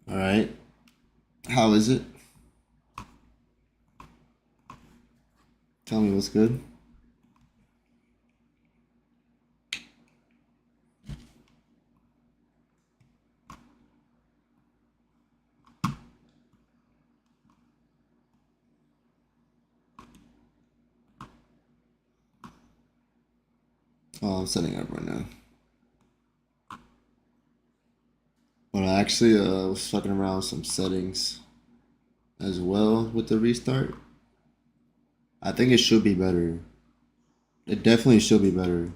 All right. How is it? Tell me what's good. Oh, I'm setting up right now. But I actually was fucking around with some settings as well with the restart. I think it should be better. It definitely should be better.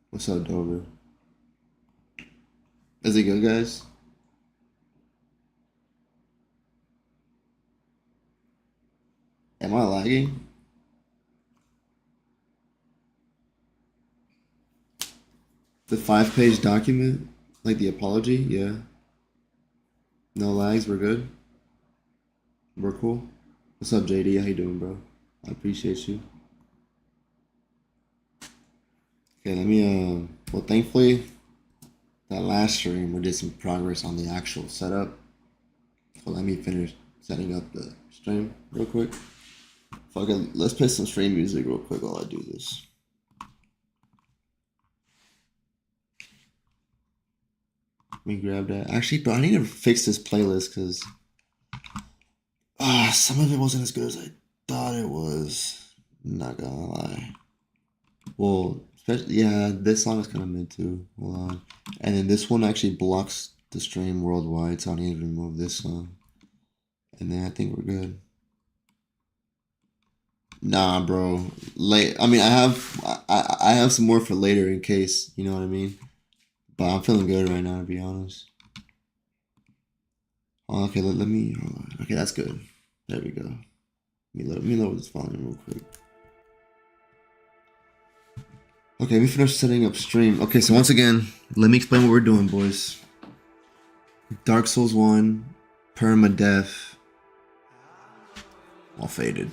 What's up, Dover? Is it good, guys? Am I lagging? The 5 page document? Like the apology? Yeah. No lags, we're good. We're cool. What's up, JD? How you doing, bro? I appreciate you. Okay, let me well thankfully that last stream we did some progress on the actual setup. So let me finish setting up the stream real quick. Fucking let's play some stream music real quick while I do this. Let me grab that. Actually, bro, I need to fix this playlist because some of it wasn't as good as I thought it was. Not gonna lie. Well, especially yeah, this song is kind of mid too. Hold on, and then this one actually blocks the stream worldwide, so I need to remove this song, and then I think we're good. Nah, bro. Late. I mean, I have some more for later in case. You know what I mean. But I'm feeling good right now, to be honest. Oh, okay, let me. Hold on. Okay, that's good. There we go. Let me lower this volume real quick. Okay, we finished setting up stream. Okay, so once again, let me explain what we're doing, boys. Dark Souls 1, perma death, all faded.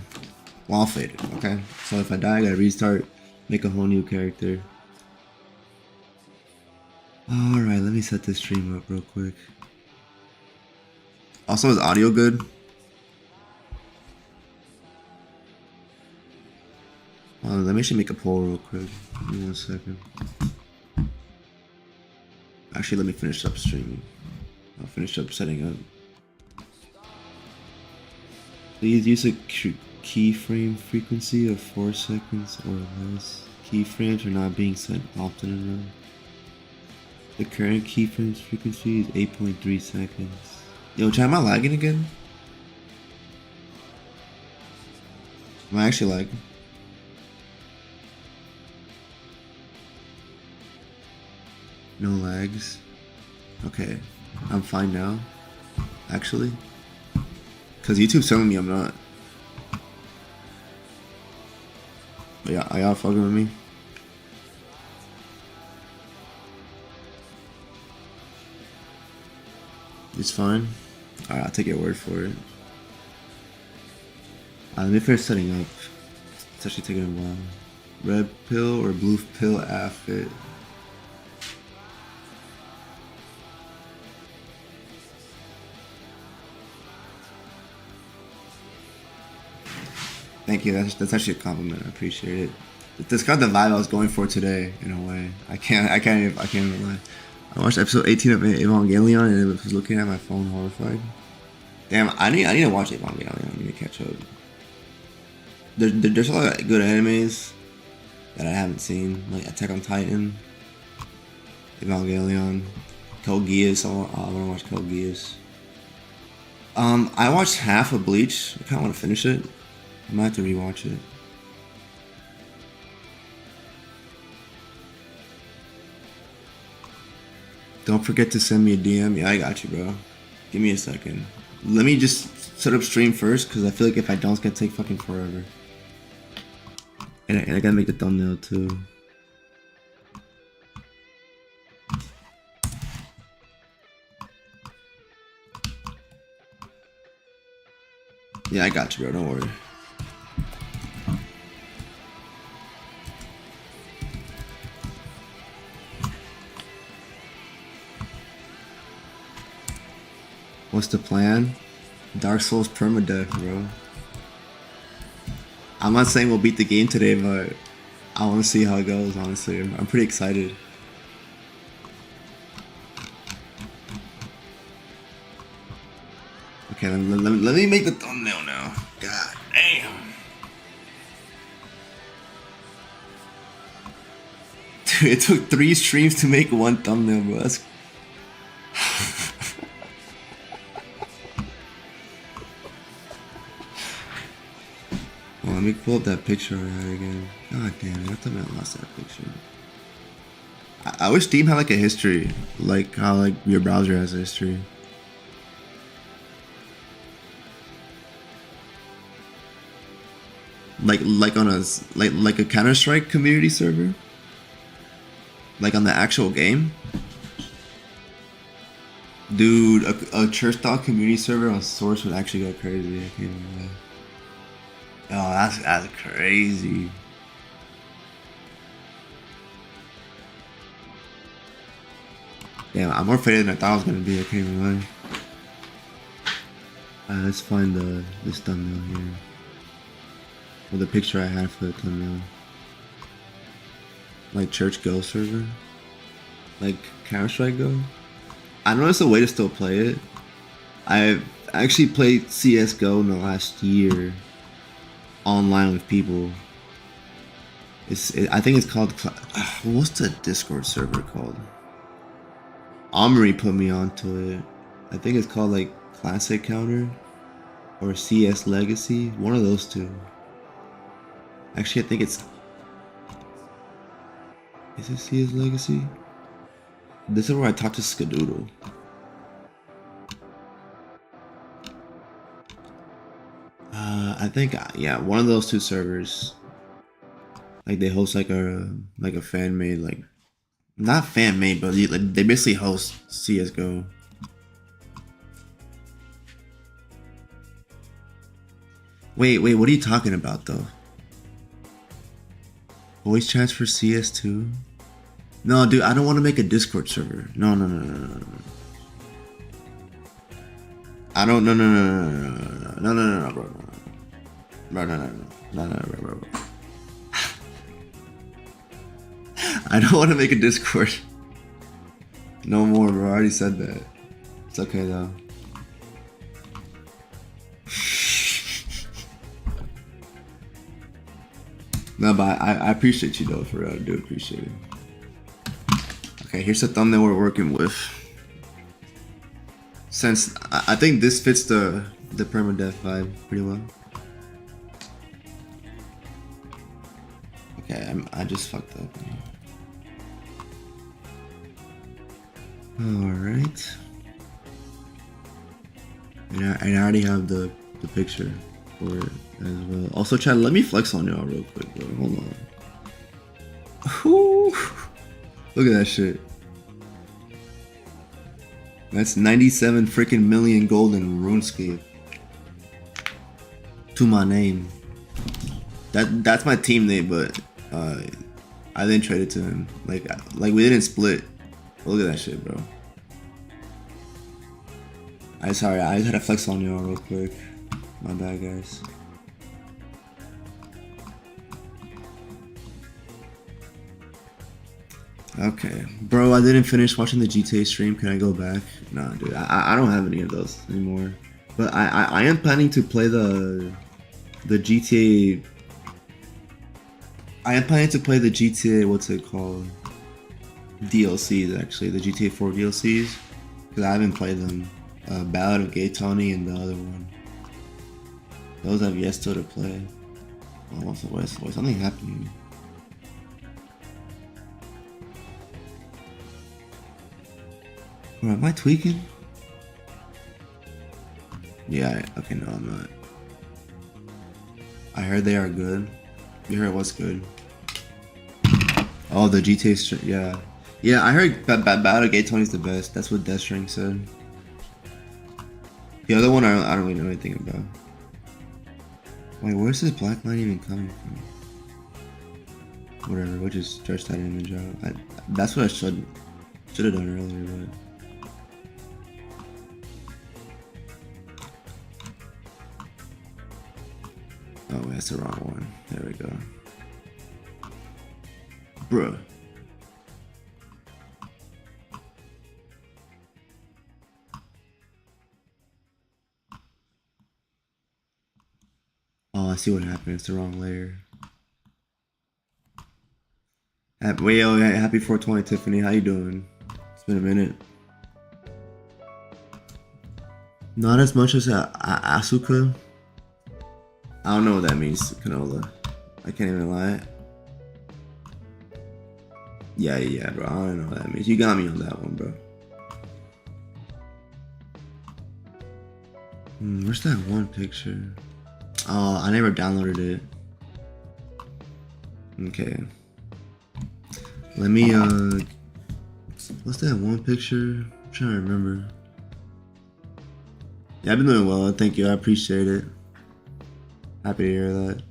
All faded, okay? So if I die, I gotta restart, make a whole new character. Alright, let me set this stream up real quick. Also, is audio good? Let me actually make a poll real quick. Give me 1 second. Actually, let me finish up streaming. I'll finish up setting up. Please use a keyframe frequency of 4 seconds or less. Keyframes are not being set often enough. The current keyframes frequency is 8.3 seconds. Yo, chat, am I lagging again? Am I actually lagging? No lags. Okay, I'm fine now. Actually, cause YouTube's telling me I'm not. But yeah, are y'all fucking with me? It's fine. Alright, I'll take your word for it. Let me finish setting up. It's actually taking a while. Red pill or blue pill outfit? Thank you. That's actually a compliment. I appreciate it. That's kind of the vibe I was going for today, in a way. I can't even lie. I watched episode 18 of Evangelion and I was looking at my phone horrified. Damn, I need to watch Evangelion. I need to catch up. There's a lot of good animes that I haven't seen, like Attack on Titan, Evangelion, Code Geass. I want to watch Code Geass. I watched half of Bleach. I kind of want to finish it. I might have to rewatch it. Don't forget to send me a DM. Yeah, I got you, bro. Give me a second. Let me just set up stream first, because I feel like if I don't, it's gonna take fucking forever. And I gotta make the thumbnail too. Yeah, I got you, bro. Don't worry. What's the plan? Dark Souls permadeath, bro. I'm not saying we'll beat the game today, but I want to see how it goes, honestly. I'm pretty excited. Okay, let me make the thumbnail now. God damn. Dude, it took 3 streams to make 1 thumbnail, bro. That's... Well, let me pull up that picture I had again. God damn it, I thought I lost that picture. I wish Steam had like a history, like how like your browser has a history. Like on a like a Counter-Strike community server, like on the actual game. Dude, a churchdog community server on Source would actually go crazy. I can't even lie. Oh, that's crazy. Damn, I'm more afraid than I thought I was gonna be. I can't even lie. Let's find this thumbnail here. Or the picture I had for the thumbnail. Like Church Go server? Like Counter-Strike Go? I know it's a way to still play it. I've actually played CSGO in the last year online with people. I think it's called... What's the Discord server called? Omri put me onto it. I think it's called like Classic Counter or CS Legacy. One of those two. Actually, I think it's... Is it CS Legacy? This is where I talked to Skadoodle. I think, yeah, one of those 2 servers. Like they host like a fan made, like, not fan made, but they basically host CS:GO. Wait, what are you talking about though? Voice chats for CS2? No, dude, I don't want to make a Discord server. No. I don't. No, bro. Bro. I don't want to make a Discord. No more, bro. I already said that. It's okay though. No, but I appreciate you though, for real. I do appreciate it. Okay, here's the thumbnail we're working with. Since I think this fits the permadeath vibe pretty well. Okay, I just fucked up. Alright. And I already have the picture for it as well. Also, chat, let me flex on y'all real quick, bro. Hold on. Whew. Look at that shit. That's 97 freaking million gold in RuneScape. To my name. That's my team name, but I didn't trade it to him. Like we didn't split. Look at that shit, bro. Sorry, I just had to flex on y'all real quick. My bad, guys. Okay, bro, I didn't finish watching the GTA stream. Can I go back? Nah, dude, I don't have any of those anymore. But I am planning to play the GTA. I am planning to play the GTA. What's it called? DLCs, actually, the GTA 4 DLCs, because I haven't played them. Ballad of Gay Tony and the other one. Those I've yet still to play. Oh, what's something happening? Bro, am I tweaking? Yeah, okay, no, I'm not. I heard they are good. You heard what's good? Oh, the GTA, yeah. Yeah, I heard Battle Gay Tony's the best. That's what Deathstring said. The other one, I don't really know anything about. Wait, where's this black line even coming from? Whatever, we'll just stretch that image out. That's what I should have done earlier, but... Oh, that's the wrong one. There we go. Bruh. Oh, I see what happened. It's the wrong layer. Happy 420, Tiffany. How you doing? It's been a minute. Not as much as Asuka. I don't know what that means, canola. I can't even lie. Yeah, bro. I don't know what that means. You got me on that one, bro. Where's that one picture? Oh, I never downloaded it. Okay. Let me, what's that one picture? I'm trying to remember. Yeah, I've been doing well. Thank you. I appreciate it. Happy to hear that.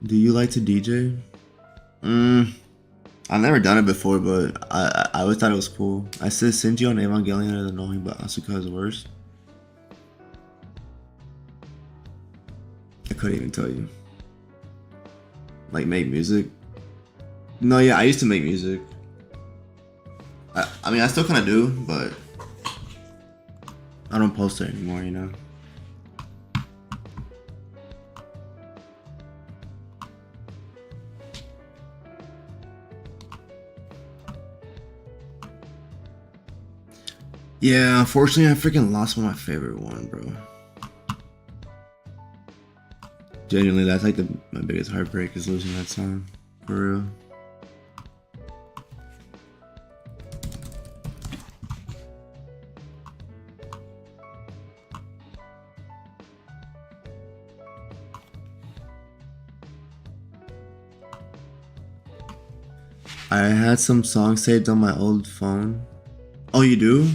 Do you like to DJ? I've never done it before, but I always thought it was cool. I said Shinji on Evangelion is annoying, but Asuka is worse. I couldn't even tell you. Like, make music? No, yeah, I used to make music. I mean, I still kind of do, but I don't post it anymore, you know? Yeah, unfortunately, I freaking lost my favorite one, bro. Genuinely, that's like my biggest heartbreak is losing that song. For real. I had some songs saved on my old phone. Oh, you do?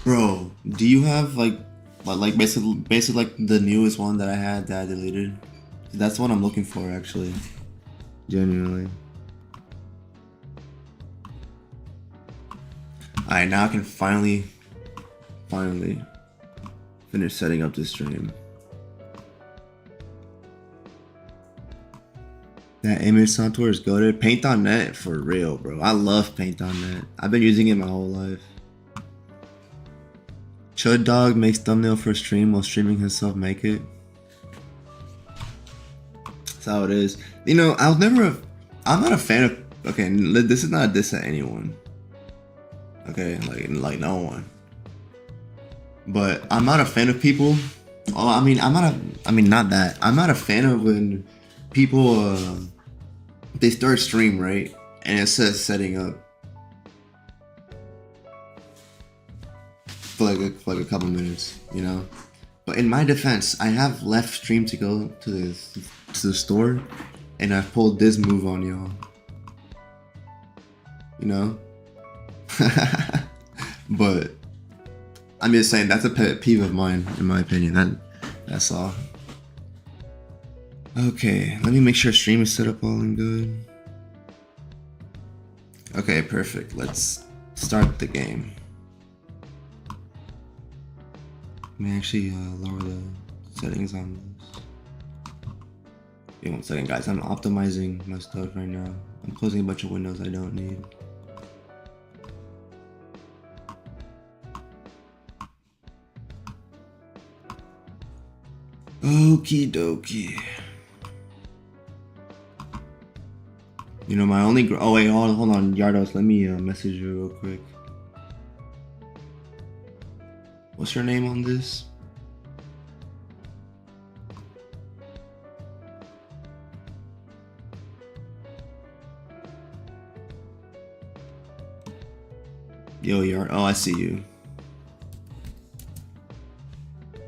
Bro, do you have like basically like the newest one that I had that I deleted? That's what I'm looking for, actually. Genuinely. Alright, now I can finally finish setting up this stream. That image Santor is goated. Paint.net for real, bro. I love Paint.net. I've been using it my whole life. churchdog makes thumbnail for stream while streaming himself make it. That's how it is. You know, I'm not a fan of, okay, this is not a diss at anyone. Okay, like no one. But I'm not a fan of people. Oh, I mean, not that. I'm not a fan of when people, they start stream, right? And it says setting up for like a couple minutes, you know? But in my defense, I have left stream to go to the store, and I've pulled this move on y'all. You know? But I'm just saying that's a pet peeve of mine, in my opinion. That's all. Okay, let me make sure stream is set up all and good. Okay, perfect. Let's start the game. Let me actually lower the settings on this. Wait 1 second, guys. I'm optimizing my stuff right now. I'm closing a bunch of windows I don't need. Okie dokie. You know, my only oh wait, hold on, Yardos. Let me message you real quick. What's your name on this? Yo, Yard. Oh, I see you.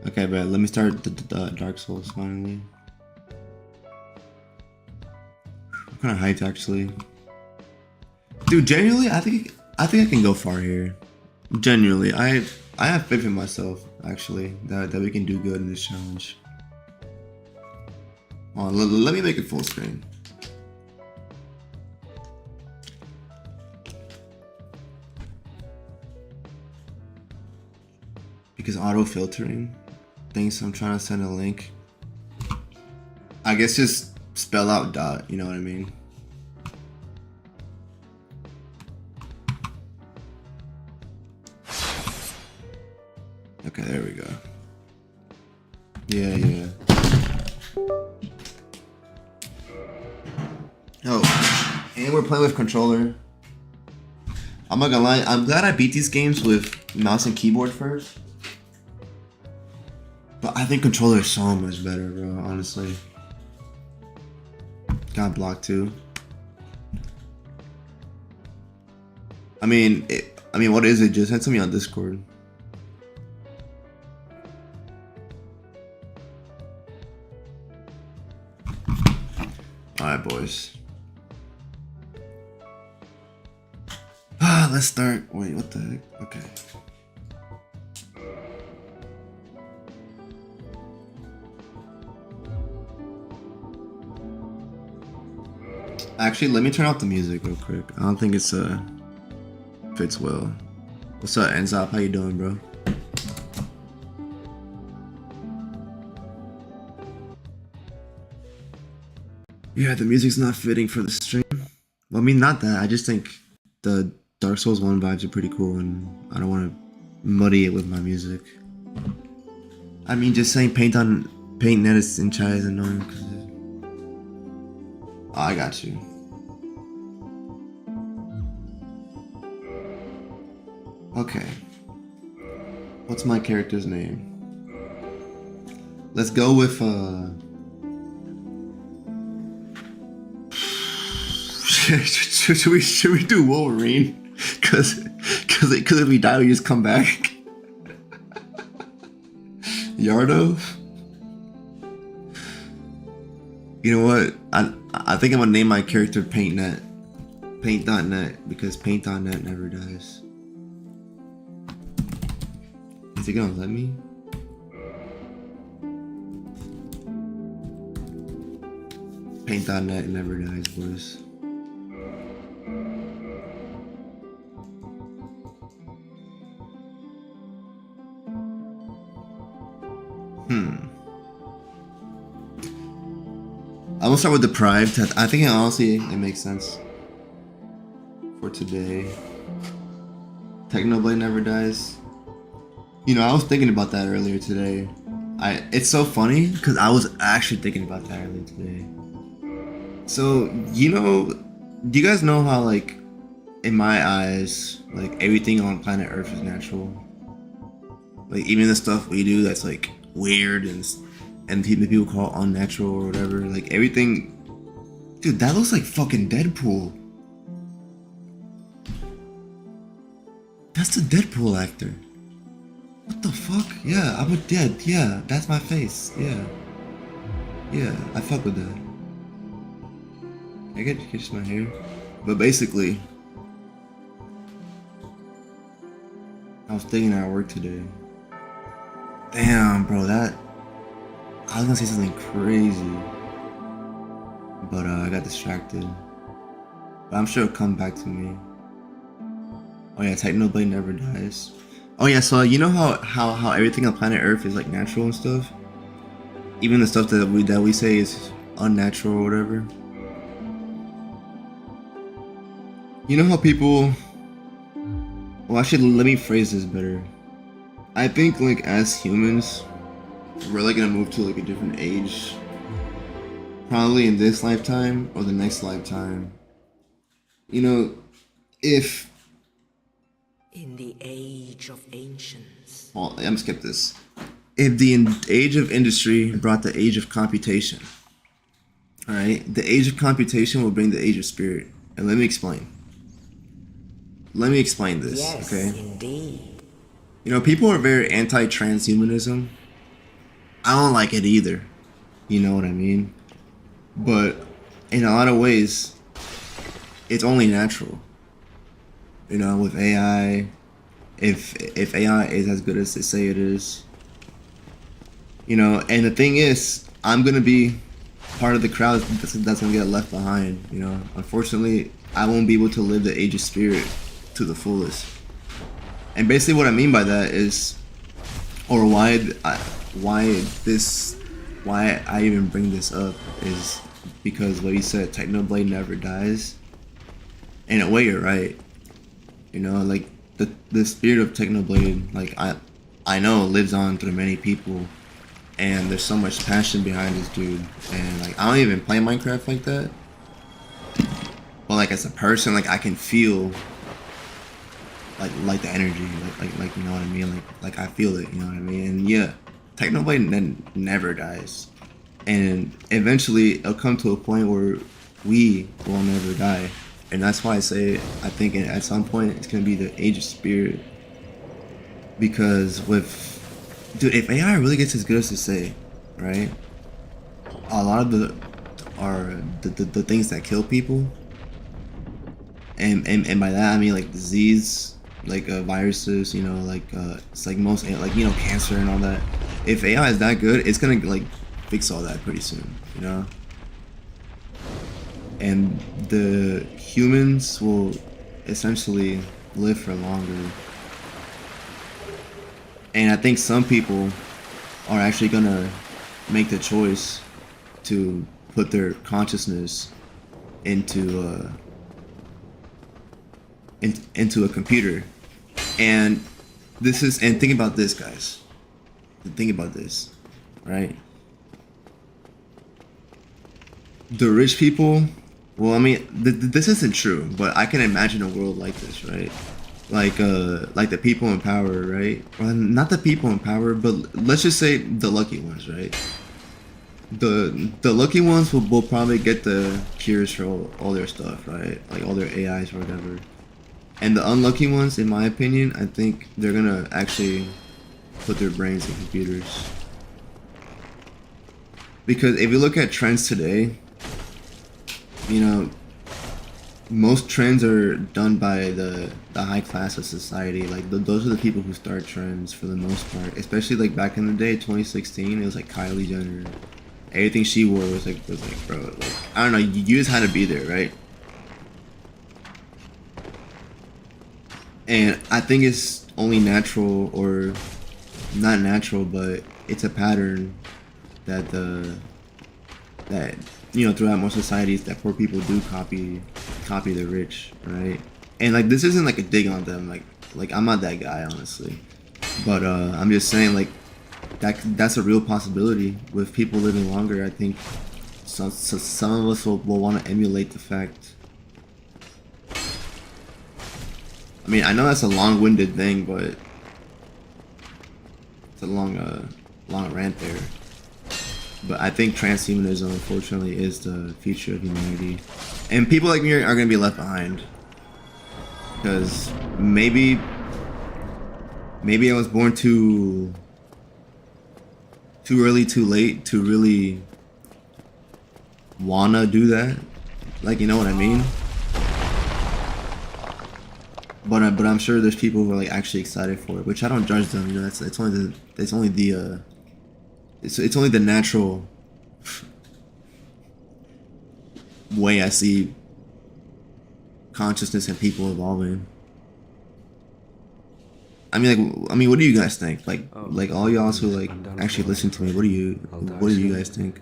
Okay, bro. Let me start the Dark Souls finally. I'm kind of hyped, actually. Dude, genuinely, I think I can go far here. Genuinely, I have faith in myself, actually, that we can do good in this challenge. Oh, let me make it full screen. Because auto filtering thinks I'm trying to send a link I guess just spell out dot, you know what I mean? Okay, there we go. Yeah. Oh, and we're playing with controller. I'm not gonna lie, I'm glad I beat these games with mouse and keyboard first. But I think controller is so much better, bro, honestly. Got blocked too. I mean, what is it? Just send to me on Discord. Alright, boys. Let's start. Wait, what the heck? Okay. Actually, let me turn off the music real quick. I don't think it's fits well. What's up, Enzop? How you doing, bro? Yeah, the music's not fitting for the stream. Well, I mean, not that. I just think the Dark Souls 1 vibes are pretty cool, and I don't want to muddy it with my music. I mean, just saying paint net is in chat is annoying. Oh, I got you. Okay. What's my character's name? Let's go with should we do Wolverine? Cause if we die, we just come back. Yardo. You know what? I think I'm gonna name my character Paint.net, because Paint.net never dies. Is he gonna let me? Paint.net never dies, boys. I'm gonna start with Deprived. I think honestly it makes sense for today. Technoblade never dies. You know, I was thinking about that earlier today. It's so funny because I was actually thinking about that earlier today. So, you know, do you guys know how, like, in my eyes, like, everything on planet Earth is natural? Like, even the stuff we do that's, like, weird and people call it unnatural or whatever. Like, everything... Dude, that looks like fucking Deadpool. That's the Deadpool actor. What the fuck? Yeah, I'm a dead. Yeah, that's my face. Yeah. Yeah, I fuck with that. I get just my hair. But basically, I was thinking at work today. Damn, bro, I was gonna say something crazy, but I got distracted. But I'm sure it'll come back to me. Oh yeah, Technoblade never dies. Oh yeah, so you know how everything on planet Earth is like natural and stuff? Even the stuff that we say is unnatural or whatever. You know how people... Well, actually, let me phrase this better. I think, like, as humans, we're, like, gonna move to, like, a different age. Probably in this lifetime or the next lifetime. You know, if... In the age of ancients. Well, I'm gonna skip this. If the age of industry brought the age of computation, alright? The age of computation will bring the age of spirit. And let me explain. Let me explain this, yes, okay? Indeed. You know, people are very anti-transhumanism. I don't like it either. You know what I mean? But in a lot of ways, it's only natural. You know, with AI, if AI is as good as they say it is. You know, and the thing is, I'm gonna be part of the crowd that's gonna get left behind. You know, unfortunately, I won't be able to live the age of spirit to the fullest. And basically what I mean by that is, or why this why I even bring this up is because what you said, Technoblade never dies. In a way, you're right. You know, like the spirit of Technoblade, like I know lives on through many people, and there's so much passion behind this dude. And like I don't even play Minecraft like that, but like as a person, like I can feel like the energy, like you know what I mean, like I feel it, you know what I mean. And yeah, Technoblade never dies, and eventually it'll come to a point where we will never die, and that's why I say I think at some point it's gonna be the Age of Spirit, because dude, if AI really gets as good as they say, right, a lot of the things that kill people, and by that I mean like disease, like viruses, you know, like it's like most like, you know, cancer and all that. If AI is that good, it's gonna like fix all that pretty soon, you know. And the humans will essentially live for longer. And I think some people are actually gonna make the choice to put their consciousness into into a computer. And think about this, guys. Think about this, right? The rich people, well, I mean, this isn't true, but I can imagine a world like this, right? Like the people in power, right? Well, not the people in power, but let's just say the lucky ones, right? The lucky ones will probably get the cures for all their stuff, right? Like all their AIs or whatever. And the unlucky ones, in my opinion, I think they're gonna actually put their brains in computers. Because if you look at trends today, you know, most trends are done by the high class of society. Like those are the people who start trends for the most part. Especially like back in the day, 2016, it was like Kylie Jenner. Everything she wore was like bro, like I don't know, you just had to be there, right? And I think it's only natural, or not natural, but it's a pattern that that you know, throughout most societies, that poor people do copy the rich, right? And like this isn't like a dig on them, like I'm not that guy, honestly, but I'm just saying like that's a real possibility with people living longer. I think some of us will want to emulate the fact. I mean, I know that's a long-winded thing, but it's a long rant there. But I think transhumanism, unfortunately, is the future of humanity, and people like me are gonna be left behind. Because maybe I was born too early, too late to really wanna do that. Like, you know what I mean? But I'm sure there's people who are like actually excited for it, which I don't judge them. You know, it's only the natural way I see consciousness and people evolving. I mean, what do you guys think? Like all y'all who like actually listen to me, what do you guys think?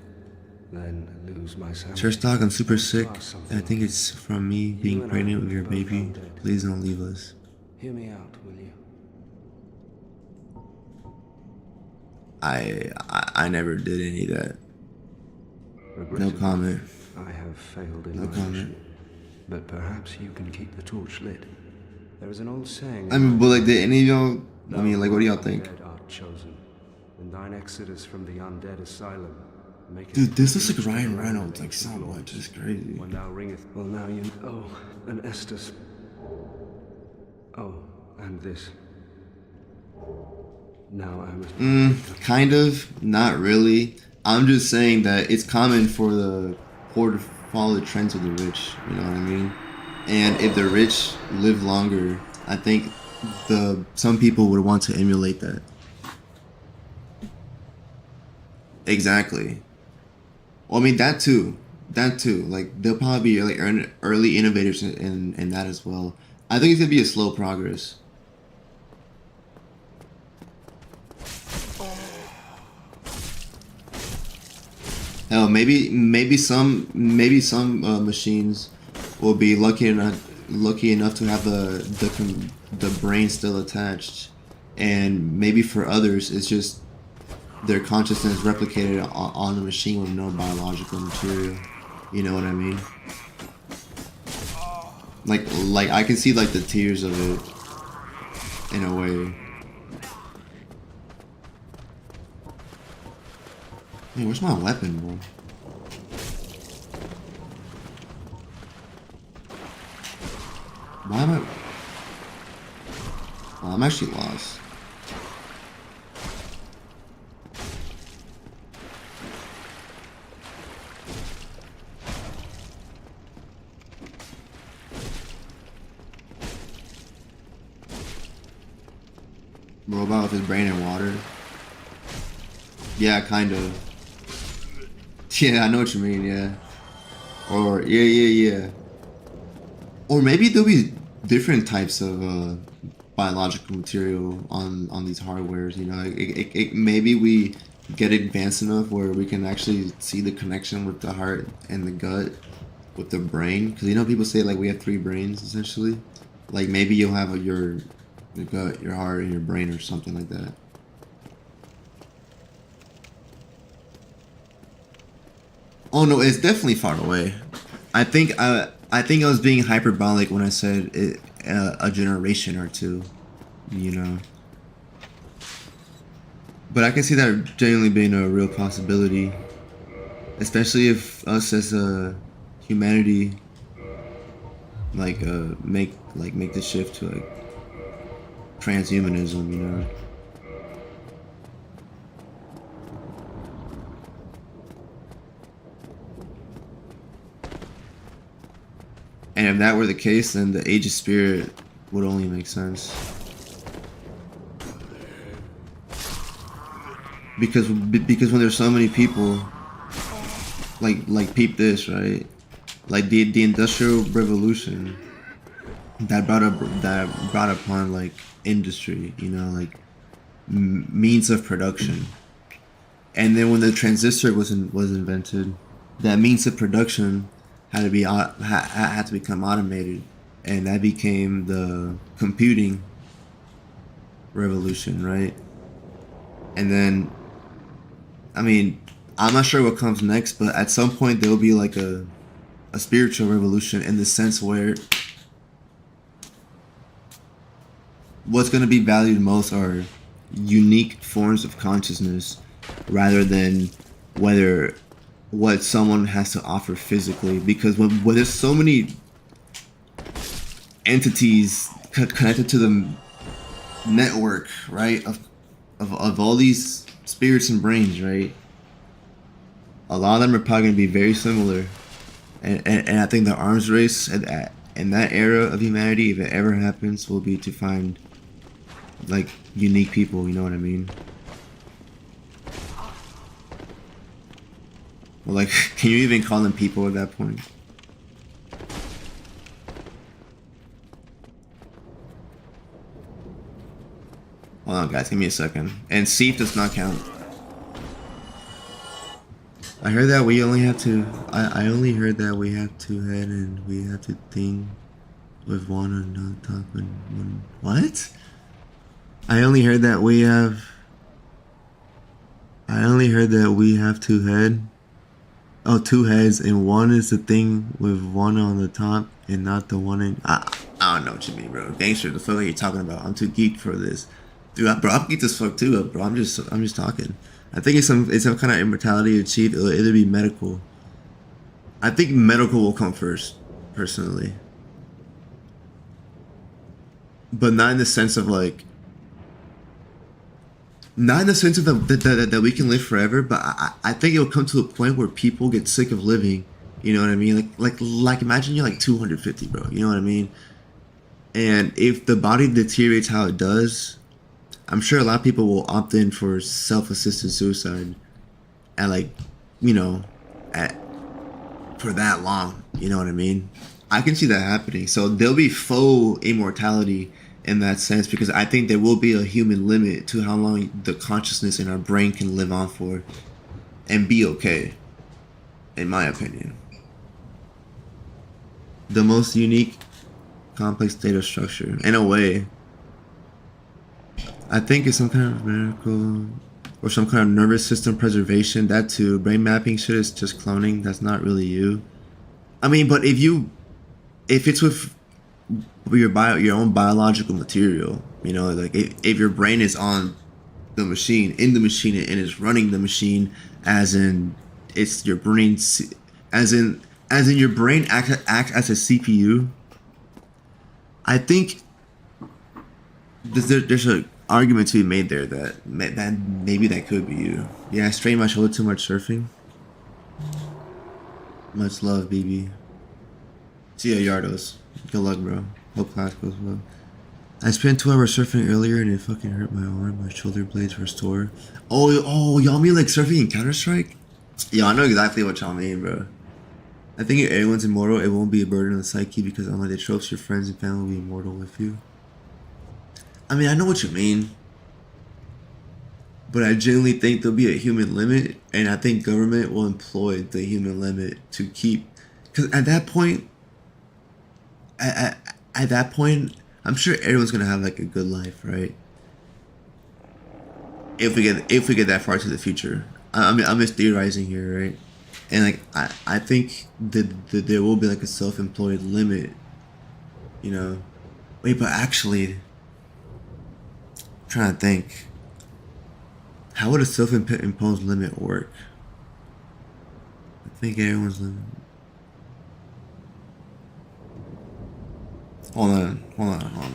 Then lose myself. Churchdog, I'm super sick. I think it's from me being pregnant with your baby. Please don't leave us. Hear me out, will you? I never did any of that. No comment. I have failed in No my comment. mission, but perhaps you can keep the torch lit. There is an old saying. I mean, but like, did any of y'all? I mean, like, what do y'all think? Dead art chosen. In thine exodus from the undead asylum. Dude, this looks like Ryan Reynolds, like so much. It's crazy. When thou ringeth, well now you. Oh, and Estes. Oh, and this. Now I must. Kind of, not really. I'm just saying that it's common for the poor to follow the trends of the rich. You know what I mean? And if the rich live longer, I think some people would want to emulate that. Exactly. Well, I mean that too. Like they'll probably be like early innovators in that as well. I think it's gonna be a slow progress. Hell, maybe some machines will be lucky enough to have the brain still attached, and maybe for others it's just their consciousness replicated on the machine with no biological material. You know what I mean? Like I can see like the tears of it in a way. Hey, where's my weapon, bro? Why am I? Oh, I'm actually lost. Robot with his brain in water. Yeah, kind of. Yeah, I know what you mean. Yeah. Or yeah. Or maybe there'll be different types of biological material on these hardwares. You know, maybe we get advanced enough where we can actually see the connection with the heart and the gut with the brain. Because you know, people say like we have three brains essentially. Like maybe you'll have your gut, your heart, and your brain, or something like that. Oh no, it's definitely far away. I think I was being hyperbolic when I said it, a generation or two, you know. But I can see that genuinely being a real possibility, especially if us as a humanity make the shift to like transhumanism, you know. And if that were the case, then the Age of Spirit would only make sense. Because when there's so many people, like peep this, right? Like the Industrial Revolution that brought upon like industry, you know, like means of production. And then when the transistor was invented, that means of production had to become automated, and that became the computing revolution, right? And then, I mean, I'm not sure what comes next, but at some point there will be like a spiritual revolution, in the sense where what's going to be valued most are unique forms of consciousness, rather than whether what someone has to offer physically. Because when there's so many entities connected to the network, right, of all these spirits and brains, right, a lot of them are probably going to be very similar. And I think the arms race in that era of humanity, if it ever happens, will be to find like unique people, you know what I mean? Well, like, can you even call them people at that point? Hold on, guys, give me a second. And Seath does not count. I heard that we only have to. I only heard that we have to head and we have to think with one or not talk with one. What? I only heard that we have. I only heard that we have two head. Oh, two heads, and one is the thing with one on the top and not the one in. I don't know what you mean, bro. Gangster, the fuck are you talking about? I'm too geek for this, dude. Bro, I'm geek as fuck too, bro. I'm just talking. I think it's some kind of immortality achieved. It'll either be medical. I think medical will come first, personally, but not in the sense of like. Not in the sense of that we can live forever, but I think it'll come to a point where people get sick of living. You know what I mean? Like imagine you're like 250, bro. You know what I mean? And if the body deteriorates how it does, I'm sure a lot of people will opt in for self-assisted suicide, at like, you know, for that long. You know what I mean? I can see that happening. So there'll be faux immortality in that sense, because I think there will be a human limit to how long the consciousness in our brain can live on for and be okay. in my opinion. The most unique, complex data structure. In a way, I think it's some kind of miracle or some kind of nervous system preservation. That too. Brain mapping shit is just cloning. That's not really you. I mean, but if it's with your own biological material, you know, like if your brain is on the machine, in the machine, and is running the machine, as in it's your brain, as in your brain act as a CPU. I think there's an argument to be made there that maybe that could be you. Yeah, I strained my shoulder too much surfing. Much love, BB. See ya, Yardos. Good luck, bro. Hope class goes well. I spent 2 hours surfing earlier and it fucking hurt my arm. My shoulder blades restore. Oh, y'all mean like surfing in Counter-Strike? Yeah, I know exactly what y'all mean, bro. I think if everyone's immortal, it won't be a burden on the psyche because unlike the tropes, your friends and family will be immortal with you. I mean, I know what you mean. But I genuinely think there'll be a human limit, and I think government will employ the human limit to keep... Because at that point, I'm sure everyone's gonna have like a good life, right? If we get that far to the future, I'm just theorizing here, right? And like I think that there will be like a self-employed limit, you know. Wait, but actually, I'm trying to think. How would a self-imposed limit work? I think everyone's limit. Hold on.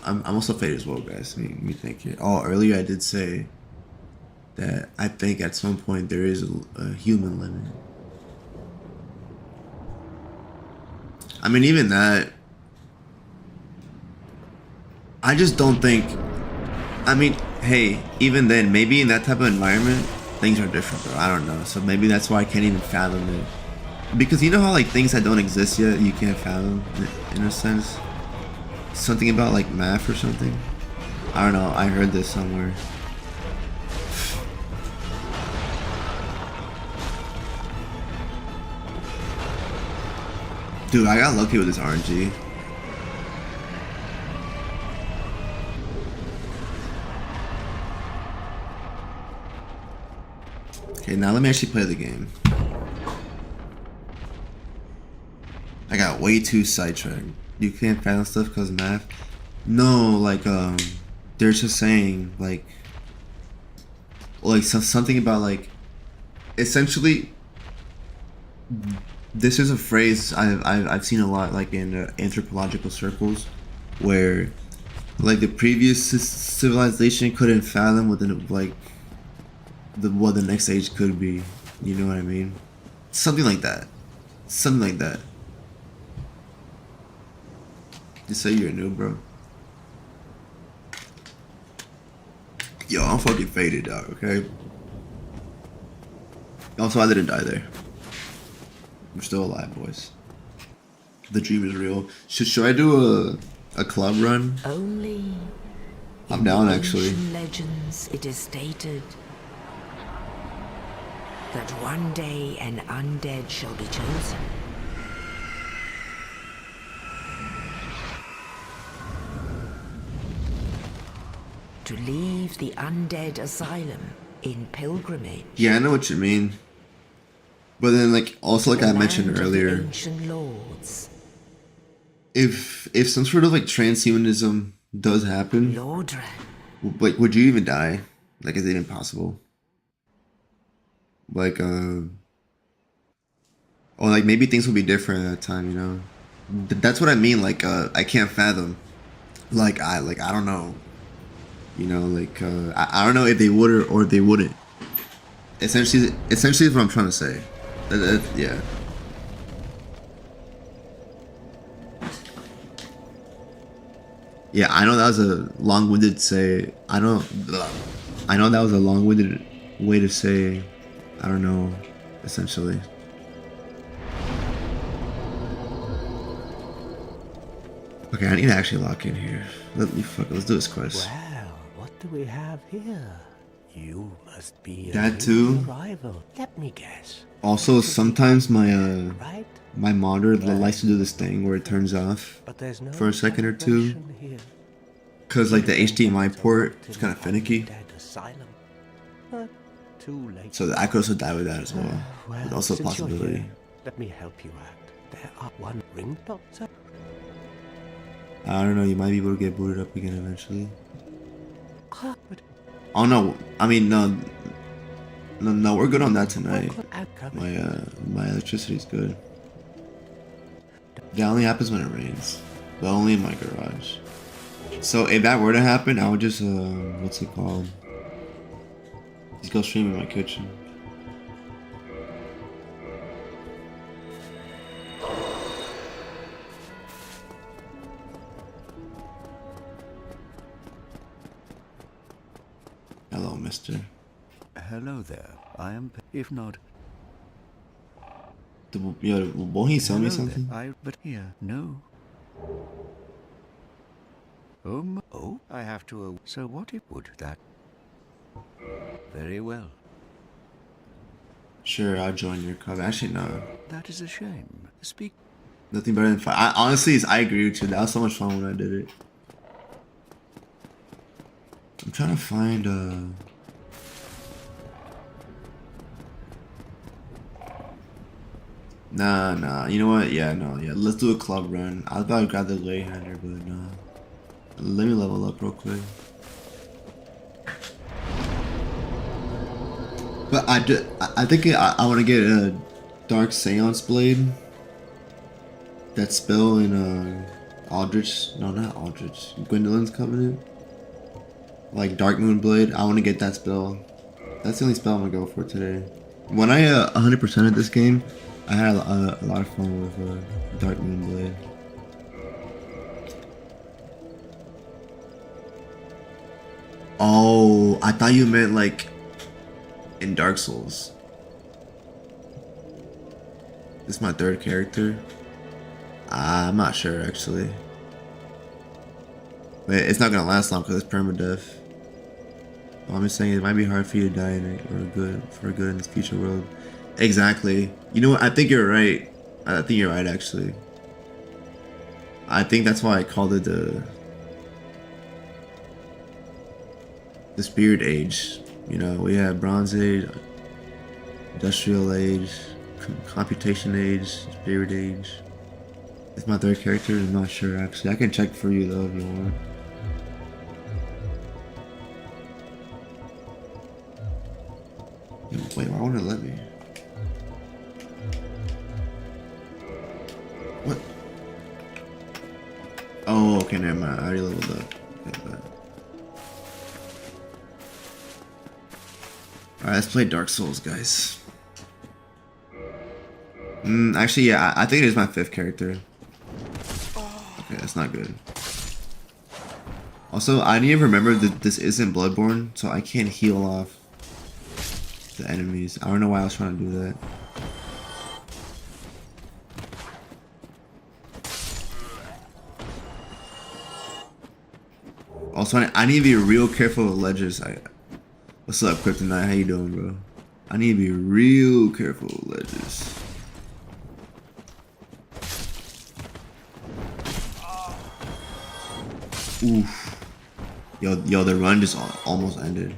I'm also faded as well, guys. Let me think here. Oh, earlier I did say that I think at some point there is a human limit. I mean, even that, I just don't think, I mean, hey, even then, maybe in that type of environment, things are different, bro. I don't know. So maybe that's why I can't even fathom it. Because you know how, like, things that don't exist yet, you can't fathom, in a sense? Something about, like, math or something? I don't know. I heard this somewhere. Dude, I got lucky with this RNG. Okay, now let me actually play the game. I got way too sidetracked. You can't fathom stuff because of math? No, like, they're just saying, like something about, like, essentially, this is a phrase I've seen a lot, like, in anthropological circles, where, like, the previous civilization couldn't fathom what the next age could be. You know what I mean? Something like that. Something like that. Just say you're new, bro. Yo, I'm fucking faded, dog. Okay. Also, I didn't die there. We're still alive, boys. The dream is real. Should I do a club run? Only I'm down, actually. In legends, it is stated that one day an undead shall be chosen. To leave the undead asylum in pilgrimage. Yeah, I know what you mean. But then, like, also, like I mentioned earlier, ancient lords. if some sort of, like, transhumanism does happen, Lordran. like, would you even die? Like, is it even possible? Like, or like maybe things will be different at that time, you know? That's what I mean. Like, I can't fathom. Like, I don't know. You know, like, I don't know if they would or they wouldn't. Essentially is what I'm trying to say. Yeah. Yeah, I know that was a long-winded say. I know that was a long-winded way to say, I don't know, essentially. Okay, I need to actually lock in here. Let's do this quest. Well, what do we have here? You must be That a too. rival. Let me guess. Also, sometimes my Right? my monitor likes to do this thing where it turns off But there's no for a second or two, celebration here. cause like the Even HDMI though port it's is an kind of finicky. undead asylum. But too late. So I could also die with that as well. Well, It's also a since you're possibility. here, let me help you out. There are one ring doctor. I don't know. You might be able to get booted up again eventually. But Oh no. I mean no. No, we're good on that tonight. My electricity's good. That only happens when it rains, but only in my garage. So if that were to happen, I would just what's it called? Just go stream in my kitchen. Hello, mister. Hello there. I am. If not. Yo, won't he sell me Hello something? there. But here, no. Oh, I have to. So what it would that? Very well. Sure, I'll join your club. Actually, no. That is a shame. Speak. Nothing better than fun. Honestly, I agree with you. That was so much fun when I did it. I'm trying to find Nah. You know what? Yeah, no, yeah. Let's do a club run. I was about to grab the lay hander, but nah. Let me level up real quick. But I think I want to get a Dark Seance Blade. That spell in Aldrich. No, not Aldrich. Gwendolyn's Covenant. Like Dark Moon Blade. I want to get that spell. That's the only spell I'm gonna go for today. When I 100%ed this game, I had a lot of fun with Dark Moon Blade. Oh, I thought you meant like in Dark Souls. This is my third character. I'm not sure actually. But it's not gonna last long because it's permadeath. All I'm just saying it might be hard for you to die in it for good in this future world. Exactly. You know what? I think you're right. I think you're right actually. I think that's why I called it the Spirit Age. You know, we have Bronze Age, Industrial Age, Computation Age, Spirit Age. It's my third character. I'm not sure actually. I can check for you though if you want. Wait, why won't it let me? What? Oh, okay, never mind. I already leveled up. Okay, but... Alright, let's play Dark Souls, guys. Actually, yeah, I think it is my fifth character. Okay, that's not good. Also, I need to remember that this isn't Bloodborne, so I can't heal off the enemies. I don't know why I was trying to do that. Also, I need to be real careful with ledges. What's up, Kryptonite? How you doing, bro? I need to be real careful with ledges. Oof. Yo, the run just almost ended.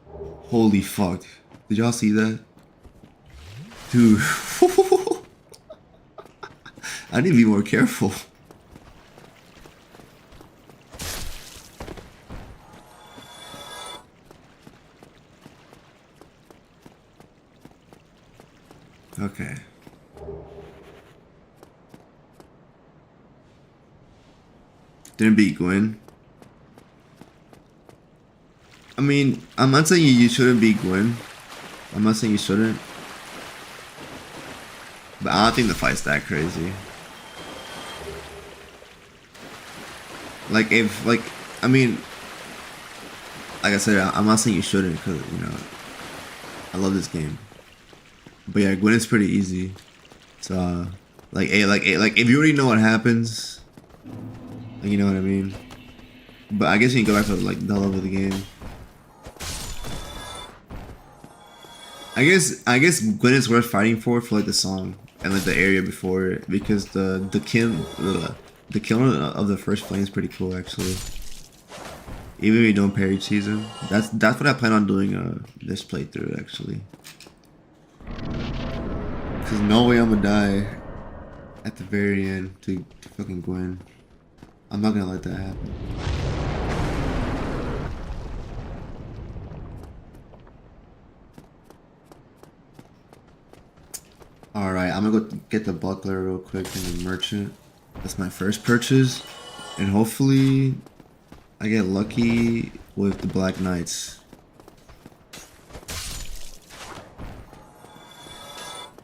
Holy fuck. Did y'all see that? Dude. I need to be more careful. Okay. Didn't beat Gwen. I mean, I'm not saying you shouldn't beat Gwen. I'm not saying you shouldn't. But I don't think the fight's that crazy. Like, I mean, like I said, I'm not saying you shouldn't because, you know, I love this game. But yeah, Gwen is pretty easy. So, like if you already know what happens, like, you know what I mean. But I guess you can go back to like the level of the game. I guess Gwen is worth fighting for like the song and like the area before it, because the kill of the first flame is pretty cool actually. Even if you don't parry season, that's what I plan on doing this playthrough actually. Cause no way I'm gonna die at the very end to fucking Gwen. I'm not gonna let that happen. Alright, I'm gonna go get the buckler real quick and the merchant. That's my first purchase. And hopefully I get lucky with the Black Knights.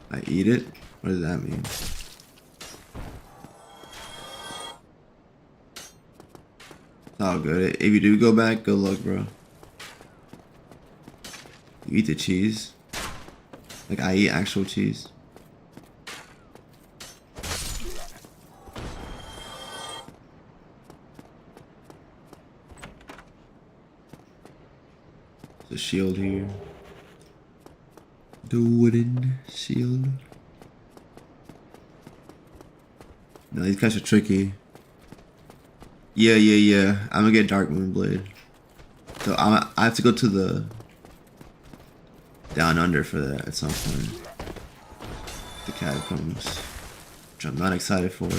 I eat it? What does that mean? It's all good. If you do go back, good luck, bro. You eat the cheese? Like I eat actual cheese. The shield here. The wooden shield. No, these guys are tricky. Yeah. I'm gonna get Dark Moon Blade. So I have to go to the down under for that at some point. The catacombs, which I'm not excited for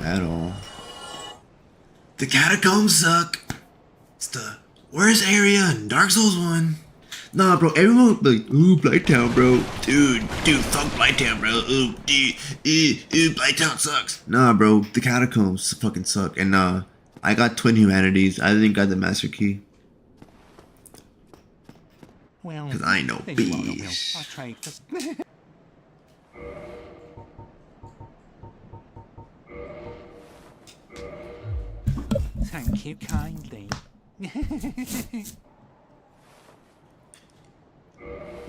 at all. The catacombs suck. It's the worst area in Dark Souls 1. Nah, bro, everyone like, ooh, Blighttown, bro. Dude, fuck Blighttown, bro. Ooh, Blighttown sucks. Nah, bro, the catacombs fucking suck. And I got Twin Humanities. I didn't got the Master Key. Well, Cause I know there you are, Will. beast. I'll trade for... Thank you kindly.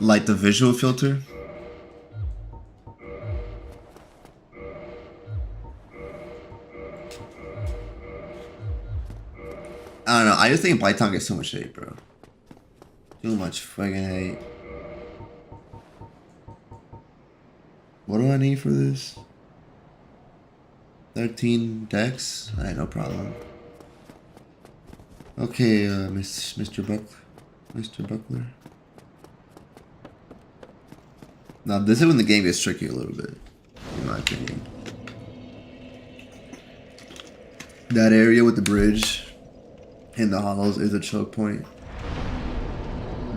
Like the visual filter. I don't know. I just think Blighttown gets so much hate, bro. Too much fucking hate. What do I need for this? 13 decks? Alright, no problem. Okay, Mr. Buckler. Now, this is when the game gets tricky a little bit, in my opinion. That area with the bridge and the hollows is a choke point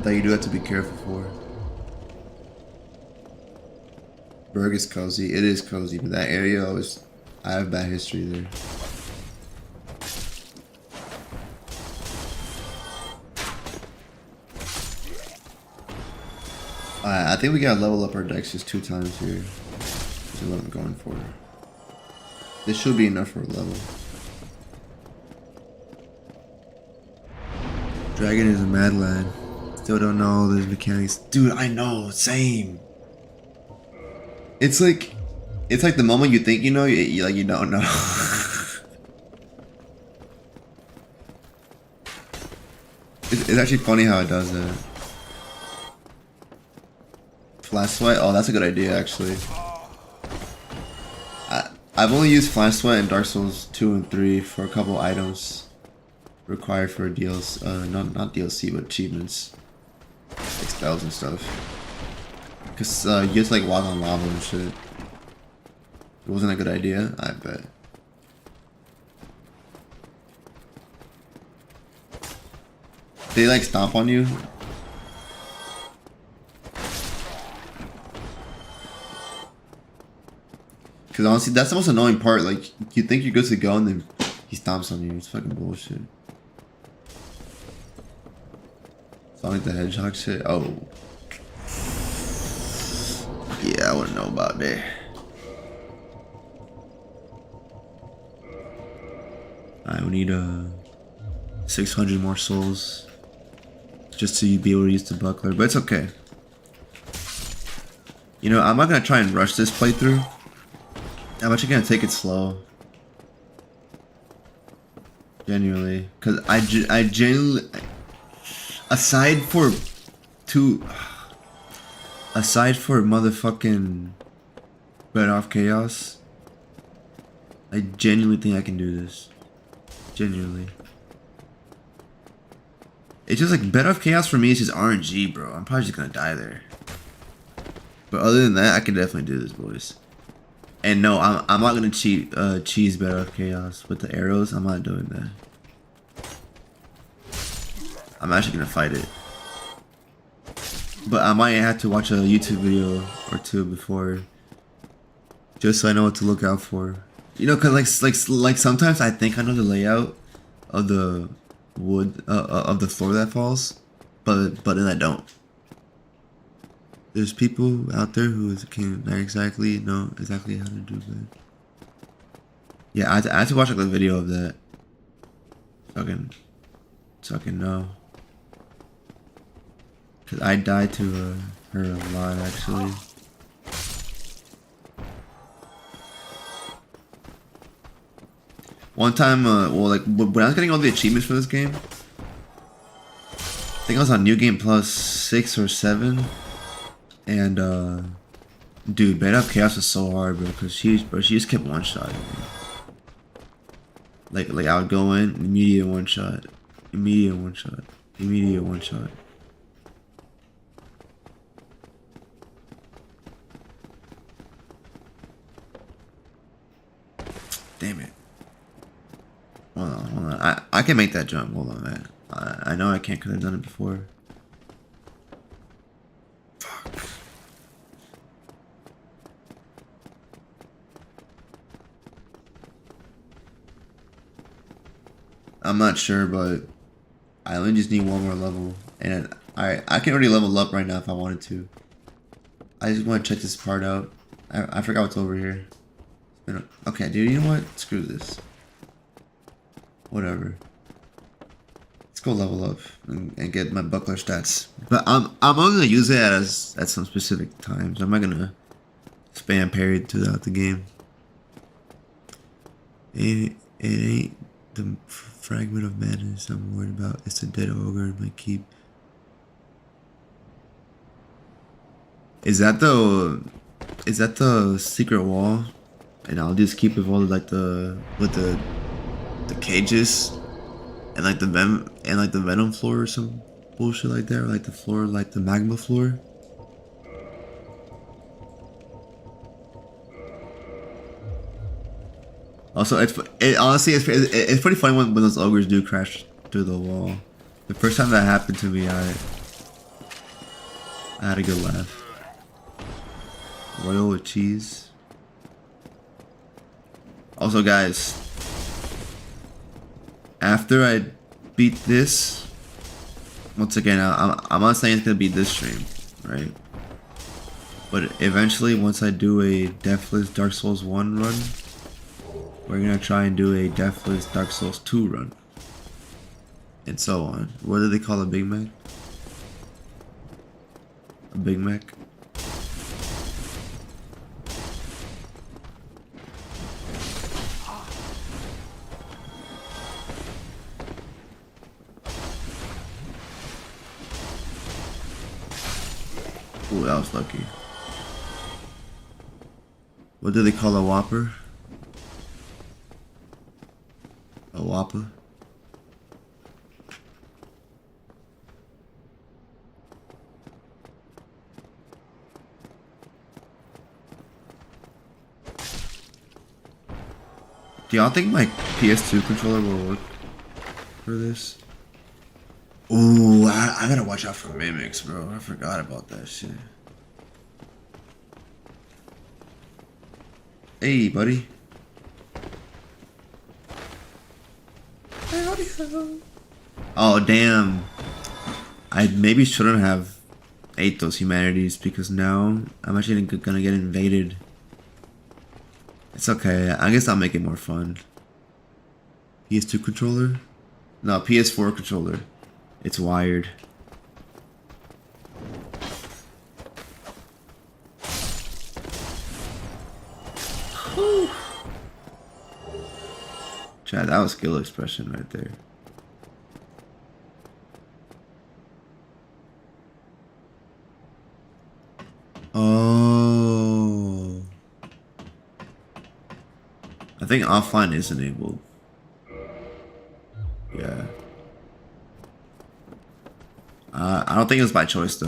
that you do have to be careful for. Berg is cozy. It is cozy, but that area always... I have bad history there. I think we gotta level up our decks just 2 times here. This is what I'm going for. This should be enough for a level. Dragon is a mad lad. Still don't know all those mechanics. Dude, I know, same. It's like the moment you think you know, you don't know. It's actually funny how it does that. Flash Sweat? Oh, that's a good idea, actually. I've only used Flash Sweat in Dark Souls 2 and 3 for a couple items required for DLC, not DLC, but achievements. Like spells and stuff. Because you just like walk on lava and shit. It wasn't a good idea, I bet. They like stomp on you? Because honestly, that's the most annoying part. Like, you think you're good to go and then he stomps on you. It's fucking bullshit. Sonic the Hedgehog shit? Oh. Yeah, I wouldn't know about that. Alright, we need 600 more souls just to be able to use the buckler, but it's okay. You know, I'm not gonna try and rush this playthrough. I'm actually gonna take it slow. Genuinely, because I genuinely, aside for 2, aside for motherfucking Bed Off Chaos, I genuinely think I can do this. Genuinely. It's just like Bed Off Chaos for me is just RNG, bro. I'm probably just gonna die there. But other than that, I can definitely do this, boys. And no, I'm not gonna cheese Bed Off Chaos with the arrows. I'm not doing that. I'm actually gonna fight it. But I might have to watch a YouTube video or two before, just so I know what to look out for. You know, cause like sometimes I think I know the layout of the wood of the floor that falls, but then I don't. There's people out there who can exactly know exactly how to do that. Yeah, I have to watch like a video of that, so I can know. Cause I died to her a lot actually. One time, well, like when I was getting all the achievements for this game, I think I was on New Game Plus 6 or 7, and dude, Bed Up Chaos was so hard, bro, cause she just kept one shotting me. Like I would go in, immediate one shot, immediate one shot, immediate one shot. Damn it. Hold on. I can make that jump. Hold on, man. I know I can't because I've done it before. Fuck. I'm not sure, but I only just need one more level. And I can already level up right now if I wanted to. I just want to check this part out. I forgot what's over here. Okay, dude, you know what? Screw this. Whatever. Let's go level up and get my buckler stats. But I'm only gonna use it at some specific times. I'm not gonna spam parry throughout the game. It ain't the fragment of madness I'm worried about. It's a dead ogre in my keep. Is that the secret wall? And I'll just keep it all like the cages and like the venom floor or some bullshit like that, or like the floor, like the magma floor. Also, honestly it's pretty funny when those ogres do crash through the wall. The first time that happened to me, I had a good laugh. Royal with cheese. Also, guys, after I beat this, once again, I'm not saying it's gonna be this stream, right? But eventually, once I do a Deathless Dark Souls 1 run, we're gonna try and do a Deathless Dark Souls 2 run, and so on. What do they call a Big Mac? A Big Mac? Ooh, that was lucky. What do they call a Whopper? A Whopper? Do y'all think my PS2 controller will work for this? Ooh, I gotta watch out for mimics, bro. I forgot about that shit. Hey, buddy. Oh, damn. I maybe shouldn't have ate those humanities because now I'm actually gonna get invaded. It's okay. I guess I'll make it more fun. PS2 controller? No, PS4 controller. It's wired. Whew. Chad, that was skill expression right there. think offline is enabled. Yeah. I don't think it was by choice though.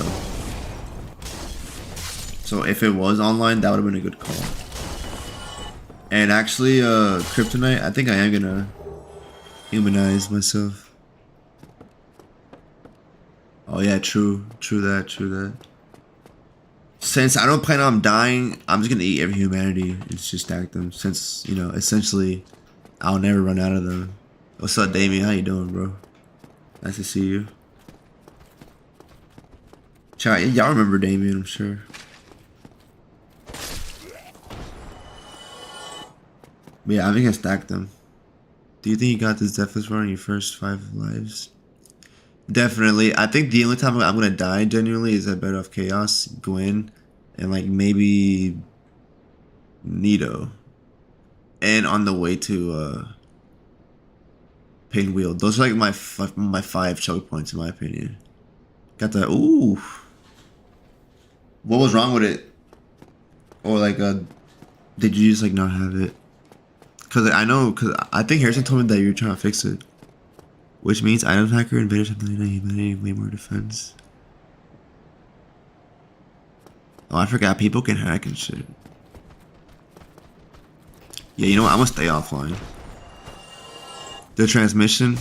So if it was online, that would have been a good call. And actually, Kryptonite, I think I am gonna humanize myself. Oh yeah, true that. Since I don't plan on dying, I'm just gonna eat every humanity and just stack them. Since, you know, essentially, I'll never run out of them. What's up, Damien? How you doing, bro? Nice to see you. Chat, y'all remember Damien, I'm sure. But yeah, I think I stacked them. Do you think you got this deathless run on your first 5 lives? Definitely. I think the only time I'm gonna die genuinely is at Bed of Chaos, Gwen, and like maybe Nito. And on the way to Pinwheel. Those are like my 5 choke points in my opinion. Got that. Ooh. What was wrong with it? Or like did you just like not have it? Cause I think Harrison told me that you're trying to fix it. Which means item hacker, invader, something like humanity, way more defense. Oh, I forgot people can hack and shit. Yeah, you know what? I'm gonna stay offline. The transmission,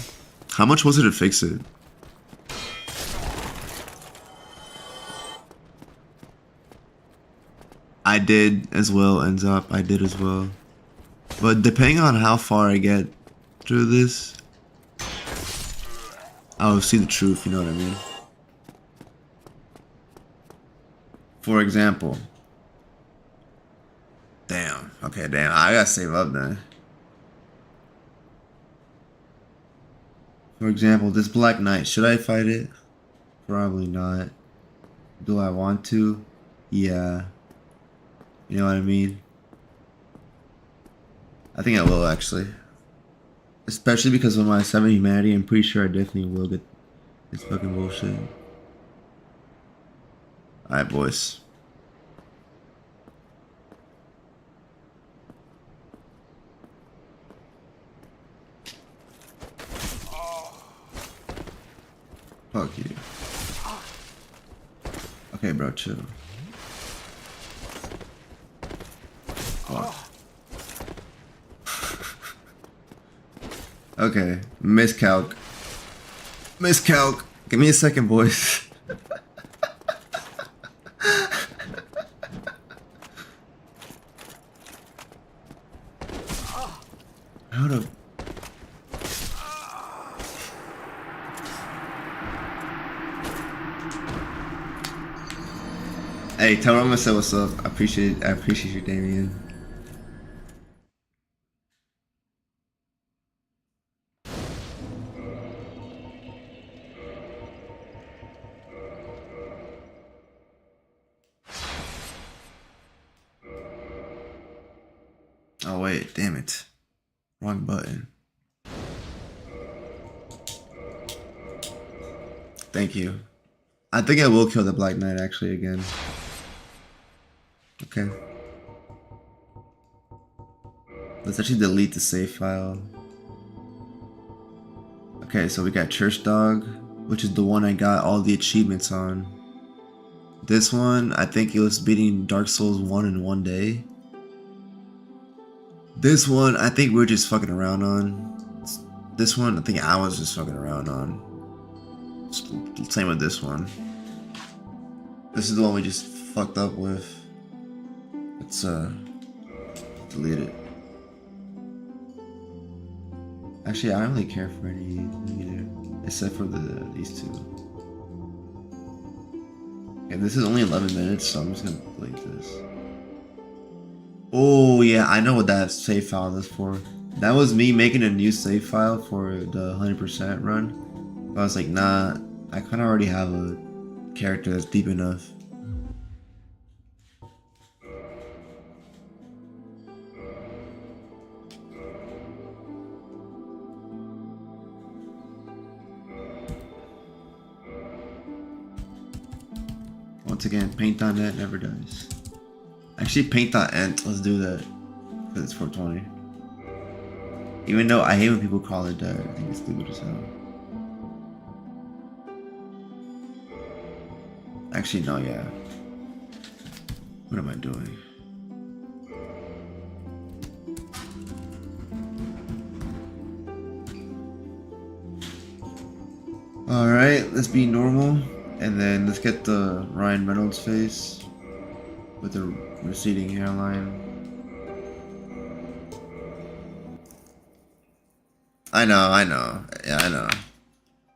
how much was it to fix it? I did as well, ends up. I did as well. But depending on how far I get through this, I'll see the truth, you know what I mean? For example. Damn. Okay, damn. I gotta save up then. For example, this Black Knight. Should I fight it? Probably not. Do I want to? Yeah. You know what I mean? I think I will, actually. Especially because of my 7 humanity, I'm pretty sure I definitely will get this fucking bullshit. Alright, boys. Fuck you. Okay, bro, chill. Fuck. Okay, miscalc. Miscalc. Give me a second, boys. How to... Hey, tell him I said what's up. I appreciate you, Damien. Oh wait, damn it. Wrong button. Thank you. I think I will kill the Black Knight actually again. Okay. Let's actually delete the save file. Okay, so we got Churchdog, which is the one I got all the achievements on. This one, I think it was beating Dark Souls 1 in 1 day. This one, I think we're just fucking around on. This one, I think I was just fucking around on. Same with this one. This is the one we just fucked up with. Let's delete it. Actually, I don't really care for any either, except for these two. Okay, this is only 11 minutes, so I'm just gonna delete this. Oh yeah, I know what that save file is for. That was me making a new save file for the 100% run. But I was like, nah, I kind of already have a character that's deep enough. Once again, paint.net never dies. Actually, paint.ent, let's do that. Because it's 420. Even though I hate when people call it that. I think it's stupid as hell. Actually, no, yeah. What am I doing? Alright, let's be normal. And then let's get the Ryan Reynolds face with the receding hairline. I know. Yeah, I know.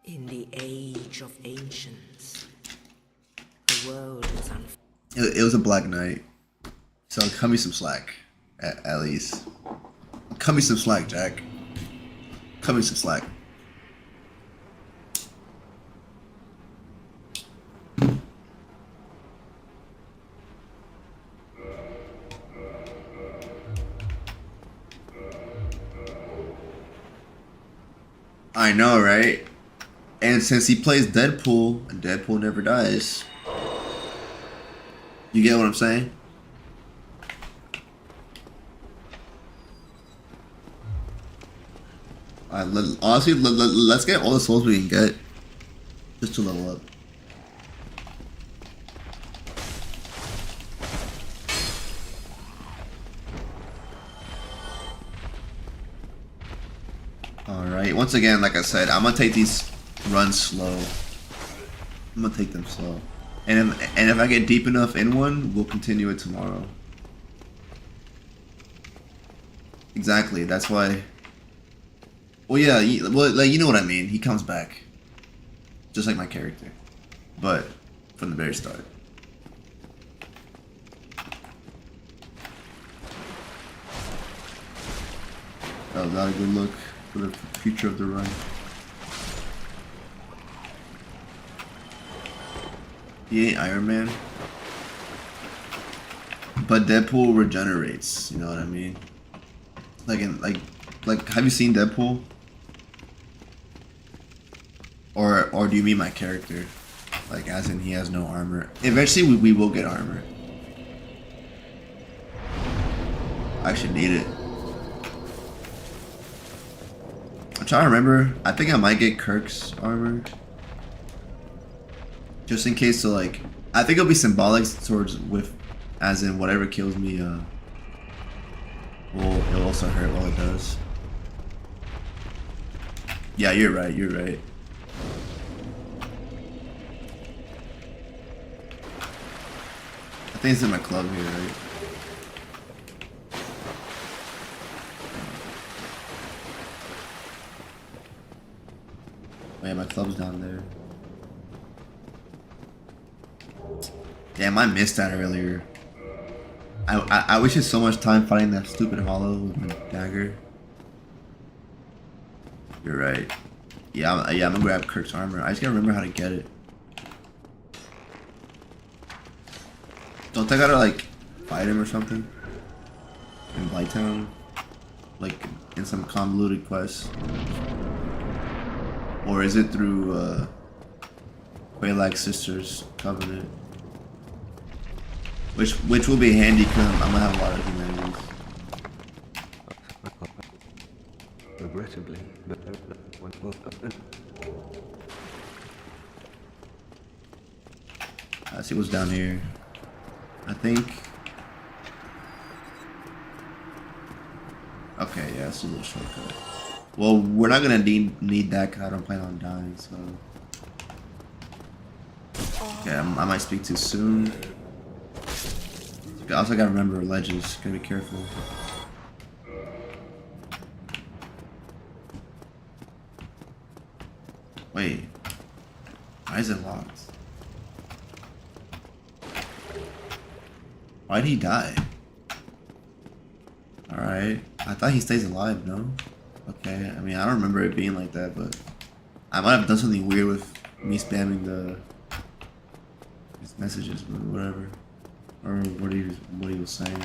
In the age of ancients, the world was It was a black night. So cut me some slack, at least. Cut me some slack, Jack. Cut me some slack. I know, right? And since he plays Deadpool, and Deadpool never dies, you get what I'm saying? Honestly, let's get all the souls we can get, just to level up. Alright, once again, like I said, I'm gonna take these runs slow. I'm gonna take them slow. And if I get deep enough in one, we'll continue it tomorrow. Exactly, that's why... Well, yeah, like, you know what I mean. He comes back. Just like my character. But, from the very start. That was not a good look for the future of the run. He ain't Iron Man. But Deadpool regenerates, you know what I mean? Like have you seen Deadpool? Or do you mean my character? Like as in he has no armor. Eventually we will get armor. I should need it. I'm trying to remember. I think I might get Kirk's armor. Just in case to like, I think it'll be symbolic towards with, as in whatever kills me, it'll also hurt while it does. Yeah, you're right, you're right. I think it's in my club here, right? Oh yeah, my club's down there. Damn, I missed that earlier. I wasted so much time fighting that stupid hollow with my dagger. You're right. Yeah, I'm gonna grab Kirk's armor. I just gotta remember how to get it. Don't I gotta like fight him or something? In Blighttown? Like in some convoluted quest? Or is it through Quaylag's sister's covenant? Which will be handy because I'm gonna have a lot of humanities. Regrettably, but I see what's down here. I think. Okay, yeah, it's a little shortcut. Well, we're not gonna need that because I don't plan on dying, so. Okay, I might speak too soon. I also gotta remember ledges. Gotta be careful. Wait. Why is it locked? Why'd he die? Alright. I thought he stays alive, no? Okay. I mean, I don't remember it being like that, but I might have done something weird with me spamming his messages, but whatever. Or what he was saying.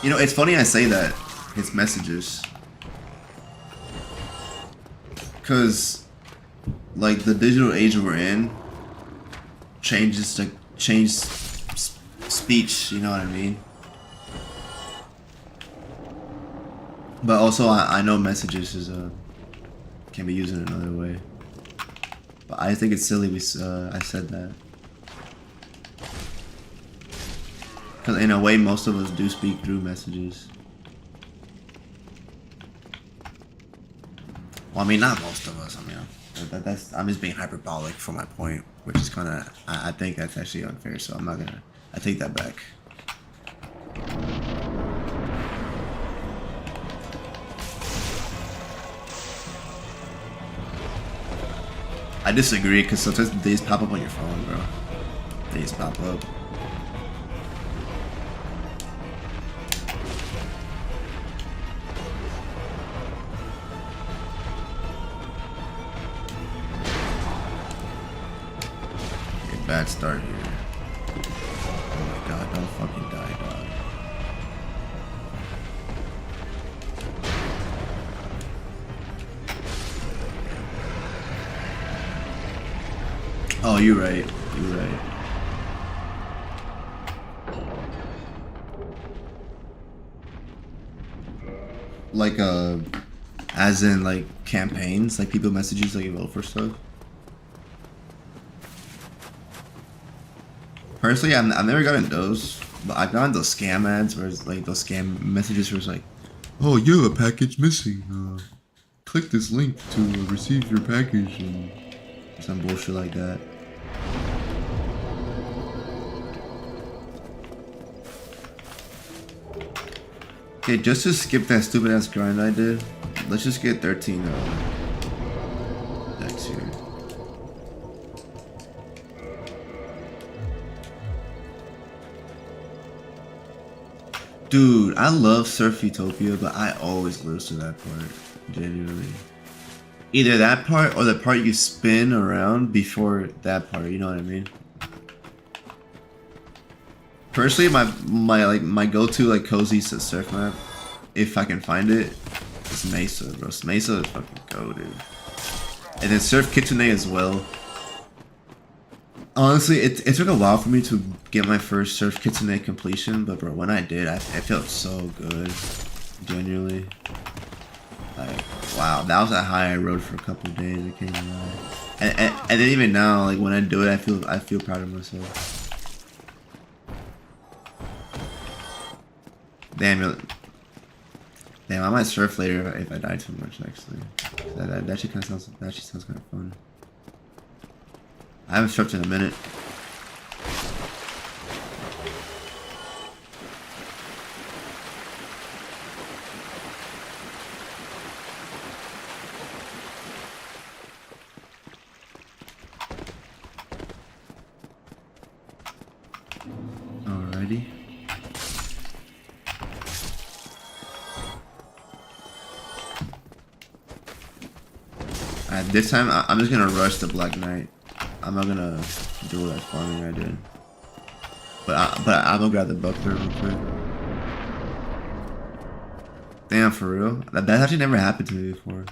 You know, it's funny I say that, his messages. Cause like the digital age we're in changes speech, you know what I mean? But also, I know messages is can be used in another way. But I think it's silly I said that. Because in a way, most of us do speak through messages. Well, I mean, not most of us. I mean, I'm just being hyperbolic for my point, which is kind of, I think that's actually unfair. So I'm not gonna. I take that back. I disagree because sometimes they just pop up on your phone, bro. They just pop up. Okay, bad start here. Oh my god, don't fucking die, dog. Oh, you're right. You're right. Like, as in, like, campaigns? Like, people message you so you vote for stuff? Personally, I've never gotten those. But I've gotten those scam ads where it's, like, those scam messages where it's like, oh, you have a package missing. Click this link to receive your package and some bullshit like that. Okay, just to skip that stupid ass grind I did, let's just get 13 decks here. Dude, I love Surf Utopia, but I always lose to that part, genuinely. Either that part or the part you spin around before that part, you know what I mean? Personally, my go-to like cozy surf map, if I can find it, is Mesa, bro. Mesa is fucking go, dude. And then Surf Kitsune as well. Honestly, it took a while for me to get my first Surf Kitsune completion, but bro, when I did, I felt so good, genuinely. Like, wow, that was a high I rode for a couple of days. I can't even lie. And then even now, like when I do it, I feel proud of myself. Damn, I might surf later if I die too much. Actually, that actually kind of sounds kind of fun. I haven't surfed in a minute. Alrighty. This time, I'm just gonna rush the Black Knight. I'm not gonna do all that farming I did. But I'm gonna grab the buckler real quick. Damn, for real? That actually never happened to me before.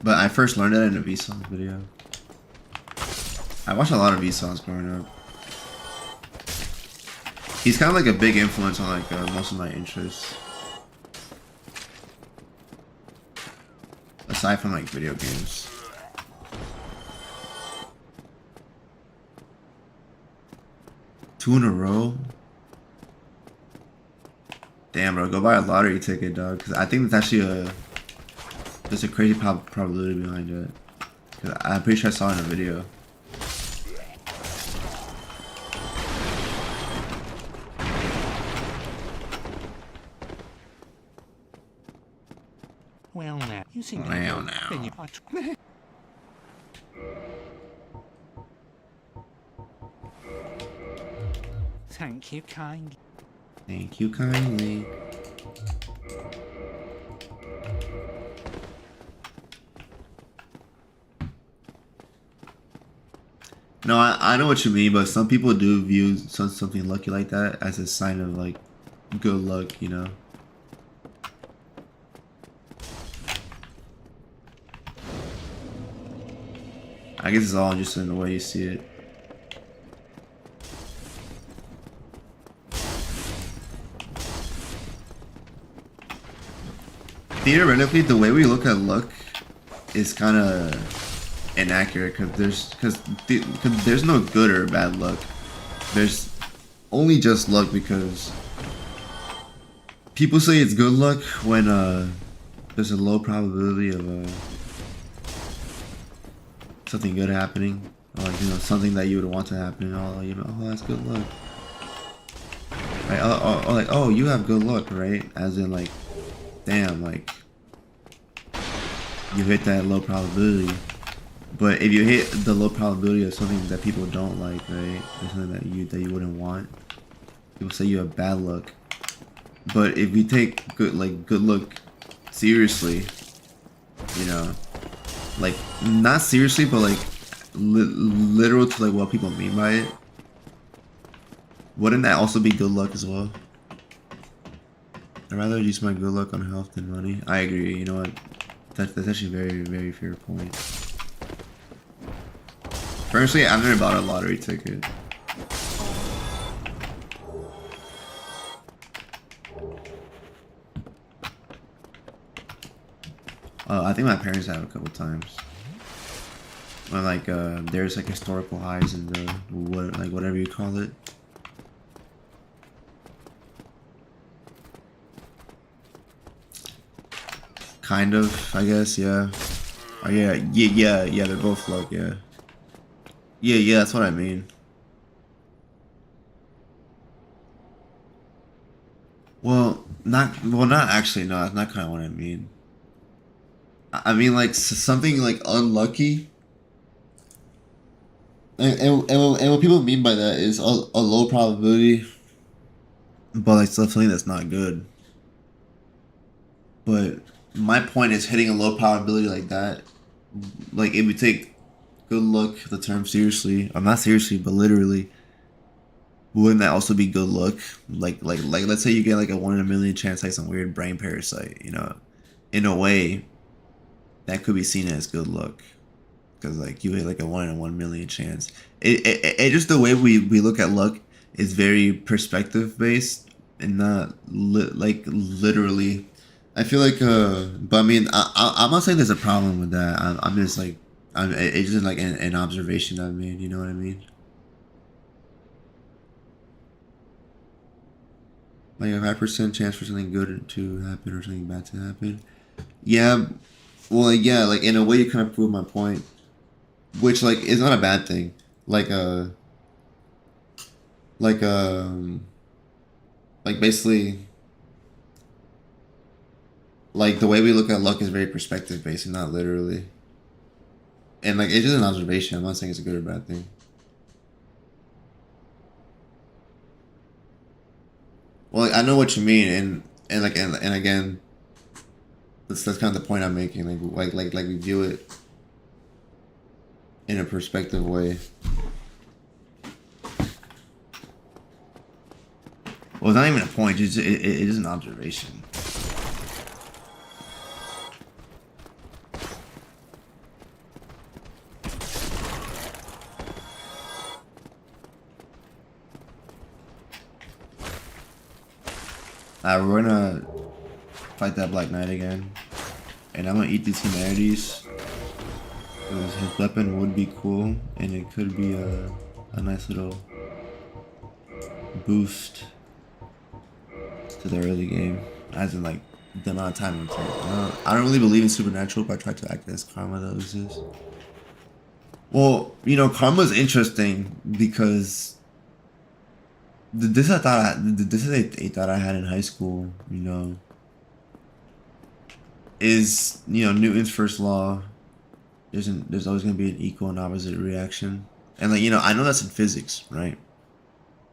But I first learned that in a Vsauce video. I watched a lot of Vsauce growing up. He's kind of like a big influence on like most of my interests. Aside from like video games. Two in a row? Damn, bro, go buy a lottery ticket, dog. Cause I think that's actually there's a crazy probability behind it. Cause I'm pretty sure I saw it in a video. Well now, you seem to Well, have now. been your Thank you kindly. Thank you kindly. No, I know what you mean, but some people do view something lucky like that as a sign of like good luck, you know. I guess it's all just in the way you see it. theoretically, the way we look at luck is kind of inaccurate because there's no good or bad luck. There's only just luck because people say it's good luck when there's a low probability of something good happening, or like, you know, something that you would want to happen. Oh, you know, oh, that's good luck. Right? Or like, oh, you have good luck, right? As in, like, damn, like, you hit that low probability. But if you hit the low probability of something that people don't like, right, or something that you wouldn't want, people say you have bad luck. But if you take good luck seriously, you know, like, not seriously, but like literal to like what people mean by it, wouldn't that also be good luck as well? I'd rather use my good luck on health than money. I agree. You know what? That's actually a very, very fair point. Personally, I've never bought a lottery ticket. I think my parents have a couple times. When like there's like historical highs in the whatever you call it. Kind of, I guess, yeah. Oh yeah, they're both luck, yeah. Yeah, that's what I mean. Well, not actually, no, that's not kind of what I mean. I mean, like, something like unlucky, and what people mean by that is a low probability, but like something that's not good. But my point is, hitting a low probability like that, like, if we take good luck, the term, seriously, or not seriously, but literally, wouldn't that also be good luck? Like let's say you get like a 1 in a million chance, like some weird brain parasite, you know, in a way, that could be seen as good luck, because like you hit like a 1 in a 1 million chance. It just, the way we look at luck is very perspective based and not like literally. I feel like but I mean, I'm not saying there's a problem with that. I'm just like, it's just like an observation I've made. You know what I mean? Like a 5% chance for something good to happen or something bad to happen. Yeah. Well, yeah, like, in a way you kind of prove my point, which, like, is not a bad thing. Like basically, like, the way we look at luck is very perspective based and not literally. And like, it's just an observation. I'm not saying it's a good or bad thing. Well, like, I know what you mean, and like, and again, that's kind of the point I'm making. Like we view it in a perspective way. Well, it's not even a point. It is an observation. We're gonna fight that Black Knight again, and I'm gonna eat these humanities, because his weapon would be cool, and it could be a nice little boost to the early game, as in like the amount of time it takes. I don't really believe in supernatural, but I try to act as karma that exists. Well, you know, karma's interesting because this is a thought I had in high school. You know, is, you know, Newton's first law. There's always gonna be an equal and opposite reaction, and like, you know, I know that's in physics, right?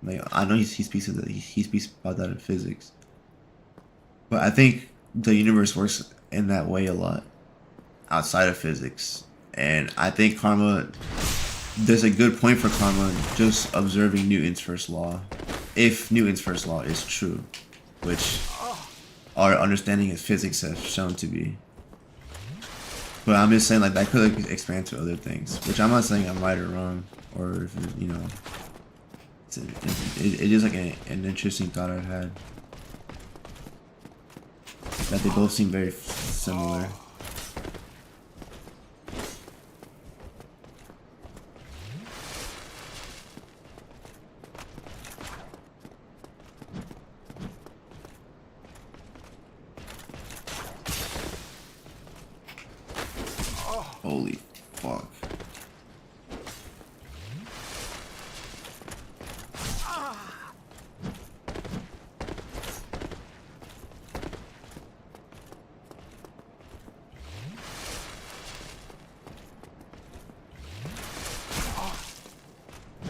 Like, I know he speaks of that. He speaks about that in physics. But I think the universe works in that way a lot outside of physics, and I think karma. There's a good point for karma just observing Newton's first law, if Newton's first law is true, which our understanding of physics has shown to be. But I'm just saying, like, that could like expand to other things, which I'm not saying I'm right or wrong, or if it, you know, it is like an interesting thought I've had. that they both seem very similar. Holy fuck.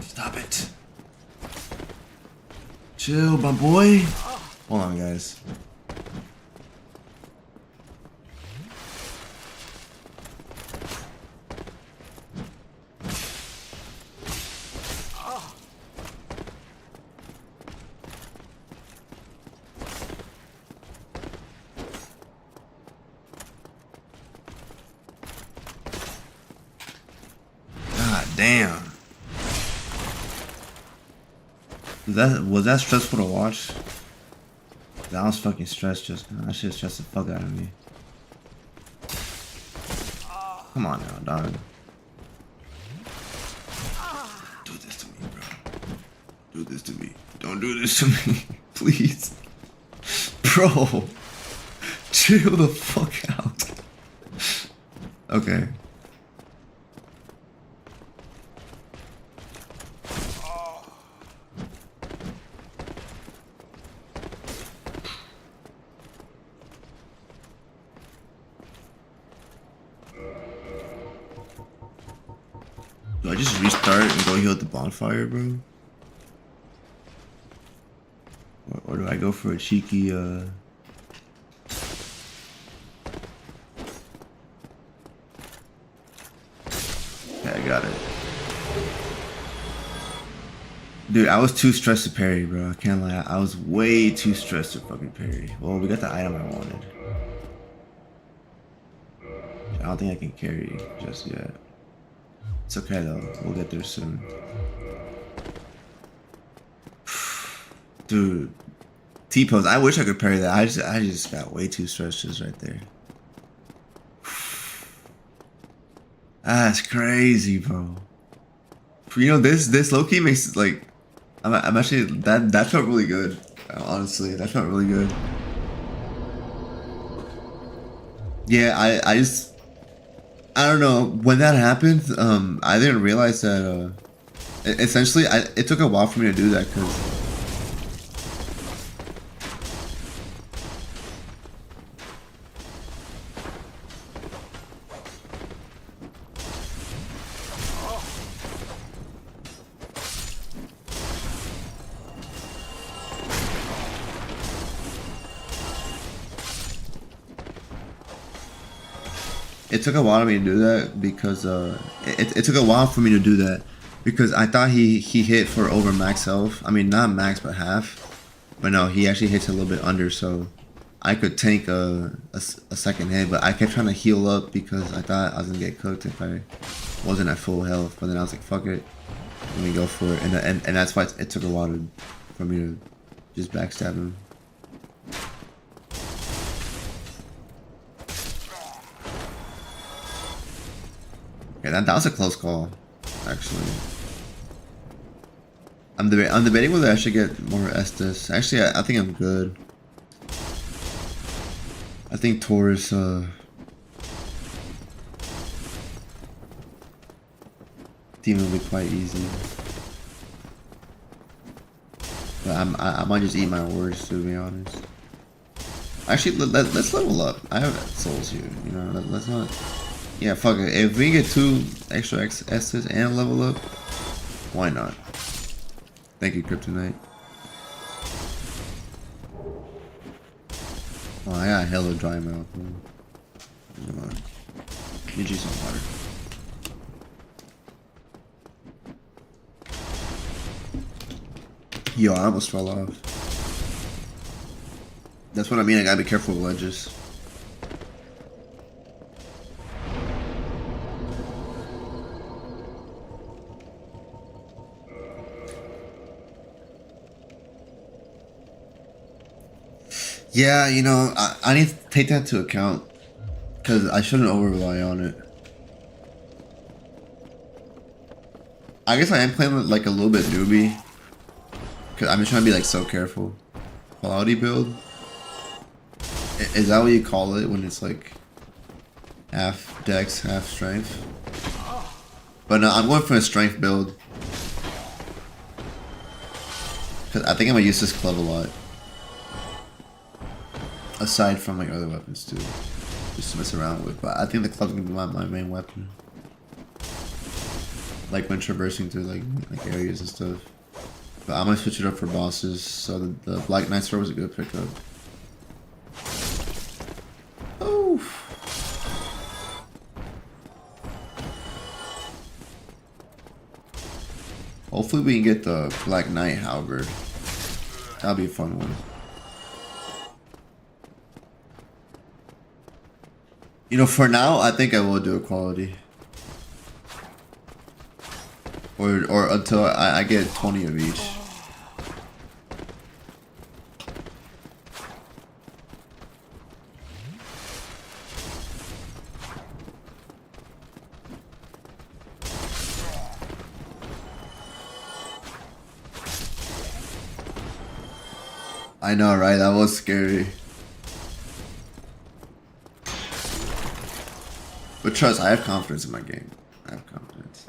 Stop it. Chill, my boy. Hold on, guys. God damn. Was that stressful to watch? I was fucking stressed just now. That shit stressed the fuck out of me. Come on now, dog. Do this to me, bro. Do this to me. Don't do this to me. Please. Bro. Chill the fuck out. Okay. Do I just restart and go heal at the bonfire, bro? Or do I go for a cheeky, Yeah, I got it. Dude, I was too stressed to parry, bro. I can't lie. I was way too stressed to fucking parry. Well, we got the item I wanted. I don't think I can carry just yet. It's okay though, we'll get there soon. Dude, T-pose, I wish I could parry that. I just got way too stressed just right there. That's crazy, bro. You know, this low-key makes it like, I'm actually, that felt really good. Honestly, that felt really good. Yeah, I don't know, when that happened, I didn't realize that, essentially, it took a while for me to do that, because it took a while for me to do that because it took a while for me to do that because I thought he hit for over max health. I mean, not max but half, but no, he actually hits a little bit under, so I could tank a second hit. But I kept trying to heal up because I thought I was gonna get cooked if I wasn't at full health. But then I was like, fuck it, let me go for it, and that's why it took a while for me to just backstab him. Yeah, that was a close call, actually. I'm debating whether I should get more Estus. Actually, I think I'm good. I think Taurus, team will be quite easy. But I might just eat my words, to be honest. Actually, let's level up. I have souls here, you know. Let's not. Yeah, fuck it. If we get 2 extra Estus and level up, why not? Thank you, Kryptonite. Oh, I got hella dry mouth. Come on. Get you some water. Yo, I almost fell off. That's what I mean. I gotta be careful with ledges. Yeah, you know, I need to take that into account because I shouldn't over rely on it. I guess I am playing with like a little bit newbie because I'm just trying to be like so careful. Quality build. Is that what you call it when it's like half dex, half strength? But no, I'm going for a strength build because I think I'm gonna use this club a lot. Aside from like other weapons too, just to mess around with. But I think the club's gonna be my main weapon. Like when traversing through like areas and stuff. But I'm gonna switch it up for bosses. So the Black Knight Sword was a good pickup. Oh. Hopefully we can get the Black Knight Halberd. That'll be a fun one. You know, for now, I think I will do a quality. Or until I get 20 of each. I know, right? That was scary. But trust, I have confidence in my game. I have confidence.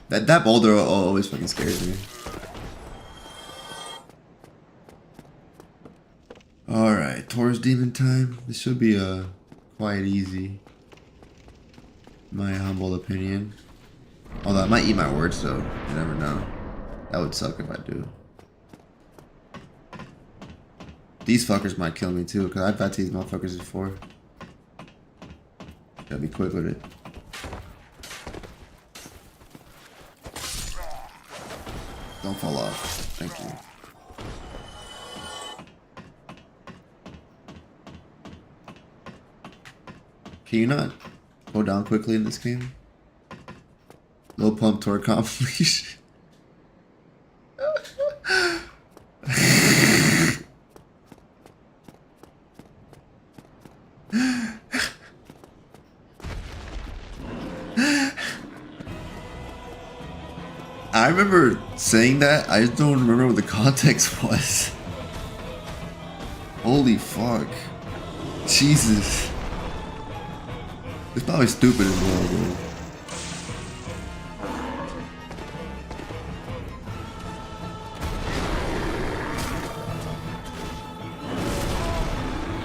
That boulder always fucking scares me. Alright, Taurus Demon time. This should be quite easy. My humble opinion. Although I might eat my words though. You never know. That would suck if I do. These fuckers might kill me too, because I've battled these motherfuckers before. Gotta be quick with it. Don't fall off. Thank you. Can you not go down quickly in this game? Low pump torque completion. I remember saying that, I just don't remember what the context was. Holy fuck. Jesus. It's probably stupid as well, bro.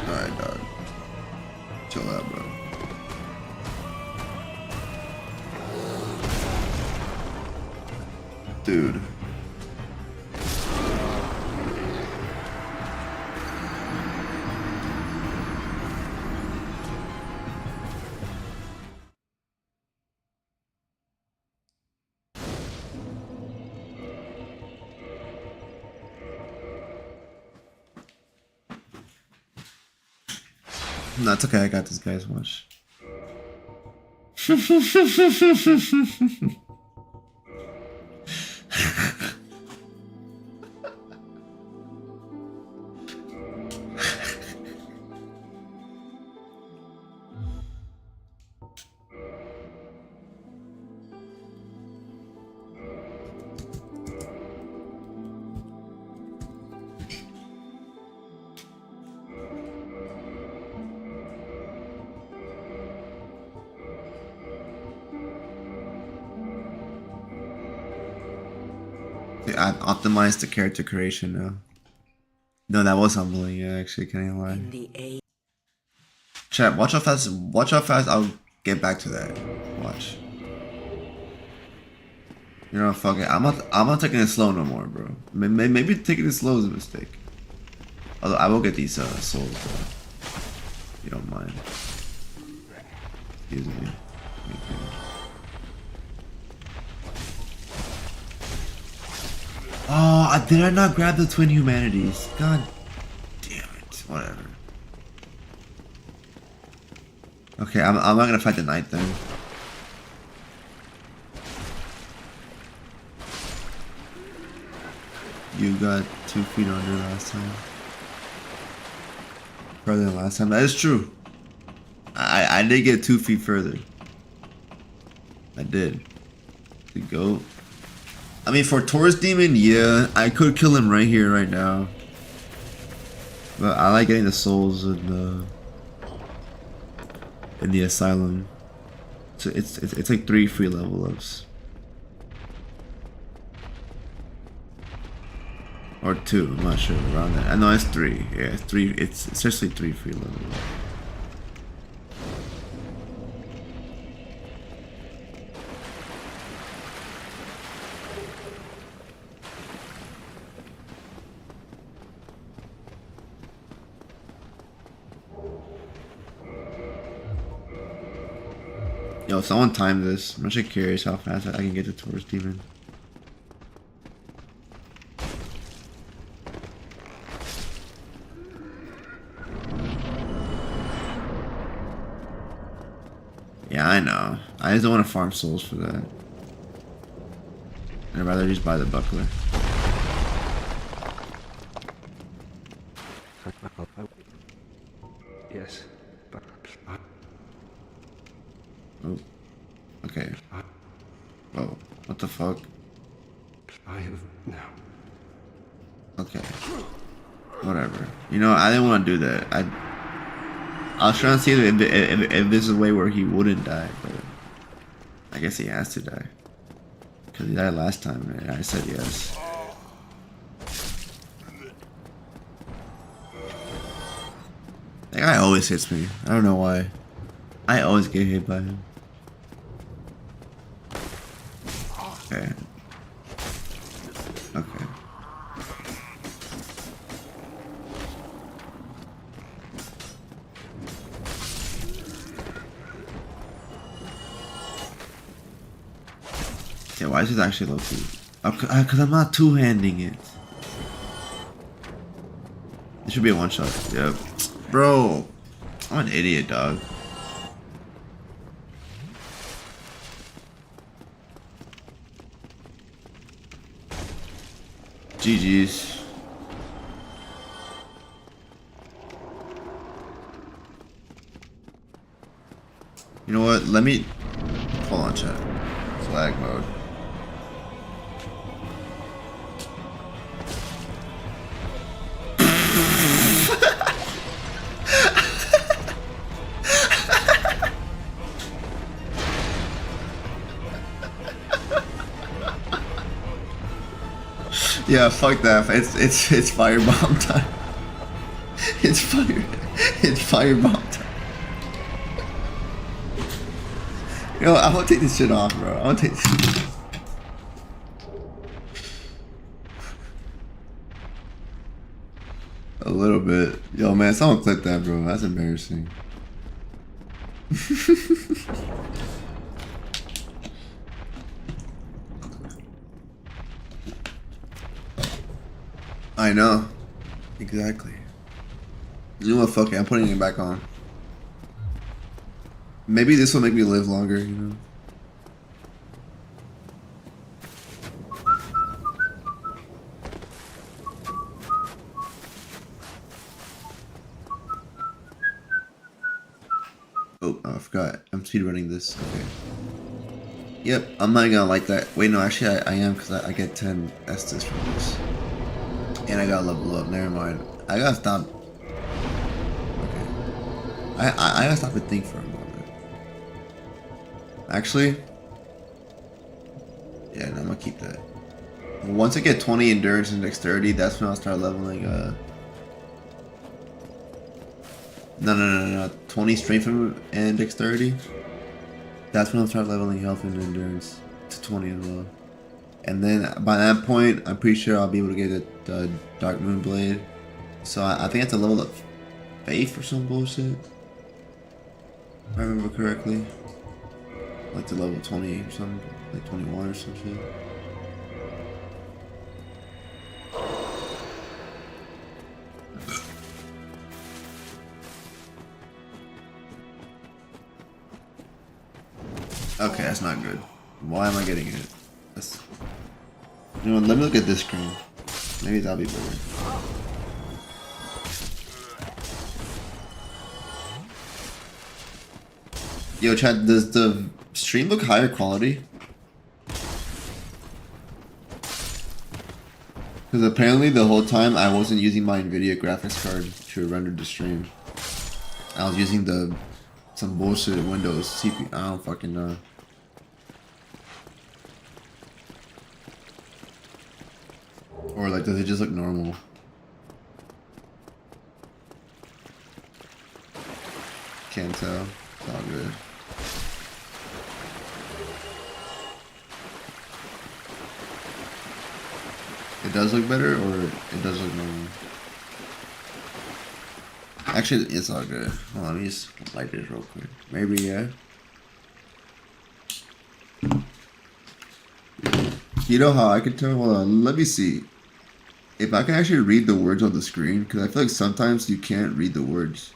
Alright, dog. Chill out, bro. Dude. No, it's okay, I got this, guys. Watch. I optimized the character creation now. No, that was humbling, yeah, actually, can't lie. In the age Chat, watch how fast I'll get back to that. Watch. You know, fuck it. I'm not taking it slow no more, bro. Maybe taking it slow is a mistake. Although I will get these souls, though. If you don't mind. Excuse me. Oh, did I not grab the twin humanities? God damn it. Whatever. Okay, I'm not gonna fight the knight then. You got 2 feet under last time. Further than last time. That is true. I did get 2 feet further. I did. To go. I mean, for Taurus Demon, yeah, I could kill him right here, right now. But I like getting the souls in the asylum. So it's like 3 free level ups. Or 2, I'm not sure, around that. I know it's 3. Yeah, it's 3. It's essentially 3 free level ups. Yo, someone time this. I'm actually curious how fast I can get to Taurus Demon. Yeah, I know. I just don't want to farm souls for that. I'd rather just buy the buckler. Yes, but Oh. Okay. Oh, what the fuck? I have no. Okay. Whatever. You know, I didn't want to do that. I was trying to see if this is a way where he wouldn't die, but I guess he has to die. Because he died last time, and I said yes. That guy always hits me. I don't know why. I always get hit by him. Okay. Okay. Yeah, why is this actually low key? Because I'm not two-handing it. It should be a one-shot. Yep. Bro, I'm an idiot, dog. GG's. You know what? Let me... Hold on, chat. Flag mode. Yeah, fuck that. It's firebomb time. It's firebomb time. Yo, I'm gonna take this shit off, bro. I'm gonna take this shit off. A little bit. Yo, man, someone clip that, bro. That's embarrassing. I know. Exactly. You know what? Fuck it. I'm putting it back on. Maybe this will make me live longer, you know? Oh, I forgot. I'm speedrunning this. Okay. Yep, I'm not gonna like that. Wait, no, actually I am, because I get 10 Estus from this. And I gotta level up. Never mind. I gotta stop. Okay. I gotta stop and think for a moment. Actually, yeah, no, I'm gonna keep that. Once I get 20 endurance and dexterity, that's when I'll start leveling. No. 20 strength and dexterity. That's when I'll start leveling health and endurance to 20 as well. And then by that point, I'm pretty sure I'll be able to get the Dark Moon Blade. So I think I have to level up Faith or some bullshit. If I remember correctly. like to level 20 or something, like 21 or some shit. Okay, that's not good. Why am I getting it? That's... You know what, let me look at this screen. Maybe that'll be better. Yo, chat, does the stream look higher quality? Because apparently the whole time I wasn't using my NVIDIA graphics card to render the stream. I was using some bullshit Windows CPU. I don't fucking know. Or like, does it just look normal? Can't tell. It's all good. It does look better, or it does look normal? Actually, it's all good. Hold on, let me just light this real quick. Maybe, yeah. You know how I can tell? Hold on, let me see. If I can actually read the words on the screen, because I feel like sometimes you can't read the words.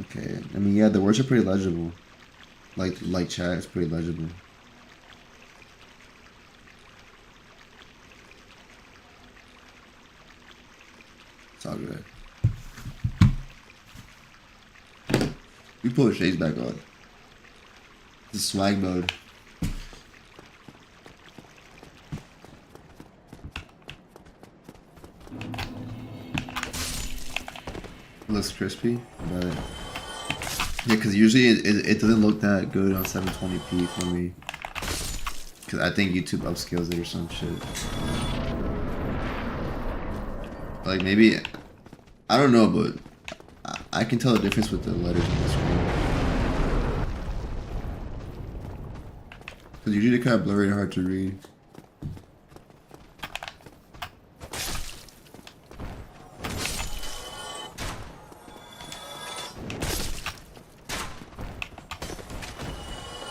Okay, I mean, yeah, the words are pretty legible. Like chat, it's pretty legible. It's all good. We pull the shades back on. This is swag mode. It looks crispy, but yeah, because usually it doesn't look that good on 720p for me. Because I think YouTube upscales it or some shit. Like maybe, I don't know, but I can tell the difference with the letters on the screen. Because usually they're kind of blurry and hard to read.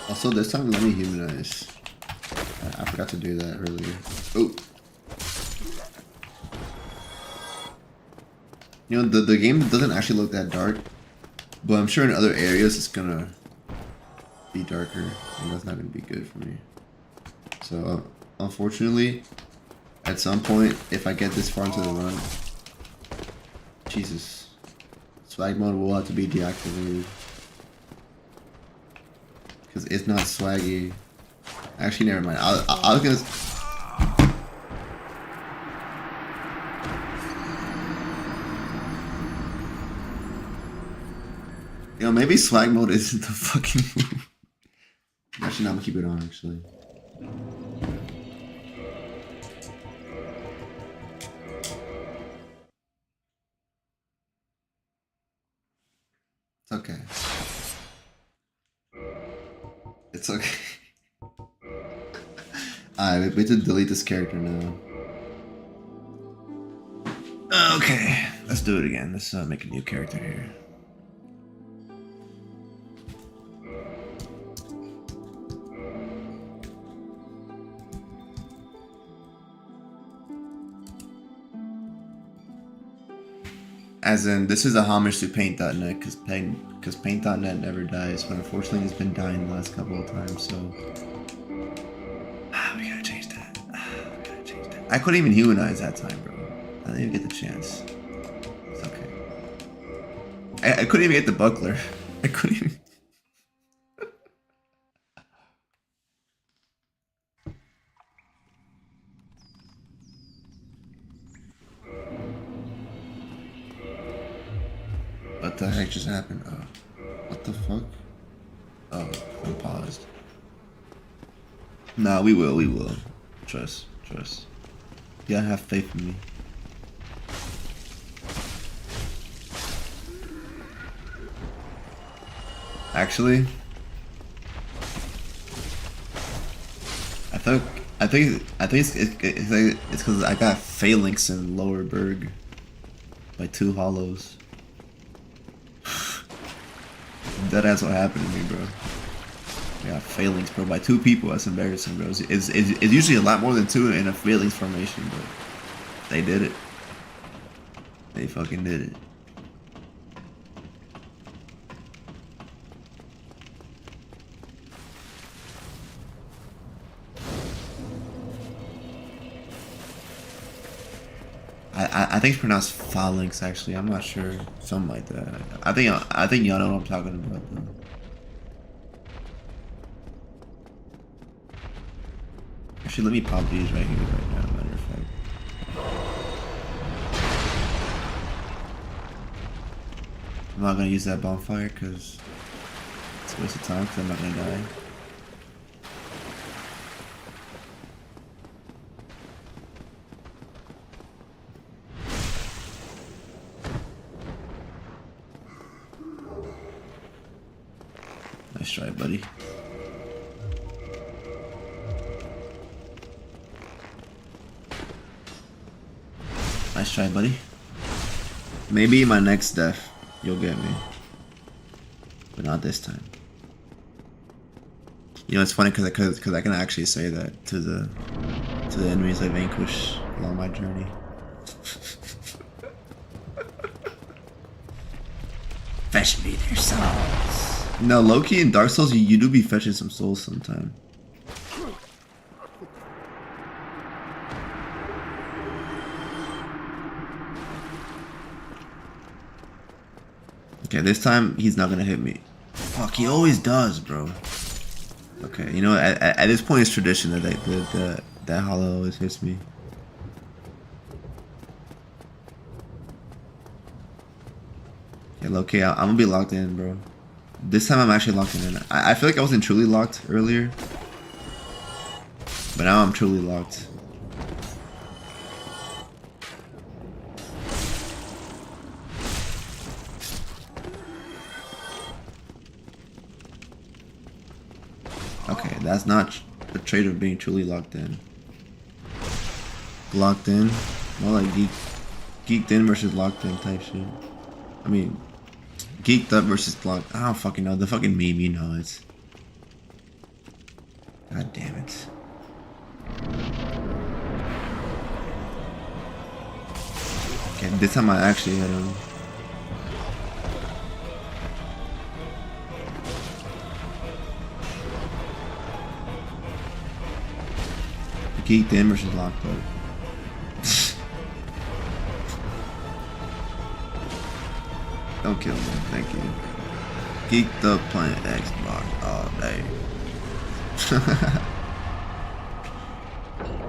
Also, this time let me humanize. I forgot to do that earlier. Oh. You know, the game doesn't actually look that dark, but I'm sure in other areas it's gonna be darker, and that's not gonna be good for me. So, unfortunately, at some point, if I get this far into the run, Jesus, swag mode will have to be deactivated. Because it's not swaggy. Actually, never mind. I was gonna... You know, maybe swag mode isn't the fucking move. Actually, no, I'm gonna keep it on, actually. It's okay. It's okay. Alright, we have to delete this character now. Okay, let's do it again. Let's make a new character here. As in, this is a homage to Paint.net, because Paint.net never dies, but unfortunately it's been dying the last couple of times, so... we gotta change that. I couldn't even humanize that time, bro. I didn't even get the chance. It's okay. I couldn't even get the buckler. I couldn't even... What the heck just happened? Oh, what the fuck? Oh, I'm paused. Nah, we will. Trust. Yeah, have faith in me. Actually, I think it's because I got phalanx in Lower Berg by 2 hollows. That's what happened to me, bro. I got failings, bro, by 2 people. That's embarrassing, bro. It's usually a lot more than 2 in a failings formation, but they did it. They fucking did it. I think it's pronounced phalanx, actually. I'm not sure. Something like that. I think y'all know what I'm talking about, though. Actually, let me pop these right here, right now, matter of fact. I'm not gonna use that bonfire, because it's a waste of time, because I'm not gonna die. Nice try, buddy. Nice try, buddy. Maybe my next death, you'll get me. But not this time. You know, it's funny because I can actually say that to the enemies I vanquish along my journey. Fetch me their souls. No, low-key in Dark Souls, you do be fetching some souls sometime. Okay, this time he's not gonna hit me. Fuck, he always does, bro. Okay, you know, at this point it's tradition that hollow always hits me. Okay, low-key, I'm gonna be locked in, bro. This time I'm actually locked in. I feel like I wasn't truly locked earlier, but now I'm truly locked. Okay, that's not a trait of being truly locked in. Locked in? More like geeked in versus locked in type shit. I mean, geeked up versus locked. I don't fucking know. The fucking meme, you know it. God damn it. Okay, this time I actually hit him. Geeked in versus locked up. Don't kill me, thank you. Geeked up playing Xbox all day.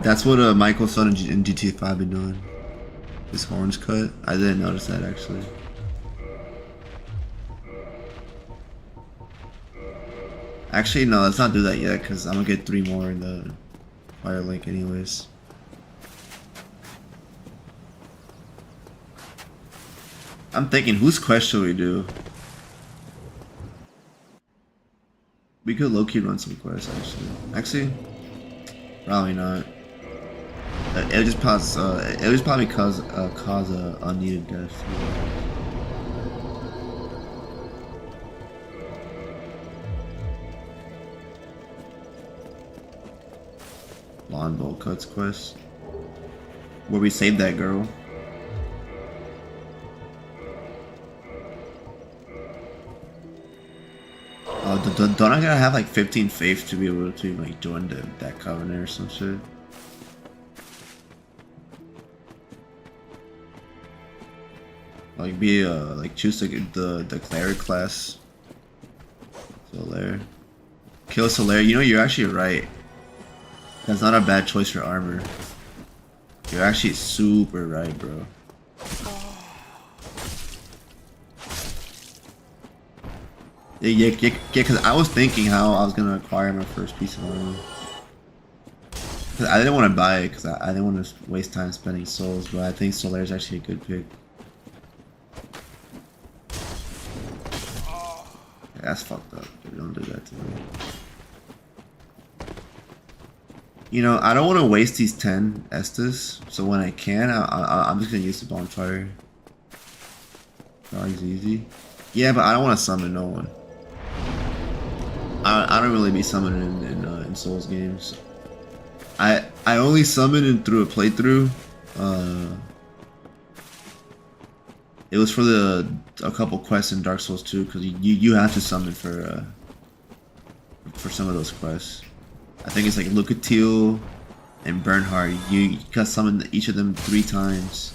That's what Michael's son in GTA 5 been doing. His horns cut. I didn't notice that actually. Actually, no, let's not do that yet, because I'm gonna get 3 more in the Fire Link anyways. I'm thinking, whose quest should we do? We could low-key run some quests, actually. Probably not. It'll just cause, cause a unneeded death. Longbow Cuts quest, where we saved that girl. Don't I gotta have like 15 faith to be able to like join that covenant or some shit? Like be like choose the cleric class. Solaire. Kill Solaire. You know, you're actually right. That's not a bad choice for armor. You're actually super right, bro. Yeah, because I was thinking how I was gonna acquire my first piece of armor. Cause I didn't want to buy it because I didn't want to waste time spending souls, but I think Solaire is actually a good pick. Yeah, that's fucked up. Don't do that to me. You know, I don't want to waste these 10 Estus, so when I can, I'm just gonna use the bonfire. Dog's easy. Yeah, but I don't want to summon no one. I don't really be summoning in Souls games. I only summon in through a playthrough. It was for a couple quests in Dark Souls 2 because you have to summon for some of those quests. I think it's like Lucatiel and Bernhard. You gotta summon each of them 3 times.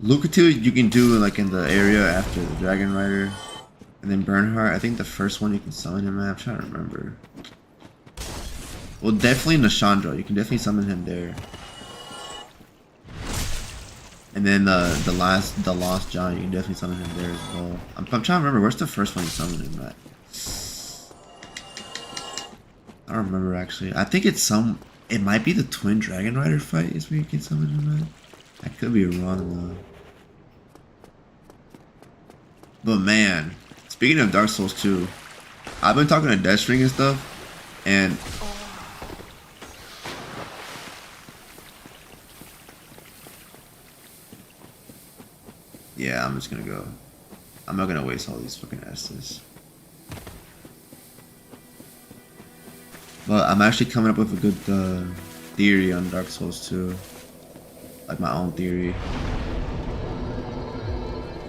Lucatiel you can do like in the area after the Dragon Rider, and then Bernhard. I think the first one you can summon him at. I'm trying to remember. Well, definitely Nashandra. You can definitely summon him there. And then the Lost Giant, you can definitely summon him there as well. I'm trying to remember, where's the first one you summoned him at? I don't remember actually. I think it's it might be the Twin Dragon Rider fight is where you can summon him at. I could be wrong though. But man, speaking of Dark Souls 2, I've been talking to Deathstring and stuff, and yeah, I'm just gonna go. I'm not gonna waste all these fucking Estus. But I'm actually coming up with a good theory on Dark Souls 2. Like my own theory.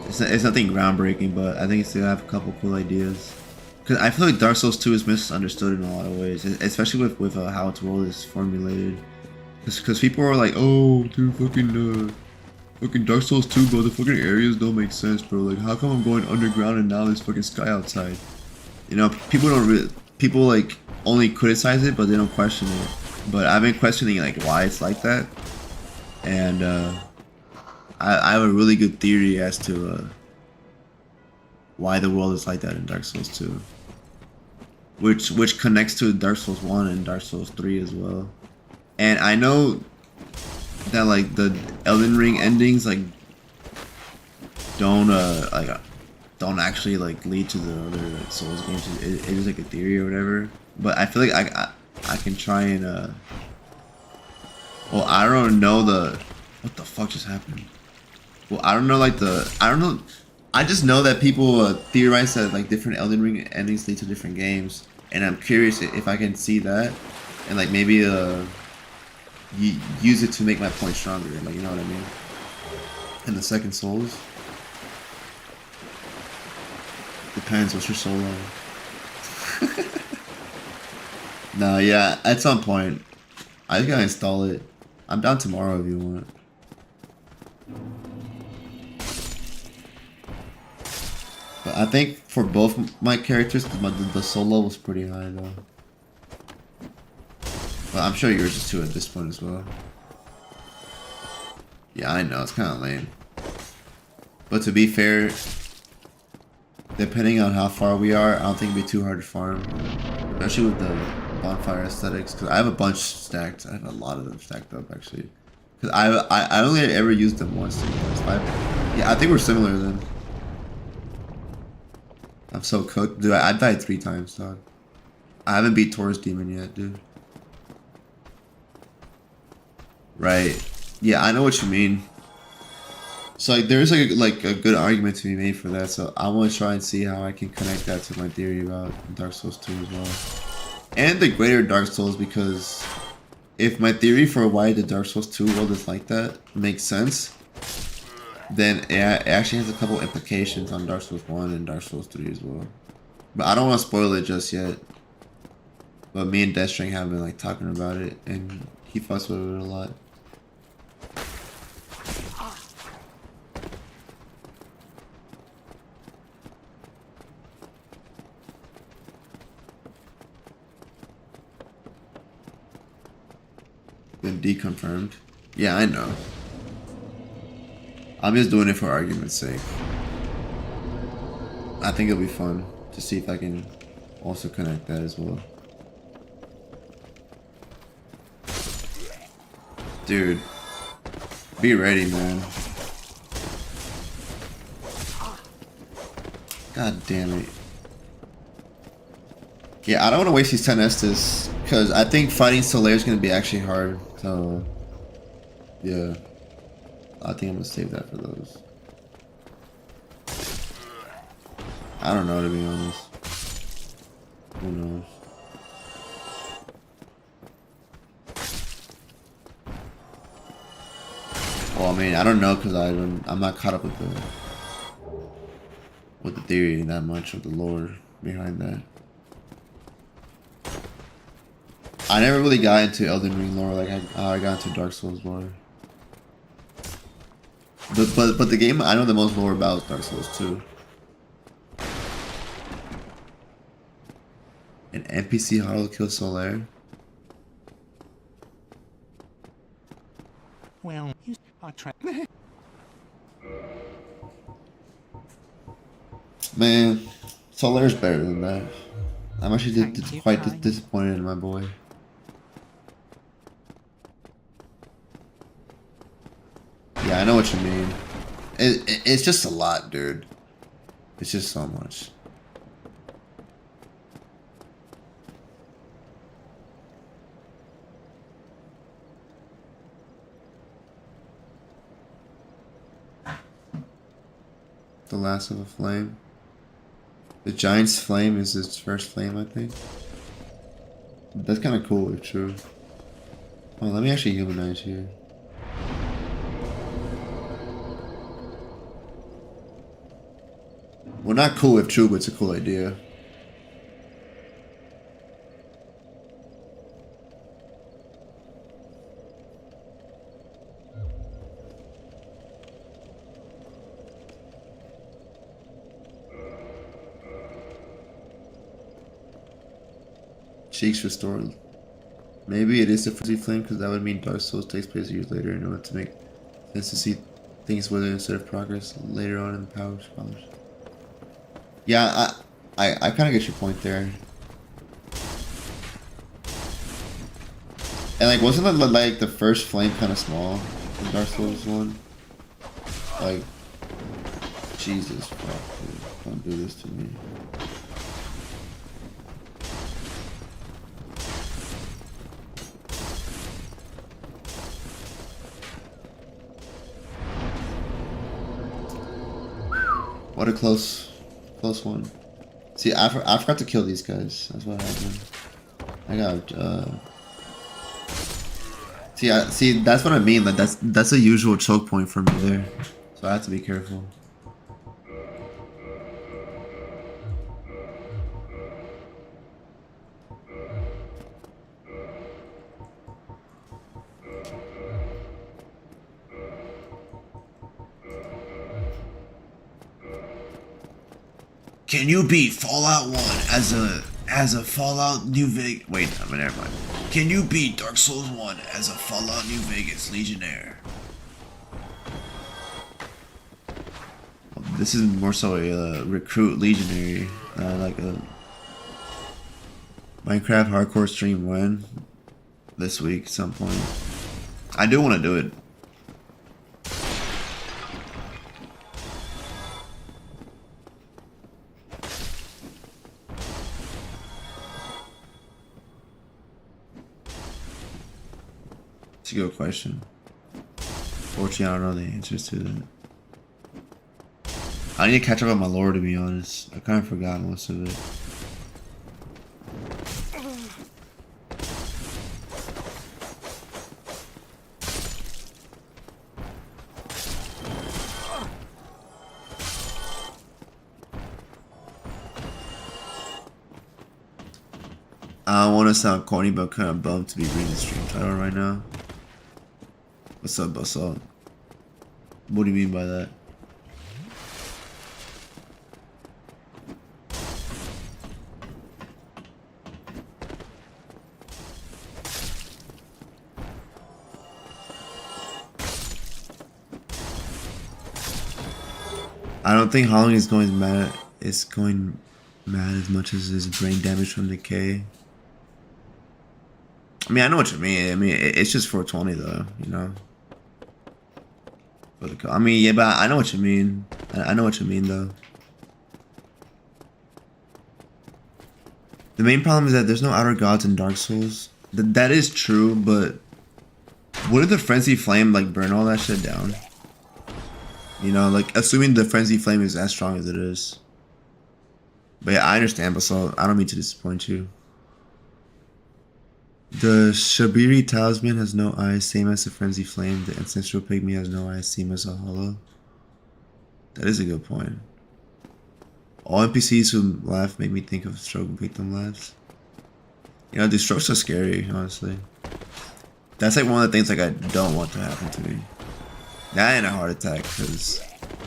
It's nothing groundbreaking, but I think it's gonna have a couple cool ideas. Cause I feel like Dark Souls 2 is misunderstood in a lot of ways, especially with how its world is formulated. Cause people are like, oh, dude, fucking Dark Souls 2, bro, the fucking areas don't make sense, bro. Like, how come I'm going underground and now there's fucking sky outside? You know, people like only criticize it, but they don't question it. But I've been questioning like why it's like that, and I have a really good theory as to why the world is like that in Dark Souls 2, which connects to Dark Souls 1 and Dark Souls 3 as well. And I know that like the Elden Ring endings like don't actually like lead to the other like, Souls games. It is like a theory or whatever. But I feel like I can try and well, I don't know what the fuck just happened. Well, I don't know I just know that people theorize that like different Elden Ring endings lead to different games, and I'm curious if I can see that and like maybe use it to make my point stronger, like, you know what I mean? In the second Souls, depends. What's your soul level? No, yeah, at some point, I just gotta install it. I'm down tomorrow if you want. But I think for both my characters, the soul level's pretty high though. But I'm sure yours is too at this point as well. Yeah, I know, it's kind of lame. But to be fair, depending on how far we are, I don't think it'd be too hard to farm. Especially with the bonfire aesthetics, because I have a bunch stacked. I have a lot of them stacked up actually. Because I only ever used them once. Yeah, I think we're similar then. I'm so cooked. Dude, I died 3 times, dog. I haven't beat Taurus Demon yet, dude. Right. Yeah, I know what you mean. So like, there's like a good argument to be made for that. So I want to try and see how I can connect that to my theory about Dark Souls 2 as well, and the greater Dark Souls. Because if my theory for why the Dark Souls 2 world is like that makes sense, then it actually has a couple implications on Dark Souls 1 and Dark Souls 3 as well. But I don't want to spoil it just yet. But me and Deathstring have been like talking about it, and he fucks with it a lot. Been deconfirmed. Yeah, I know. I'm just doing it for argument's sake. I think it'll be fun to see if I can also connect that as well. Dude, be ready, man. God damn it. Yeah, I don't want to waste these 10 Estus, because I think fighting Solaire is going to be actually hard. So, yeah. I think I'm going to save that for those. I don't know, to be honest. Who knows? Well, I mean, I don't know because I'm not caught up with the theory that much, with the lore behind that. I never really got into Elden Ring lore like I got into Dark Souls lore. But the game I know the most lore about is Dark Souls 2. An NPC auto kill Solaire. Well, I try. Man, Solaire's better than that. I'm actually quite disappointed in my boy. Yeah, I know what you mean. It's just a lot, dude. It's just so much. The last of a flame. The giant's flame is its first flame, I think. That's kind of cool if true. Oh, let me actually humanize here. Well, not cool if true, but it's a cool idea. Cheeks restored. Maybe it is a fuzzy flame because that would mean Dark Souls takes place years later in order to make sense to see things wither instead of progress later on in the powers. Yeah, I kind of get your point there. And like, wasn't it like the first flame kind of small in Dark Souls 1? Like, Jesus, fuck, dude, don't do this to me. What a close one. See, I forgot to kill these guys. That's what happened. I got see, that's what I mean. Like that's a usual choke point for me there. So I have to be careful. Can you beat Fallout 1 as a Fallout New Vegas? Wait, never mind. Can you beat Dark Souls 1 as a Fallout New Vegas Legionnaire? This is more so a recruit legionary, like a Minecraft hardcore stream run this week at some point. I do want to do it. It's a good question. Fortunately, I don't know the answers to that. I need to catch up on my lore, to be honest. I kind of forgot most of it. I don't want to sound corny, but I'm kind of bummed to be reading the stream title right now. What's up, Basalt? What do you mean by that? I don't think Holling is going mad as much as his brain damage from decay. I mean, I know what you mean. I mean, it's just 420 though, you know. I mean, yeah, but I know what you mean. I know what you mean though. The main problem is that there's no outer gods in Dark Souls. That is true, but wouldn't the Frenzy Flame like burn all that shit down? You know, like assuming the Frenzy Flame is as strong as it is. But yeah, I understand, but so I don't mean to disappoint you. The Shabiri talisman has no eyes, same as the frenzy flame. The ancestral pygmy has no eyes, same as a hollow. That is a good point. All NPCs who laugh make me think of stroke victim laughs. You know, these strokes are scary, honestly. That's like one of the things like I don't want to happen to me. That and a heart attack, because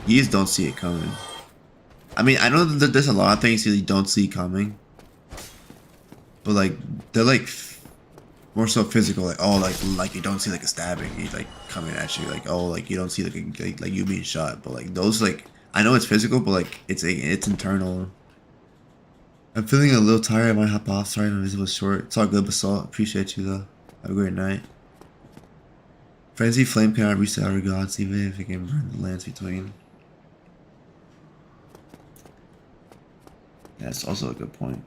you just don't see it coming. I mean, I know that there's a lot of things you don't see coming, but like they're like more so physical. Like oh, like you don't see like a stabbing, like coming at you. Like oh, like you don't see like you being shot. But like those like I know it's physical, but like it's internal. I'm feeling a little tired. I might hop off. Sorry, my visit was short. It's all good, Basalt. Appreciate you though. Have a great night. Frenzy Flame cannot reset our gods even if it can burn the lands between. Yeah, that's also a good point.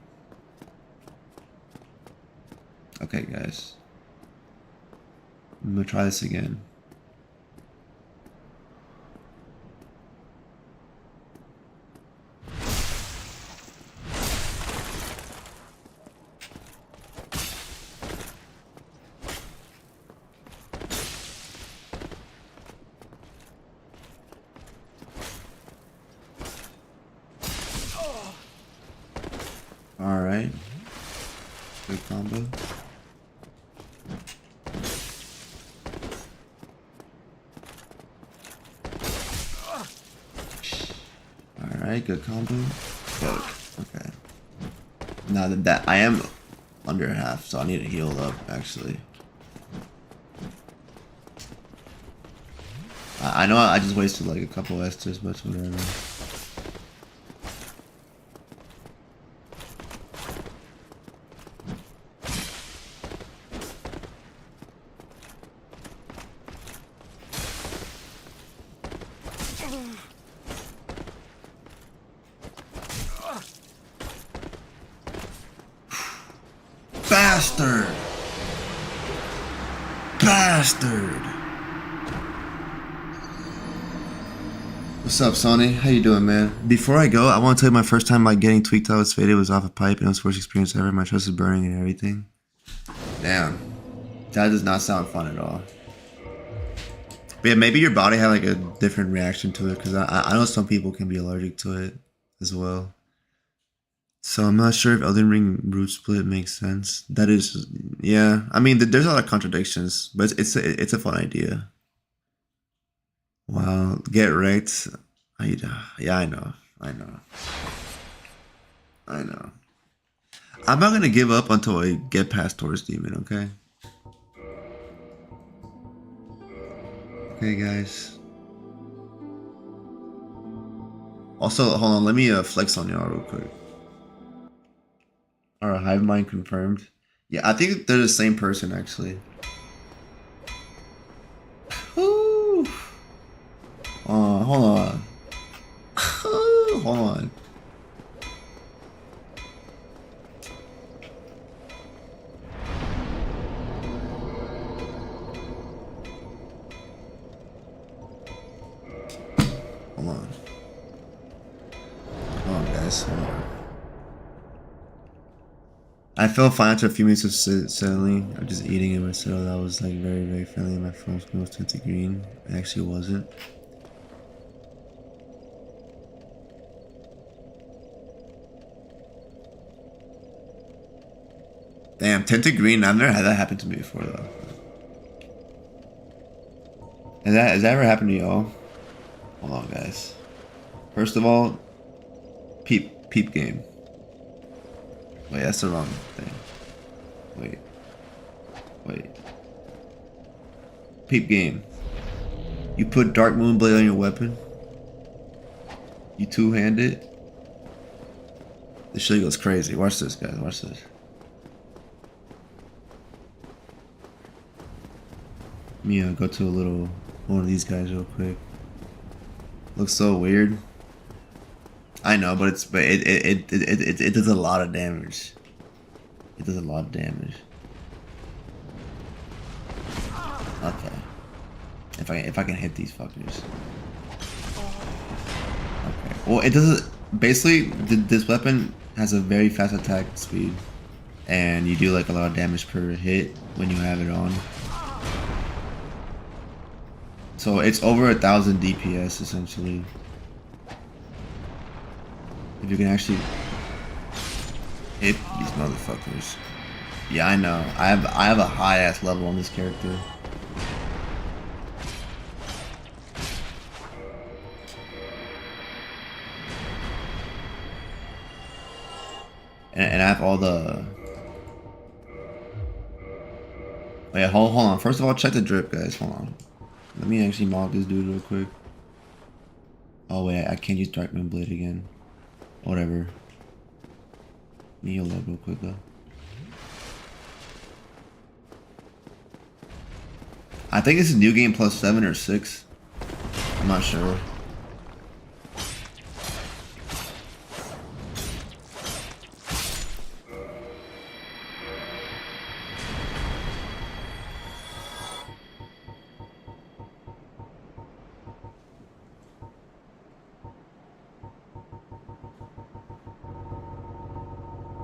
Okay, guys. I'm gonna try this again. Alright. Good combo. Alright, good combo. Good. Okay. Now that I am under half, so I need to heal up actually. I know I just wasted like a couple Esters, but whatever. Bastard! Bastard! What's up, Sonny? How you doing, man? Before I go, I want to tell you my first time like getting tweaked out with faded was off a pipe, and it was the worst experience ever. My chest was burning and everything. Damn. That does not sound fun at all. But yeah, maybe your body had like a different reaction to it, because I know some people can be allergic to it as well. So I'm not sure if Elden Ring root split makes sense. That is, yeah. I mean, there's a lot of contradictions, but it's a fun idea. Wow, get wrecked. Yeah, I know. I'm not gonna give up until I get past Taurus Demon. Okay. Okay, guys. Also, hold on. Let me flex on y'all real quick. Alright, Hive Mind confirmed. Yeah, I think they're the same person, actually. Woo! Hold on. Hold on. Hold on. Hold on, guys. Hold on. I felt fine after a few minutes of settling. I'm just eating in my cell. That was like very, very friendly. My phone screen was tinted green. It actually wasn't. Damn, tinted green. I've never had that happen to me before though. Has that ever happened to y'all? Hold on, guys. First of all, peep game. Wait, that's the wrong thing. Wait. Peep game. You put Dark Moonblade on your weapon. You two-hand it. This shit goes crazy. Watch this, guys. Watch this. Let me go to one of these guys real quick. Looks so weird. I know, but it does a lot of damage. It does a lot of damage. Okay. If I can hit these fuckers. Okay. Well, it doesn't. basically, this weapon has a very fast attack speed, and you do like a lot of damage per hit when you have it on. So it's over 1,000 DPS essentially. If you can actually hit these motherfuckers. Yeah, I know. I have a high ass level on this character. And I have all the... Wait, hold on. First of all, check the drip, guys. Hold on. Let me actually mock this dude real quick. Oh wait, I can't use Darkman Blade again. Whatever. Let me heal up real quick though. I think it's a new game plus 7 or 6. I'm not sure.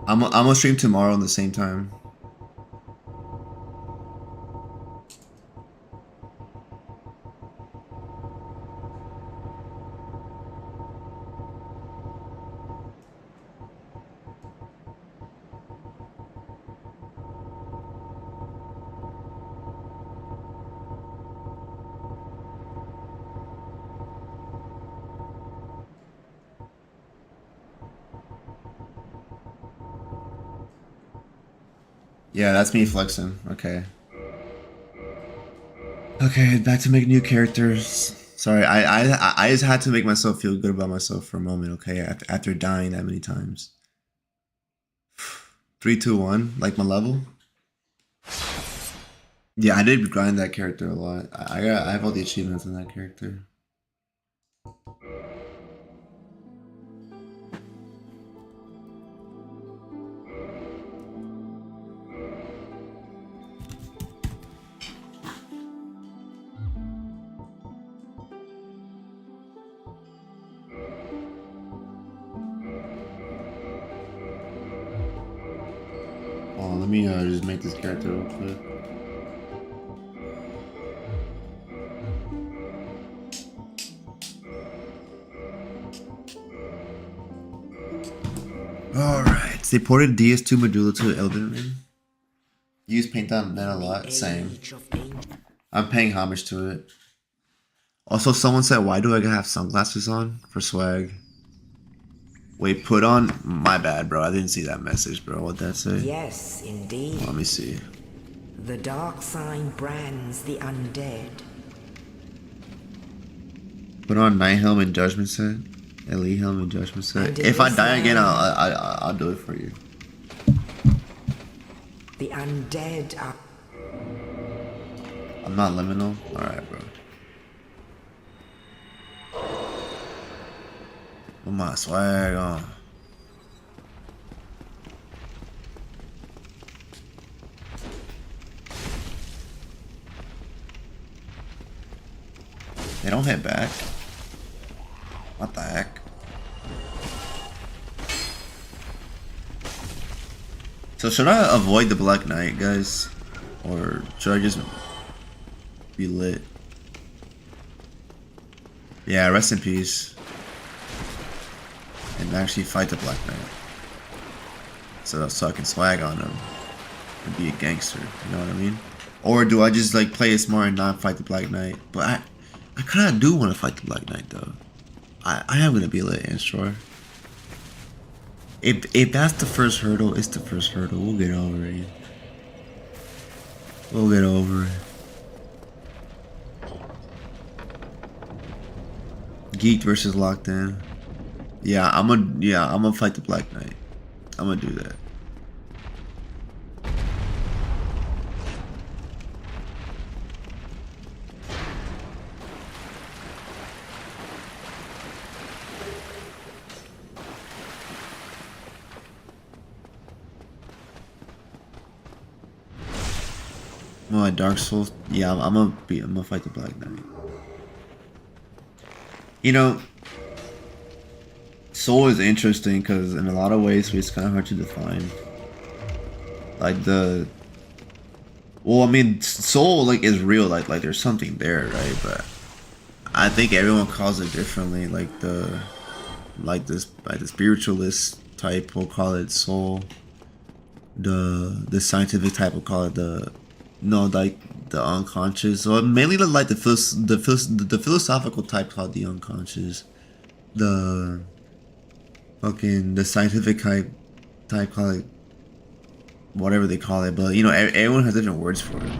I'm gonna stream tomorrow at the same time. Yeah, that's me flexing. Okay. Okay, back to make new characters. Sorry, I just had to make myself feel good about myself for a moment. Okay, after dying that many times. 3, 2, 1, like my level. Yeah, I did grind that character a lot. I have all the achievements in that character. Oh, let me just make this character real quick. Alright, they ported DS2 Medulla to Elden Ring. Use Paint on that a lot, same. I'm paying homage to it. Also, someone said, why do I gotta have sunglasses on? For swag. Wait, put on? My bad, bro. I didn't see that message, bro. What'd that say? Yes, indeed. Let me see. The dark sign brands the undead. Put on Night Helm and Judgment Set. Elite Helm and Judgment Set. If I die again, I'll do it for you. The undead are... I'm not liminal? Alright, bro. Put my swag on. They don't hit back. What the heck? So should I avoid the Black Knight, guys? Or should I just be lit? Yeah, rest in peace. And actually fight the Black Knight. So I can swag on him. And be a gangster, you know what I mean? Or do I just like play it smart and not fight the Black Knight? But I kinda do want to fight the Black Knight though. I am gonna be lit and sure. If that's the first hurdle, it's the first hurdle. We'll get over it. We'll get over it. Geeked versus locked in. Yeah, I'm gonna fight the Black Knight. I'm gonna do that. Oh, Dark Souls. Yeah, I'm gonna fight the Black Knight. You know, soul is interesting because in a lot of ways it's kind of hard to define. Like well, I mean, soul like is real. Like there's something there, right? But I think everyone calls it differently. Like the spiritualist type will call it soul. The scientific type will call it the unconscious. So mainly the philosophical type called the unconscious. The scientific type call it whatever they call it. But you know, everyone has different words for it.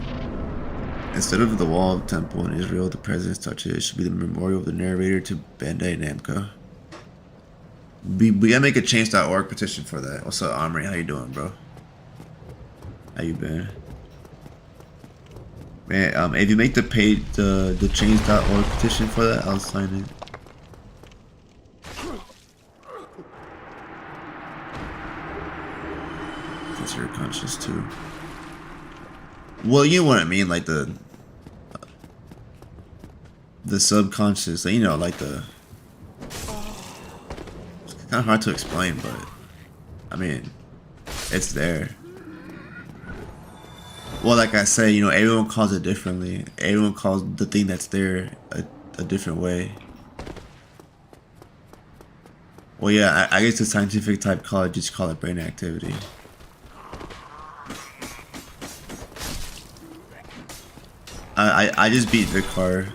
Instead of the wall of the temple in Israel, the president's touch it should be the memorial of the narrator to Bandai Namco. We gotta make a change.org petition for that. What's up, Omri? How you doing, bro? How you been? Man, if you make the page the change.org petition for that, I'll sign it. Consider conscious too. Well, you know what I mean, like the subconscious, you know, like the. It's kind of hard to explain, but I mean, it's there. Well, like I say, you know, everyone calls it differently. Everyone calls the thing that's there a different way. Well, yeah, I guess the scientific type just call it brain activity. I just beat Vicar.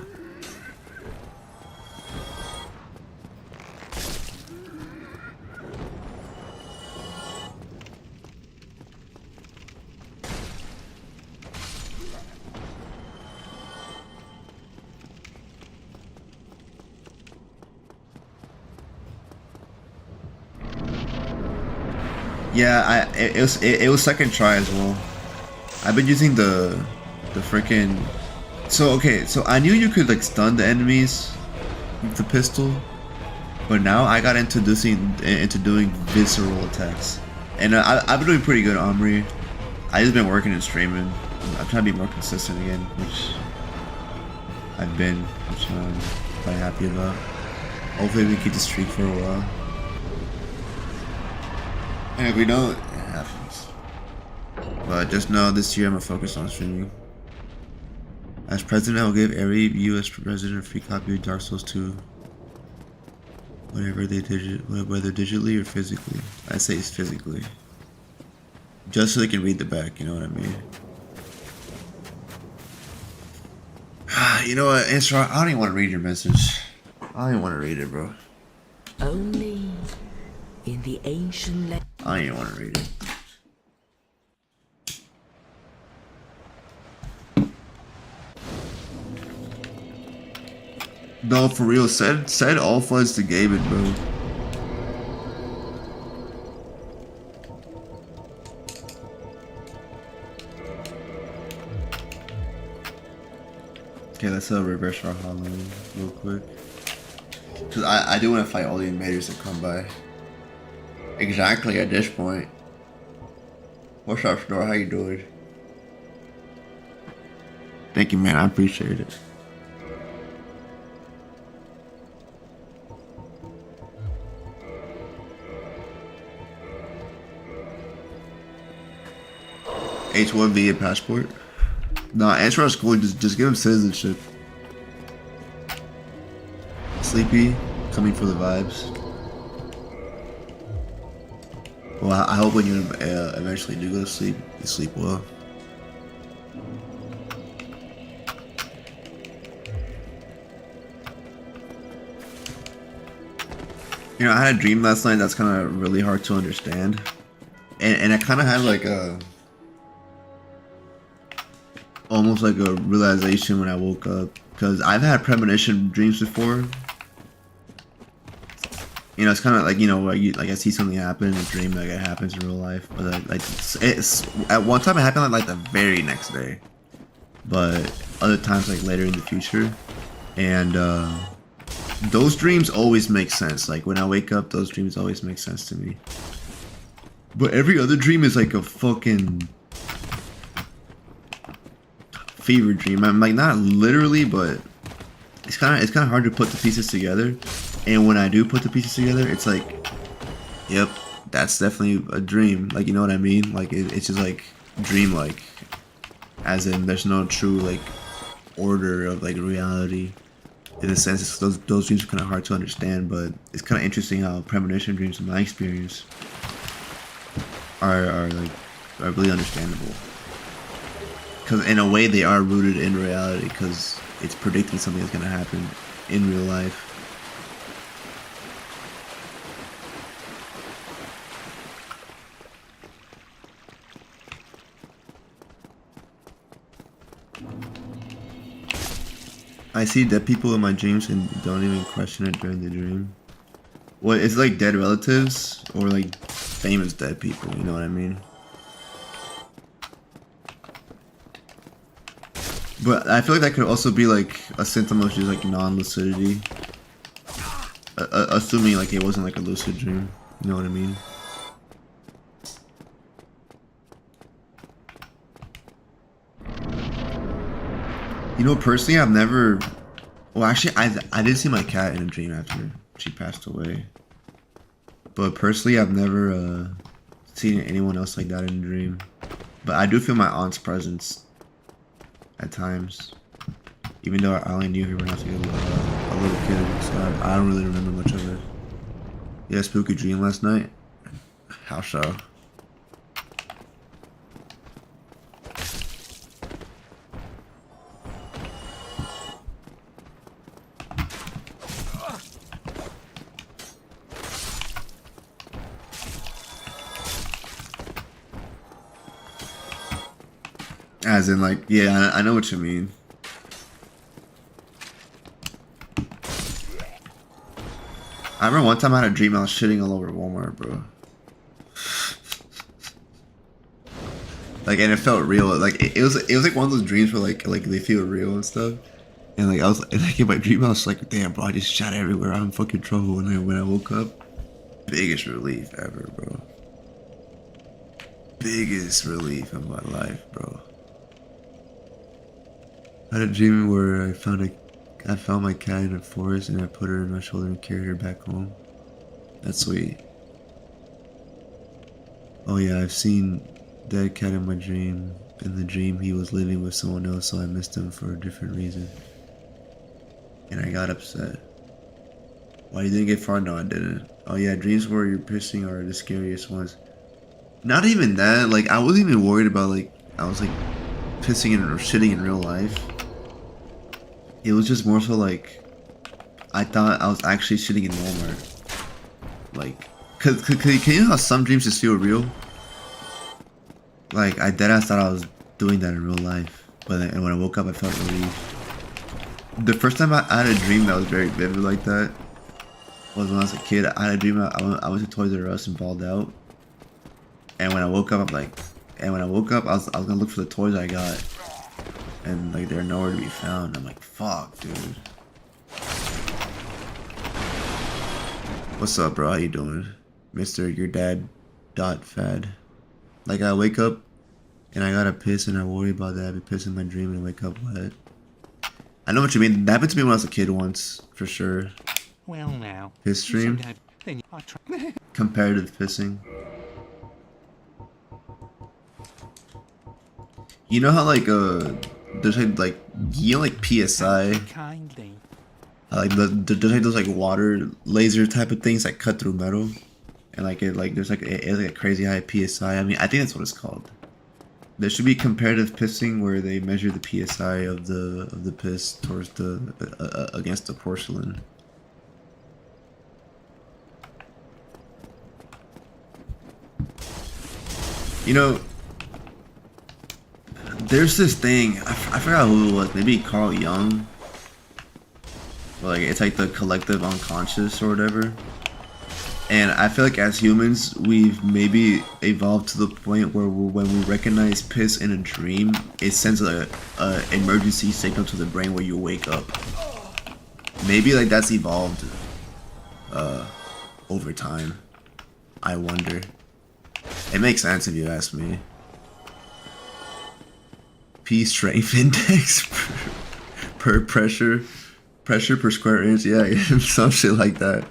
Yeah, it was second try as well. I've been using the freaking. So okay, so I knew you could like stun the enemies with the pistol, but now I got into doing visceral attacks, and I've been doing pretty good, Omri. I just been working and streaming. I'm trying to be more consistent again, which I've been, which I'm quite happy about. Hopefully we can keep the streak for a while. And if we don't, it happens. But just know this year I'm gonna focus on streaming. As president, I will give every U.S. president a free copy of Dark Souls 2. Whether digitally or physically. I say it's physically. Just so they can read the back, you know what I mean? You know what, Answer, I don't even want to read your message. I don't even want to read it, bro. Only in the ancient land. I don't even want to read it. No, for real, said all floods to Gaben, bro. Okay, let's reverse our Halloween real quick. Cause I do want to fight all the invaders that come by. Exactly at this point. What's up, Snore? How you doing? Thank you, man. I appreciate it. H1B and passport? Nah, answer our school. Just give him citizenship. Sleepy, coming for the vibes. Well, I hope when you eventually do go to sleep, you sleep well. You know, I had a dream last night that's kind of really hard to understand. And I kind of had like a... almost like a realization when I woke up. Because I've had premonition dreams before. You know, it's kind of like, you know, where you, like I see something happen in a dream, like it happens in real life. But it's at one time it happened like the very next day. But other times like later in the future. And those dreams always make sense. Like when I wake up, those dreams always make sense to me. But every other dream is like a fucking fever dream. I'm like, not literally, but it's kind of hard to put the pieces together. And when I do put the pieces together, it's like Yep, that's definitely a dream. Like, you know what I mean? Like, it's just like dream-like, as in there's no true like order of like reality. In a sense, those dreams are kind of hard to understand, but it's kind of interesting how premonition dreams, in my experience, are really understandable. Because in a way, they are rooted in reality, because it's predicting something that's gonna happen in real life. I see dead people in my dreams and don't even question it during the dream. What, it's like dead relatives or like famous dead people, you know what I mean? But I feel like that could also be like a symptom of just like non-lucidity. Assuming like it wasn't like a lucid dream, you know what I mean? You know, personally, I've never. Well, actually, I did see my cat in a dream after she passed away. But personally, I've never seen anyone else like that in a dream. But I do feel my aunt's presence at times. Even though I only knew her when I was a little kid, so I don't really remember much of it. Yeah, spooky dream last night. How so? As in, like, yeah, I know what you mean. I remember one time I had a dream I was shitting all over Walmart, bro. Like, and it felt real. Like, it was like one of those dreams where like they feel real and stuff. And like I was like in my dream I was like, damn, bro, I just shot everywhere. I'm in fucking trouble. When I woke up, biggest relief ever, bro. Biggest relief in my life, bro. I had a dream where I found my cat in a forest and I put her in my shoulder and carried her back home. That's sweet. Oh yeah, I've seen dead cat in my dream. In the dream he was living with someone else, so I missed him for a different reason. And I got upset. Why you didn't get far? No, I didn't. Oh yeah, dreams where you're pissing are the scariest ones. Not even that, like I wasn't even worried about like I was like pissing in or shitting in real life. It was just more so like I thought I was actually shitting in Walmart. Like, cause you know how some dreams just feel real? Like I deadass thought I was doing that in real life, but then, and when I woke up I felt relief. The first time I had a dream that was very vivid like that was when I was a kid. I had a dream I went to Toys R Us and balled out, and when I woke up I was gonna look for the toys I got. And like they're nowhere to be found. I'm like, fuck, dude. What's up, bro? How you doing, Mister? Your dad. Fad. Like I wake up and I gotta piss and I worry about that. I be pissing my dream and I wake up wet. I know what you mean. That happened to me when I was a kid once, for sure. Well now. Piss stream. Comparative pissing. You know how like there's like you know like PSI, Kindly. like there's like those like water laser type of things that cut through metal, and like there's like it's like a crazy high PSI. I mean I think that's what it's called. There should be comparative pissing where they measure the PSI of the piss towards the against the porcelain. You know. There's this thing, I forgot who it was, maybe Carl Jung. But like, it's like the collective unconscious or whatever. And I feel like as humans, we've maybe evolved to the point where when we recognize piss in a dream, it sends a emergency signal to the brain where you wake up. Maybe like that's evolved over time. I wonder. It makes sense if you ask me. P strength index per pressure per square inch. Yeah, some shit like that.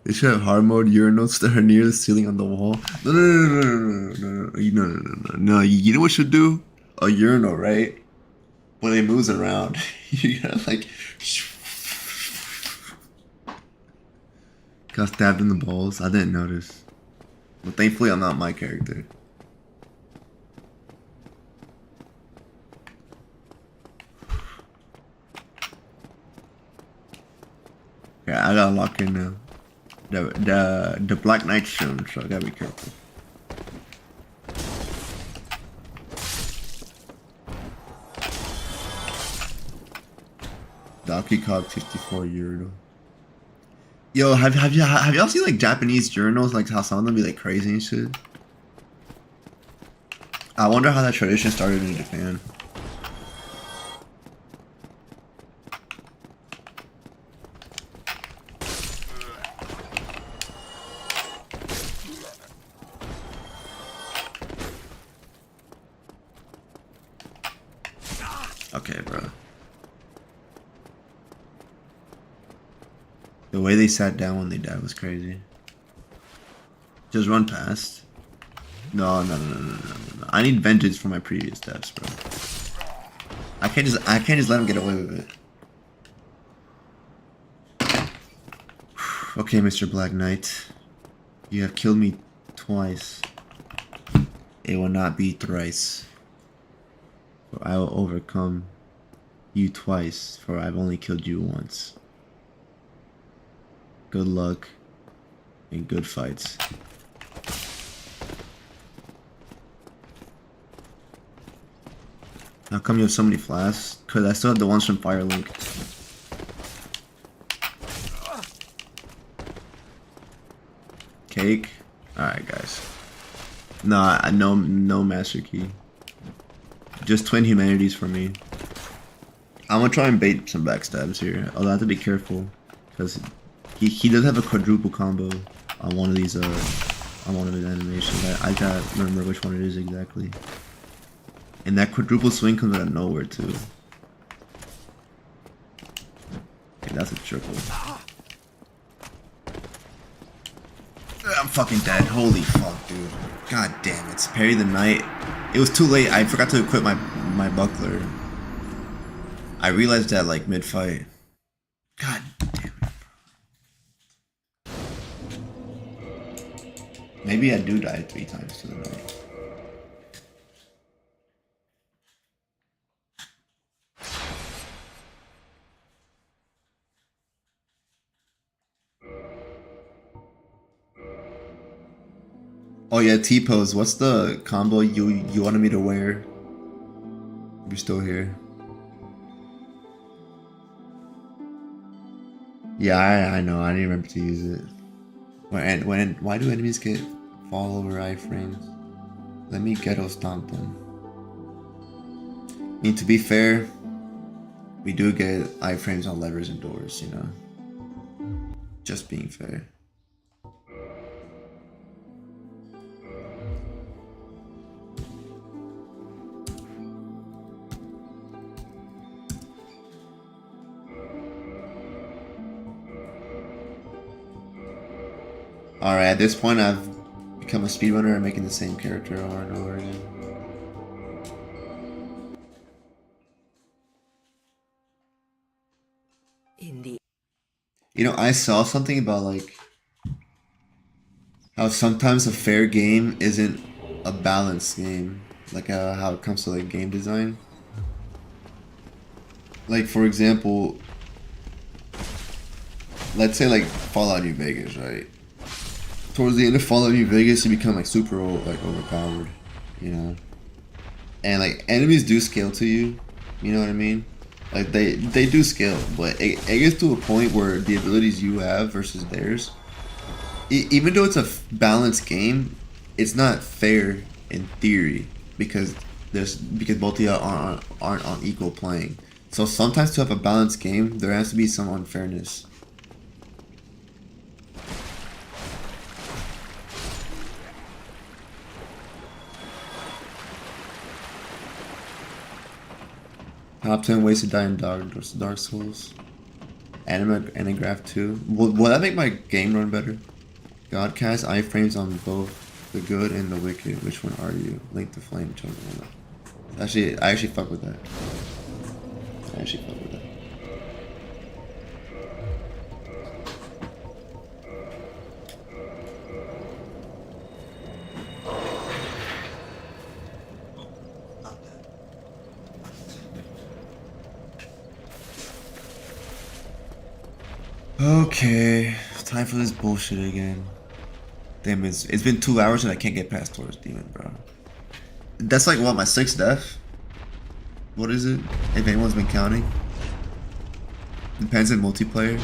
They should have hard mode urinals that are near the ceiling on the wall. No, no, no, no, no, no, no, no, no, no, no, no. You know what should do? A urinal, right? When it moves around, you gotta like. Got stabbed in the balls. I didn't notice. But thankfully, I'm not my character. Yeah, I gotta lock in now. The Black Knight soon, so I gotta be careful. Donkey Kong 54 urinal. Yo, have y'all seen like Japanese journals? Like how some of them be like crazy and shit. I wonder how that tradition started in Japan. Okay, bro. The way they sat down when they died was crazy. Just run past. No. I need vengeance for my previous deaths, bro. I can't just let him get away with it. Okay, Mr. Black Knight. You have killed me twice. It will not be thrice. For I will overcome you twice, for I've only killed you once. Good luck and good fights. How come you have so many flasks? Cause I still have the ones from Firelink. Cake? Alright guys. Nah, no master key. Just twin humanities for me. I'm gonna try and bait some backstabs here. Although I have to be careful. Because he does have a quadruple combo on one of these on one of his animations. I gotta remember which one it is exactly. And that quadruple swing comes out of nowhere too. Okay, that's a triple. I'm fucking dead. Holy fuck, dude. God damn it. Parry the Knight. It was too late. I forgot to equip my buckler. I realized that like mid-fight. God damn it. Maybe I do die 3 times to the knight. Oh yeah, T-pose. What's the combo you wanted me to wear? You're still here. Yeah, I know. I didn't remember to use it. Why do enemies get fall over iframes? Let me ghetto stomp them. I mean, to be fair, we do get iframes on levers and doors, you know. Just being fair. Alright, at this point I've become a speedrunner and making the same character over and over again. You know, I saw something about like how sometimes a fair game isn't a balanced game. Like how it comes to like game design. Like for example, let's say like Fallout New Vegas, right? Towards the end of Fallout New Vegas, you become like super overpowered, you know. And like enemies do scale to you, you know what I mean? Like they do scale, but it gets to a point where the abilities you have versus theirs, even though it's a balanced game, it's not fair in theory because both of you aren't on equal playing. So sometimes to have a balanced game, there has to be some unfairness. Top 10 ways to die in Dark Souls. Anagraph 2. Will that make my game run better? Godcast iframes on both the good and the wicked. Which one are you? Link to flame. Actually, I actually fuck with that. I actually fuck with that. Okay, time for this bullshit again. Damn, it's been 2 hours and I can't get past Taurus Demon, bro. That's like what, my 6th death? What is it? If anyone's been counting. Depends on multiplayer.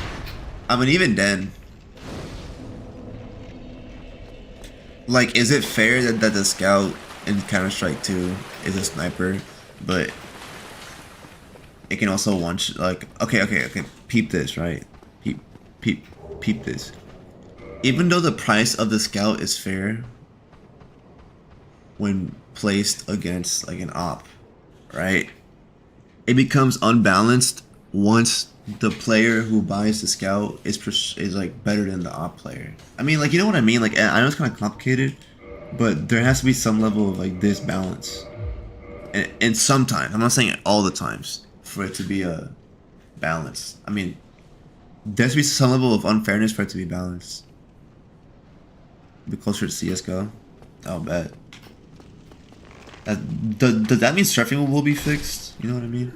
I mean, even then. Like, is it fair that the scout in Counter-Strike 2 is a sniper, but it can also like, okay, peep this, right? Peep this. Even though the price of the scout is fair when placed against like an op, right? It becomes unbalanced once the player who buys the scout is like better than the op player. I mean, like, you know what I mean? Like, I know it's kind of complicated, but there has to be some level of like disbalance. And sometimes, I'm not saying all the times, for it to be a balance. I mean, there has to be some level of unfairness for it to be balanced. Be closer to CSGO. I'll bet. Does that mean strafing will be fixed? You know what I mean?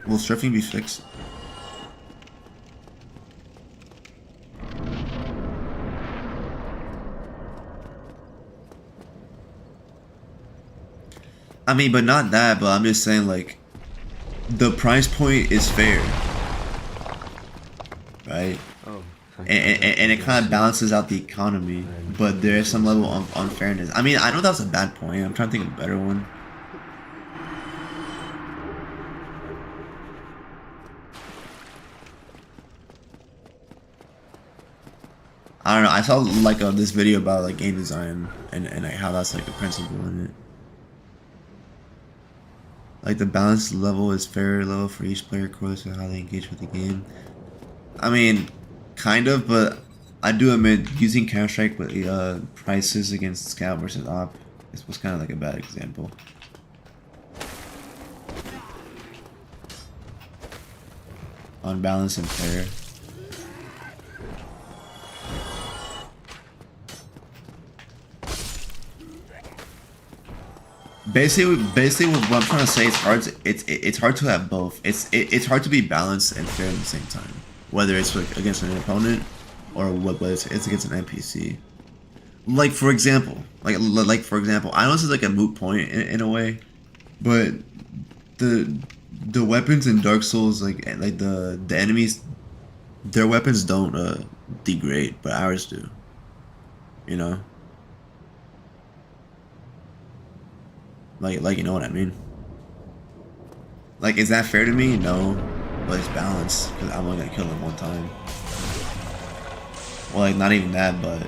Will strafing be fixed? I mean, but not that, but I'm just saying, like, the price point is fair. Right? Oh, and it kind of balances out the economy, but there is some level of unfairness. I mean, I know that was a bad point. I'm trying to think of a better one. I don't know. I saw like this video about like game design and like how that's like the principle in it. Like the balance level is fair level for each player according to how they engage with the game. I mean, kind of, but I do admit using Counter-Strike with prices against Scout versus Op was kind of like a bad example. Unbalanced and fair. Basically, what I'm trying to say is it's hard to have both. It's hard to be balanced and fair at the same time. Whether it's like against an opponent or whether it's against an NPC. Like for example, I know this is like a moot point in a way, but the weapons in Dark Souls, like the enemies, their weapons don't degrade, but ours do. You know. Like you know what I mean? Like, is that fair to me? No, but it's balanced because I'm only gonna kill them one time. Well, like not even that, but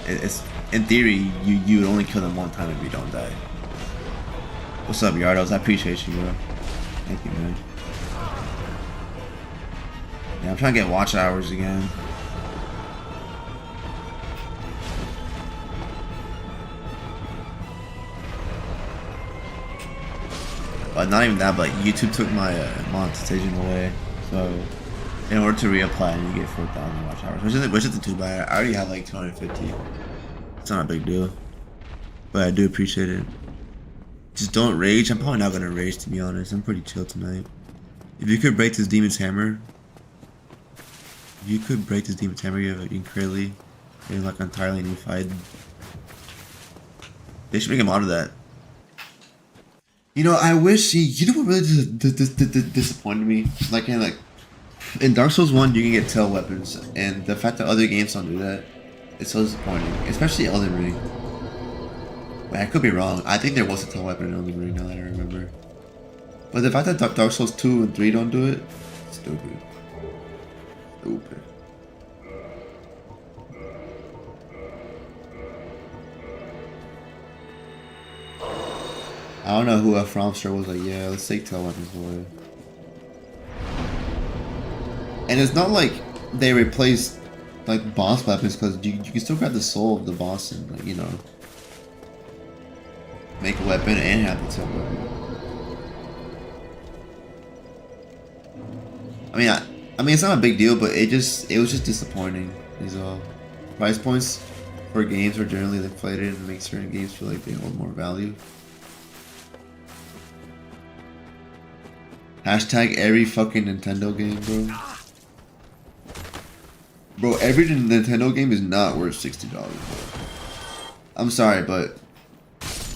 it's in theory you would only kill them one time if you don't die. What's up, Yardos? I appreciate you, bro. Thank you, man. Yeah, I'm trying to get watch hours again. But not even that, but YouTube took my monetization away. So in order to reapply, I need to get 4,000 watch hours, which isn't too bad. I already have like 250. It's not a big deal, but I do appreciate it. Just don't rage. I'm probably not gonna rage, to be honest. I'm pretty chill tonight. If you could break this demon's hammer, you can clearly and like entirely unified. They should make a mod of that. You know, I wish. You know what really disappointed me? Like in Dark Souls 1, you can get tail weapons, and the fact that other games don't do that, it's so disappointing. Especially Elden Ring. But I could be wrong. I think there was a tail weapon in Elden Ring, now that I remember. But the fact that Dark Souls 2 and 3 don't do it, it's stupid. Stupid. I don't know who a Fromster was like, yeah, let's take tail weapons away. And it's not like they replaced like boss weapons, because you can still grab the soul of the boss and like, you know, make a weapon and have the tilt weapon. I mean, it's not a big deal, but it was just disappointing. These price points for games are generally inflated and make certain games feel like they hold more value. Hashtag every fucking Nintendo game, bro. Bro, every Nintendo game is not worth $60, bro. I'm sorry, but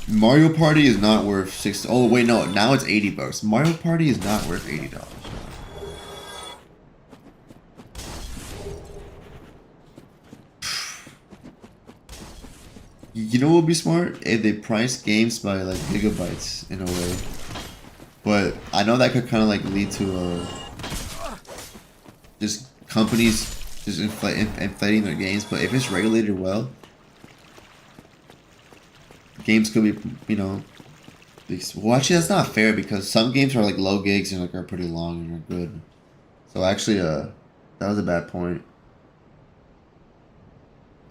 Mario Party is not worth $60. Oh wait, no, now it's $80. Mario Party is not worth $80. You know what would be smart? If they price games by like gigabytes in a way. But I know that could kind of like lead to just companies just inflating their games. But if it's regulated well, games could be, you know. Well, actually, that's not fair because some games are like low gigs and like are pretty long and are good. So actually, that was a bad point.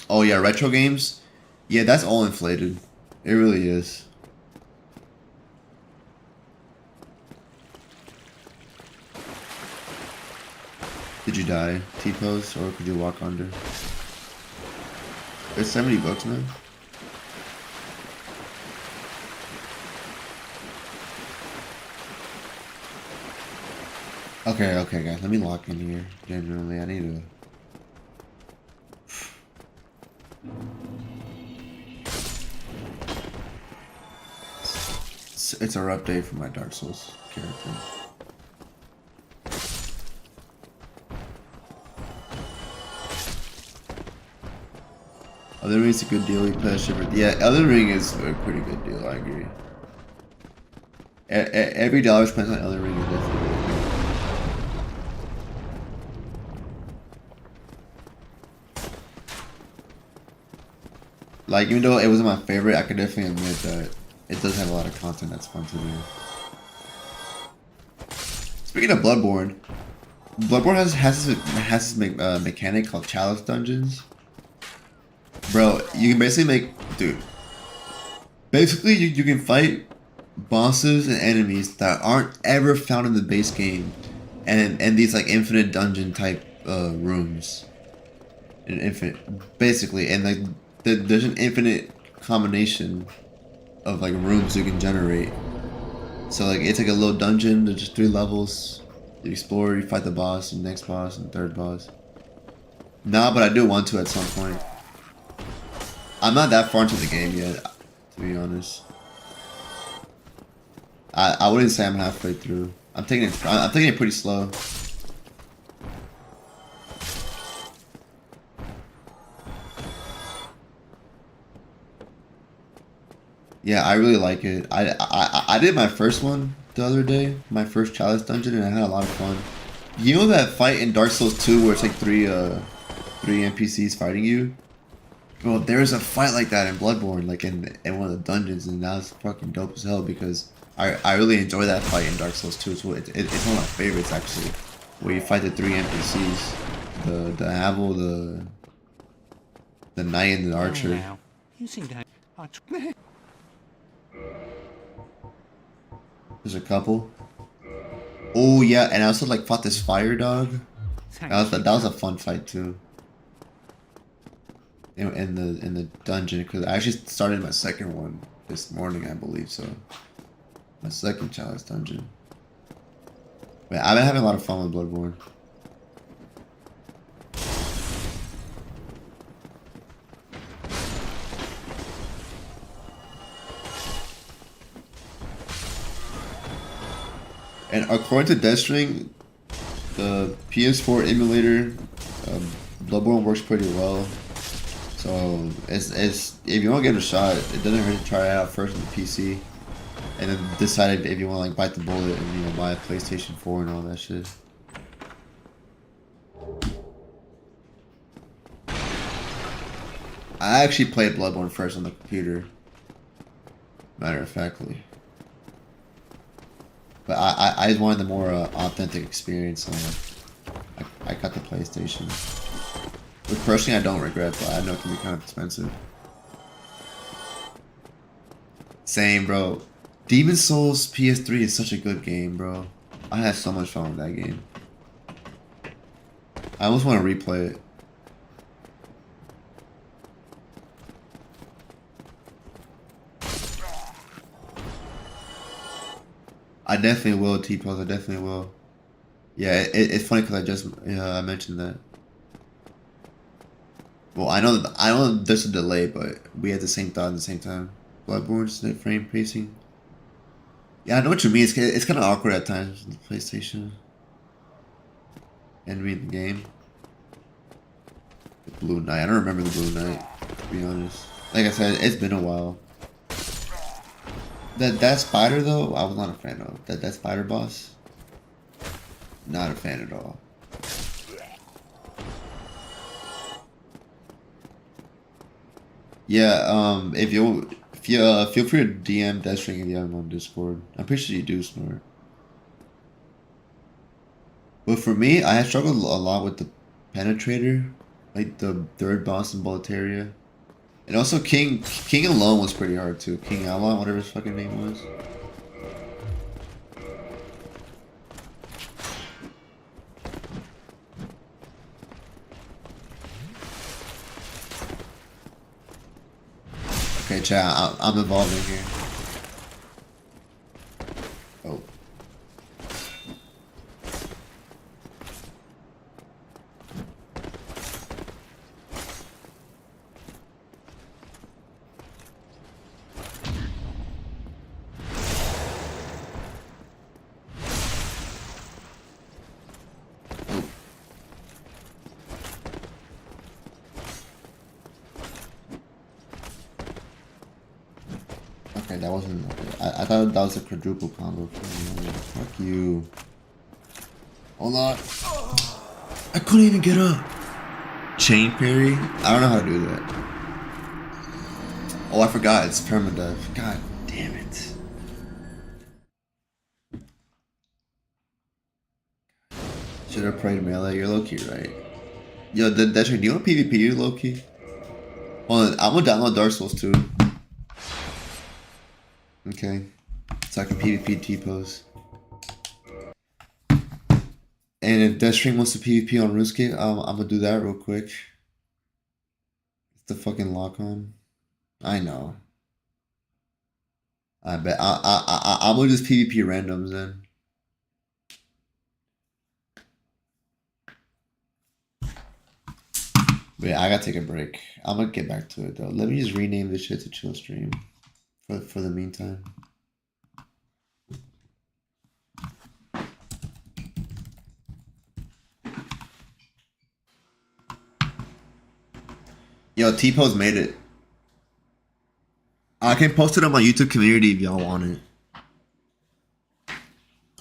Oh yeah, retro games. Yeah, that's all inflated. It really is. Did you die, T-pose, or could you walk under? It's $70 now. Okay, guys, let me lock in here. Genuinely, I need to. It's a rough day for my Dark Souls character. Elden Ring's a good deal. You play that. Yeah, Elden Ring is a pretty good deal. I agree. Every dollar spent on Elden Ring is definitely good. Like, even though it wasn't my favorite, I could definitely admit that it does have a lot of content that's fun to do. Speaking of Bloodborne, has this mechanic called Chalice Dungeons. Bro, you can basically basically you can fight bosses and enemies that aren't ever found in the base game, and these like infinite dungeon type rooms, basically, and like there's an infinite combination of like rooms you can generate. So like it's like a little dungeon. There's just 3 levels. You explore, you fight the boss, and next boss, and third boss. Nah, but I do want to at some point. I'm not that far into the game yet, to be honest. I wouldn't say I'm halfway through. I'm taking it pretty slow. Yeah, I really like it. I did my first one the other day, my first Chalice dungeon, and I had a lot of fun. You know that fight in Dark Souls 2 where it's like three NPCs fighting you? Bro, there's a fight like that in Bloodborne, like in one of the dungeons, and that was fucking dope as hell because I really enjoy that fight in Dark Souls 2. It's one of my favorites actually, where you fight the 3 NPCs, the Havel, the Knight, and the Archer. Now, you seem to have... There's a couple. Oh yeah, and I also like fought this fire dog. That was a fun fight too. In the dungeon, because I actually started my second one this morning, I believe so. My second Chalice dungeon. But I've been having a lot of fun with Bloodborne. And according to Deathstring, the PS4 emulator, Bloodborne works pretty well. So it's if you want to give it a shot, it doesn't hurt to try it out first on the PC, and then decide if you want to like bite the bullet and buy a PlayStation 4 and all that shit. I actually played Bloodborne first on the computer. Matter of factly. But I just wanted the more authentic experience on I got the PlayStation. Which personally I don't regret, but I know it can be kind of expensive. Same, bro. Demon Souls PS3 is such a good game, bro. I had so much fun with that game. I almost want to replay it. I definitely will, T-Pose. I definitely will. Yeah, it's funny because I mentioned that. Well, I know there's a delay, but we had the same thought at the same time. Bloodborne's net frame pacing. Yeah, I know what you mean. It's kind of awkward at times with the PlayStation. And read the game. The Blue Knight. I don't remember the Blue Knight, to be honest. Like I said, it's been a while. That spider though, I was not a fan of. That spider boss. Not a fan at all. Yeah, if you feel free to DM Death String if you have him on Discord. I'm pretty sure you do, Snort. But for me, I had struggled a lot with the Penetrator, like the third boss in Boletaria. And also King alone was pretty hard too. King Outlaw, whatever his fucking name was. Okay, chat, I'm evolving here. Oh. Okay, that wasn't. I thought that was a quadruple combo. Fuck you. Hold on. I couldn't even get up. Chain parry? I don't know how to do that. Oh, I forgot. It's permadeath. God damn it. Should have played melee. You're low key right. Yo, that's right. Do you want PvP low key? Hold on. I'm gonna download Dark Souls 2. Okay. So I can PvP T-pose. And if Deathstring wants to PvP on RuneScape, I'm gonna do that real quick. It's the fucking lock on. I know. I bet. I'm gonna just PvP randoms then. But yeah, I gotta take a break. I'm gonna get back to it though. Let me just rename this shit to Chill Stream for the meantime. Yo, T-Pose made it. I can post it on my YouTube community if y'all want it.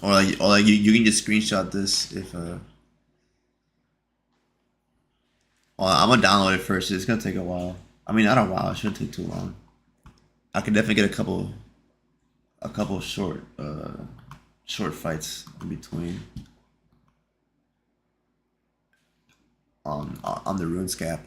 Or like you can just screenshot this if Well, I'm gonna download it first. It's gonna take a while. I mean, not a while. It shouldn't take too long. I could definitely get a couple short fights in between. On the RuneScape.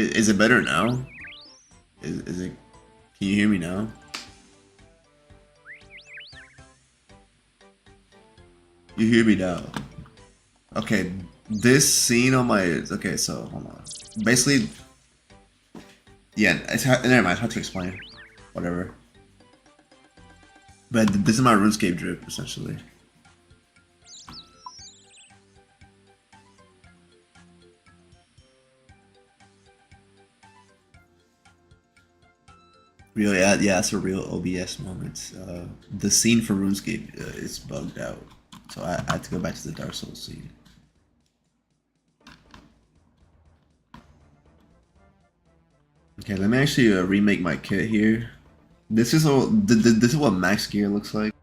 Is it better now? Is it? Can you hear me now? You hear me now? Okay, this scene on my okay. So hold on. Basically, yeah. It's hard, never mind. It's hard to explain. Whatever. But this is my RuneScape drip essentially. Real, yeah, it's a real OBS moment. The scene for RuneScape is bugged out, so I had to go back to the Dark Souls scene. Okay, let me actually remake my kit here. This is what max gear looks like.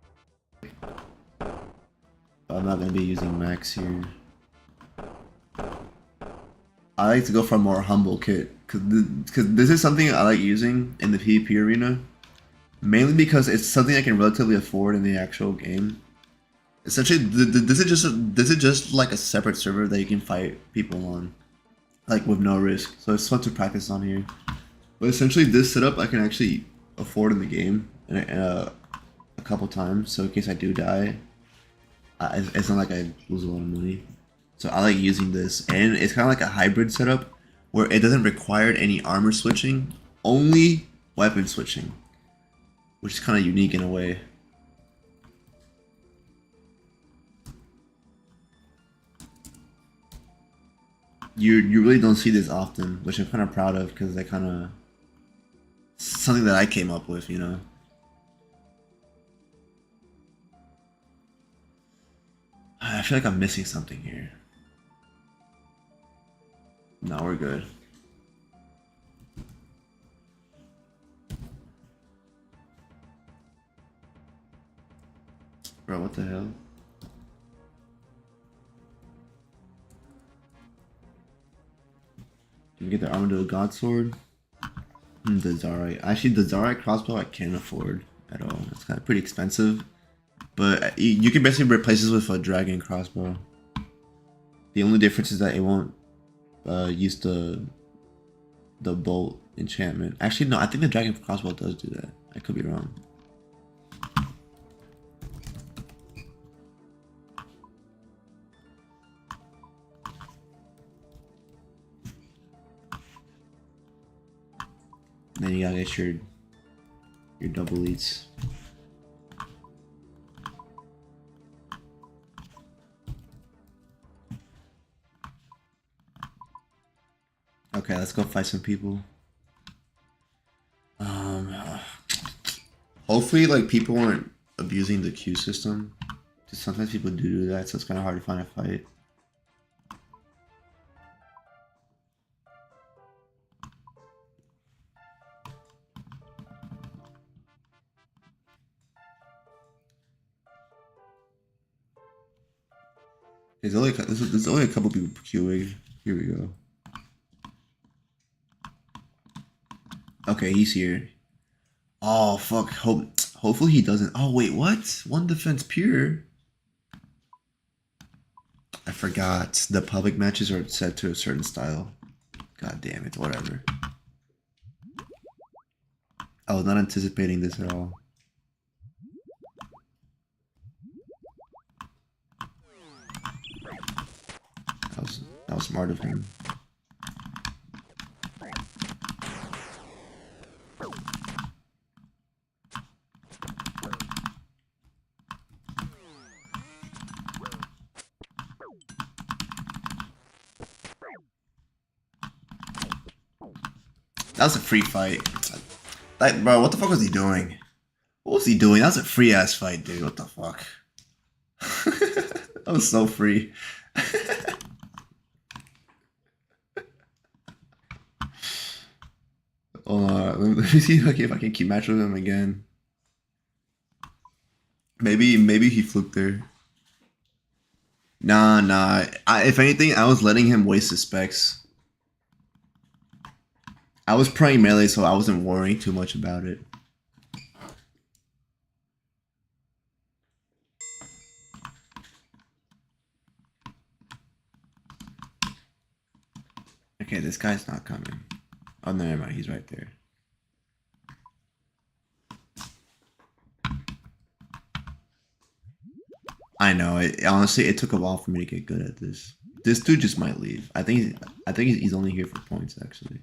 But I'm not gonna be using max here. I like to go for a more humble kit because this is something I like using in the PvP arena, mainly because it's something I can relatively afford in the actual game. Essentially, this is just like a separate server that you can fight people on, like with no risk. So it's fun to practice on here. But essentially, this setup I can actually afford in the game a couple times. So in case I do die, it's not like I lose a lot of money. So I like using this, and it's kind of like a hybrid setup where it doesn't require any armor switching, only weapon switching, which is kind of unique in a way. You really don't see this often, which I'm kind of proud of because I kind of something that I came up with, you know. I feel like I'm missing something here. No, we're good. Bro, what the hell? Can we get the armor to a god sword? The Zarite. Actually, the Zarite crossbow I can't afford at all. It's kind of pretty expensive. But you can basically replace this with a dragon crossbow. The only difference is that it won't use the bolt enchantment. Actually, no, I think the dragon crossbow does do that. I could be wrong. Then you gotta get your double eats. Okay, let's go fight some people. Hopefully, like, people aren't abusing the queue system. Because sometimes people do that, so it's kind of hard to find a fight. There's only a couple people queuing. Here we go. Okay, he's here. Oh fuck! Hopefully he doesn't. Oh wait, what? One defense pure. I forgot. The public matches are set to a certain style. God damn it! Whatever. I was not anticipating this at all. That was smart of him. That was a free fight. Like, bro, what the fuck was he doing? What was he doing? That was a free ass fight, dude. What the fuck? That was so free. Let me see if I can keep match with him again. Maybe he fluked there. Nah. If anything, I was letting him waste his specs. I was praying melee, so I wasn't worrying too much about it. Okay, this guy's not coming. Oh, no, never mind. He's right there. I know. Honestly, it took a while for me to get good at this. This dude just might leave. I think he's only here for points, actually.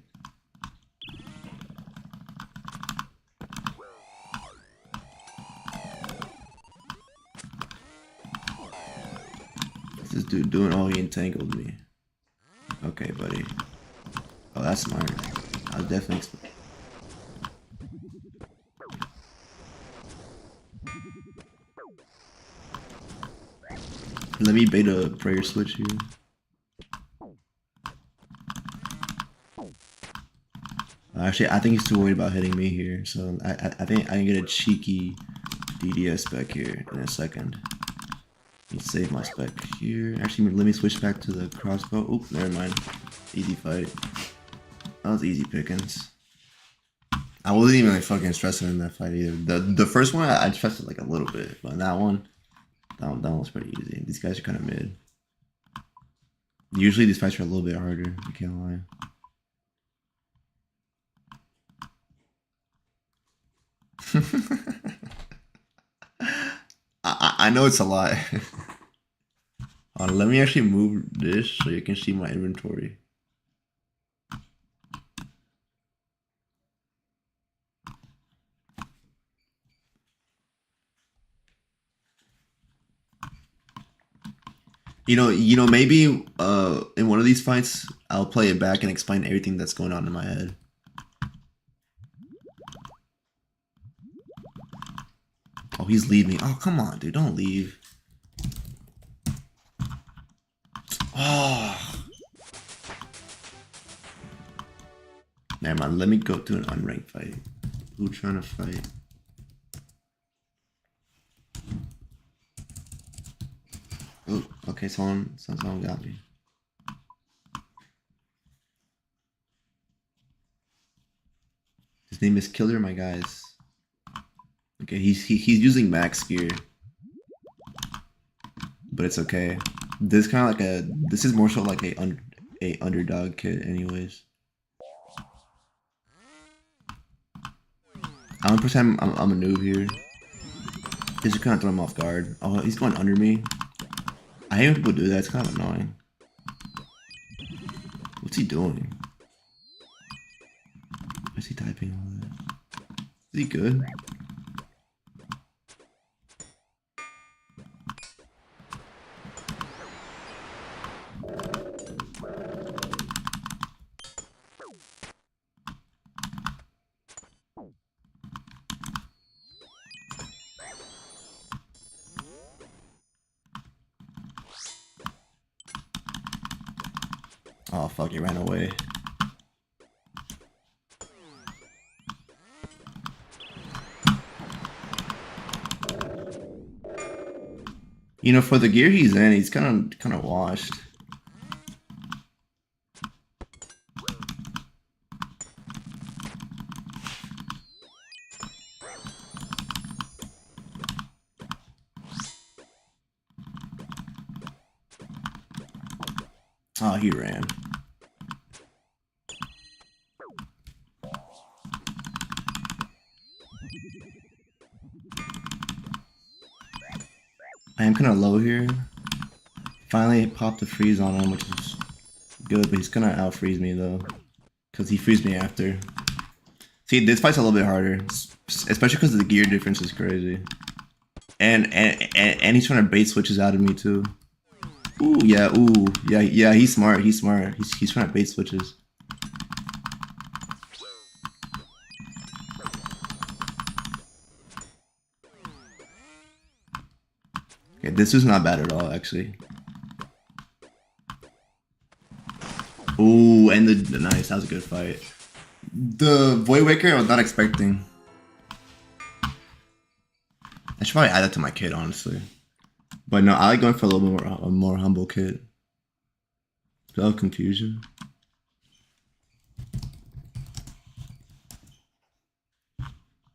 What's this dude doing? Oh, he entangled me. Okay, buddy. Oh, that's smart. I was definitely Let me bait a prayer switch here. Actually, I think he's too worried about hitting me here, so I think I can get a cheeky DDS spec here in a second. Let me save my spec here. Actually, let me switch back to the crossbow. Oop, never mind. Easy fight. That was easy pickings. I wasn't even like fucking stressing in that fight either. The first one I stressed it like a little bit, but that one was pretty easy. These guys are kind of mid. Usually these fights are a little bit harder. I can't lie. I know it's a lot. Let me actually move this so you can see my inventory. Maybe in one of these fights I'll play it back and explain everything that's going on in my head. Oh, he's leaving. Oh, come on, dude, don't leave. Oh. Never mind, let me go to an unranked fight. Who's trying to fight? Oh, okay, someone got me. His name is Killer, my guys. Okay, he's using max gear, but it's okay. This kind of like this is more so like a underdog kid, anyways. I'm gonna pretend I'm a noob here. This is kind of throw him off guard. Oh, he's going under me. I hate when people do that. It's kind of annoying. What's he doing? Why is he typing all that? Is he good? Oh fuck, he ran away. For the gear he's in, he's kind of washed. Oh, he ran. I am kind of low here. Finally popped a freeze on him, which is good, but he's gonna out freeze me though, because he freezed me after. See, this fight's a little bit harder, especially because the gear difference is crazy, and he's trying to bait switches out of me too. Ooh, yeah, he's smart. He's trying to bait switches. Okay, this is not bad at all, actually. Ooh, and the nice, that was a good fight. The Void Waker, I was not expecting. I should probably add that to my kit, honestly. But no, I like going for a little bit more humble kit. Spell Confusion.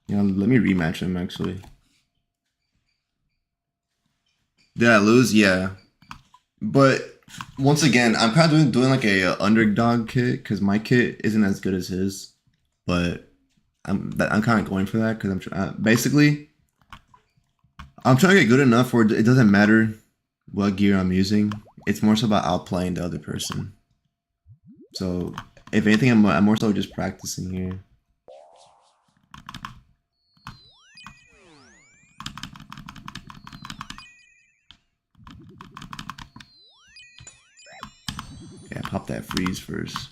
Let me rematch him, actually. Did I lose? Yeah. But Once again, I'm kind of doing like a underdog kit because my kit isn't as good as his, but I'm kind of going for that because basically I'm trying to get good enough where it doesn't matter what gear I'm using. It's more so about outplaying the other person. So if anything, I'm more so just practicing here. Okay, I pop that freeze first,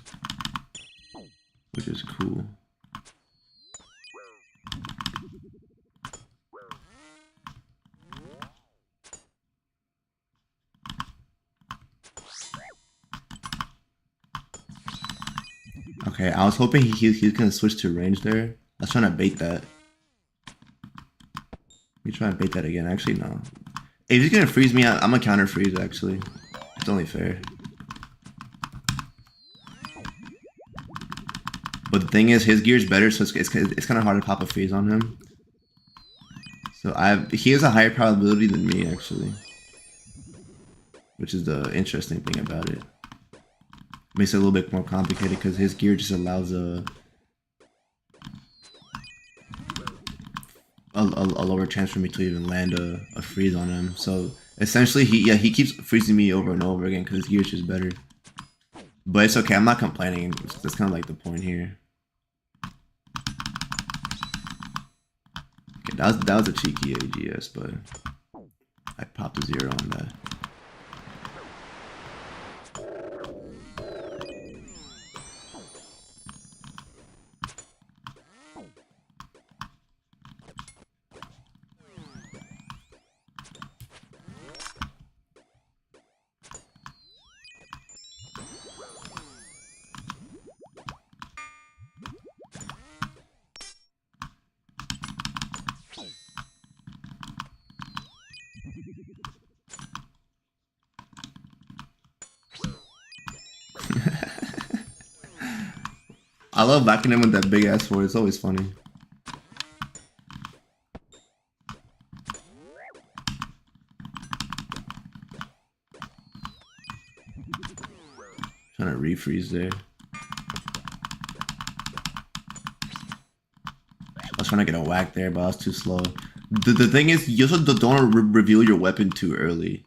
which is cool. Okay, I was hoping he's gonna switch to range there. I was trying to bait that. Let me try and bait that again. Actually, no. If he's gonna freeze me, I'm gonna counter freeze. Actually, it's only fair. But the thing is, his gear's better, so it's kind of hard to pop a freeze on him. So he has a higher probability than me actually, which is the interesting thing about it. Makes it a little bit more complicated because his gear just allows a lower chance for me to even land a freeze on him. So essentially, he keeps freezing me over and over again because his gear is just better. But it's okay. I'm not complaining. That's kind of like the point here. Okay, that was a cheeky AGS, but I popped a 0 on that. I love backing him with that big ass sword. It's always funny. Trying to refreeze there. I was trying to get a whack there, but I was too slow. The thing is, you also don't reveal your weapon too early.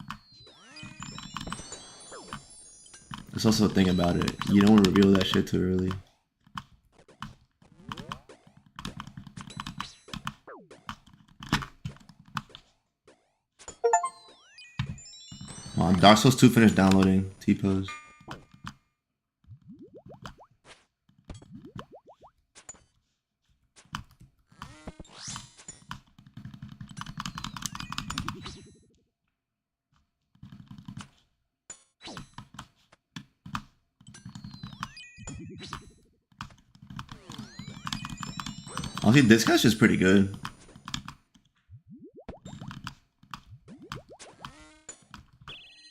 That's also a thing about it. You don't want to reveal that shit too early. Dark Souls 2 finished downloading. T-pose. Honestly, this guy's just pretty good.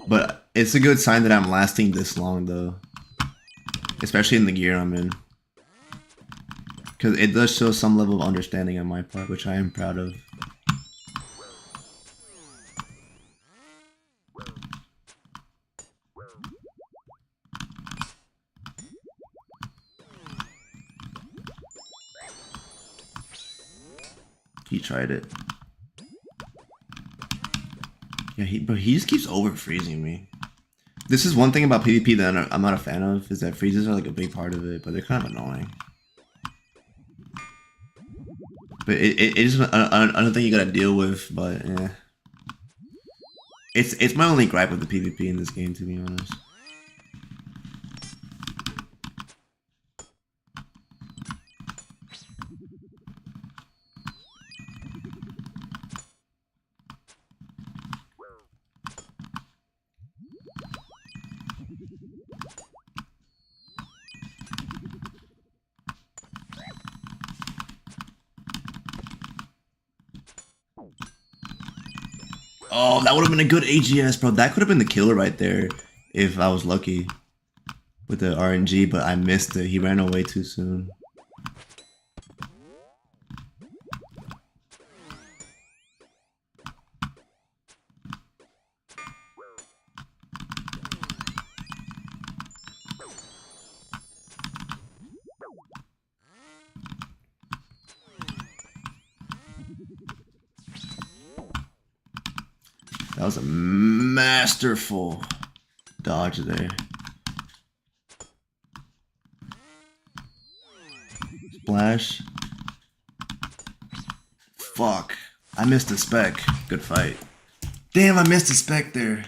But it's a good sign that I'm lasting this long, though. Especially in the gear I'm in. Because it does show some level of understanding on my part, which I am proud of. He tried it. Yeah, but he just keeps over freezing me. This is one thing about PvP that I'm not a fan of, is that freezes are like a big part of it, but they're kind of annoying. But it is another thing you gotta deal with, but yeah. It's my only gripe with the PvP in this game, to be honest. Oh, that would have been a good AGS, bro. That could have been the killer right there if I was lucky with the RNG, but I missed it. He ran away too soon. That was a masterful dodge there. Splash. Fuck. I missed a spec. Good fight. Damn, I missed a spec there.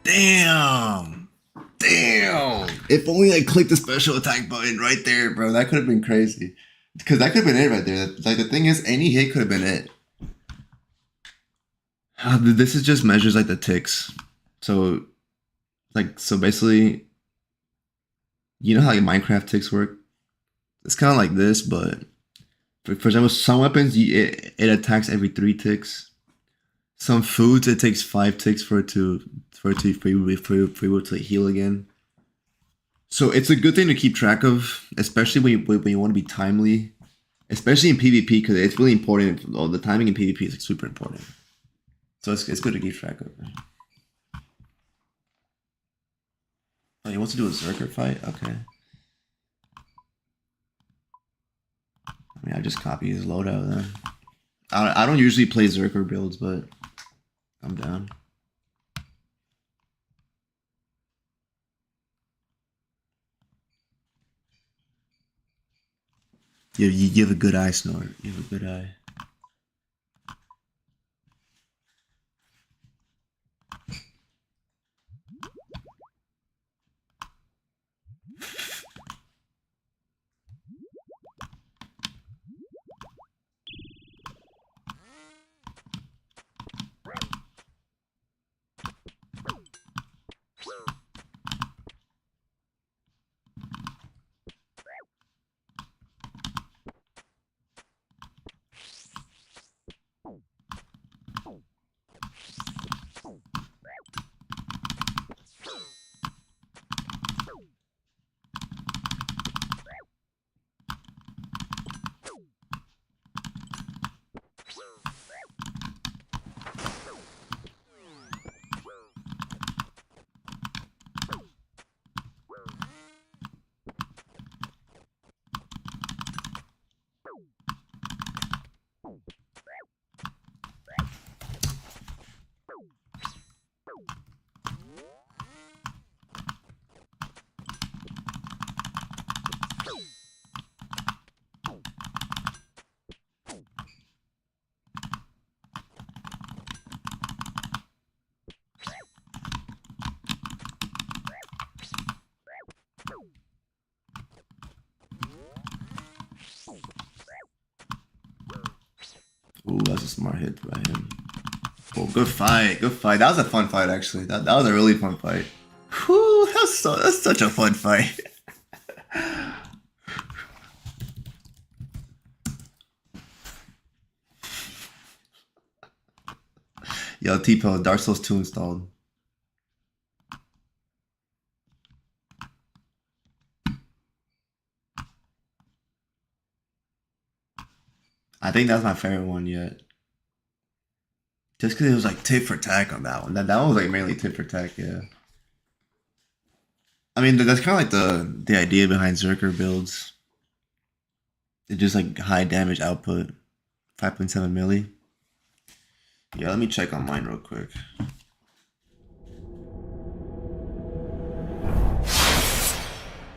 Damn. Damn. If only I clicked the special attack button right there, bro. That could have been crazy. Because that could have been it right there. Like, the thing is, any hit could have been it. This is just measures like the ticks. So, so basically, you know how like Minecraft ticks work? It's kind of like this, but for example, some weapons, it attacks every 3 ticks. Some foods, it takes 5 ticks for you to heal again. So it's a good thing to keep track of, especially when you want to be timely, especially in PvP, because it's really important. The timing in PvP is like super important. So it's good to keep track of. Oh, he wants to do a Zerker fight? Okay. I mean, I just copy his loadout then. I don't usually play Zerker builds, but I'm down. You have a good eye, Snort. You have a good eye. Ooh, that's a smart hit by him. Oh, good fight, good fight. That was a fun fight, actually. That was a really fun fight. Whew, that's such a fun fight. Yo, T-Po, Dark Souls 2 installed. I think that's my favorite one yet. Just because it was like tit for tack on that one. That one was like mainly tit for tack, yeah. I mean, that's kind of like the idea behind Zerker builds. It's just like high damage output. 5.7 milli. Yeah, let me check on mine real quick.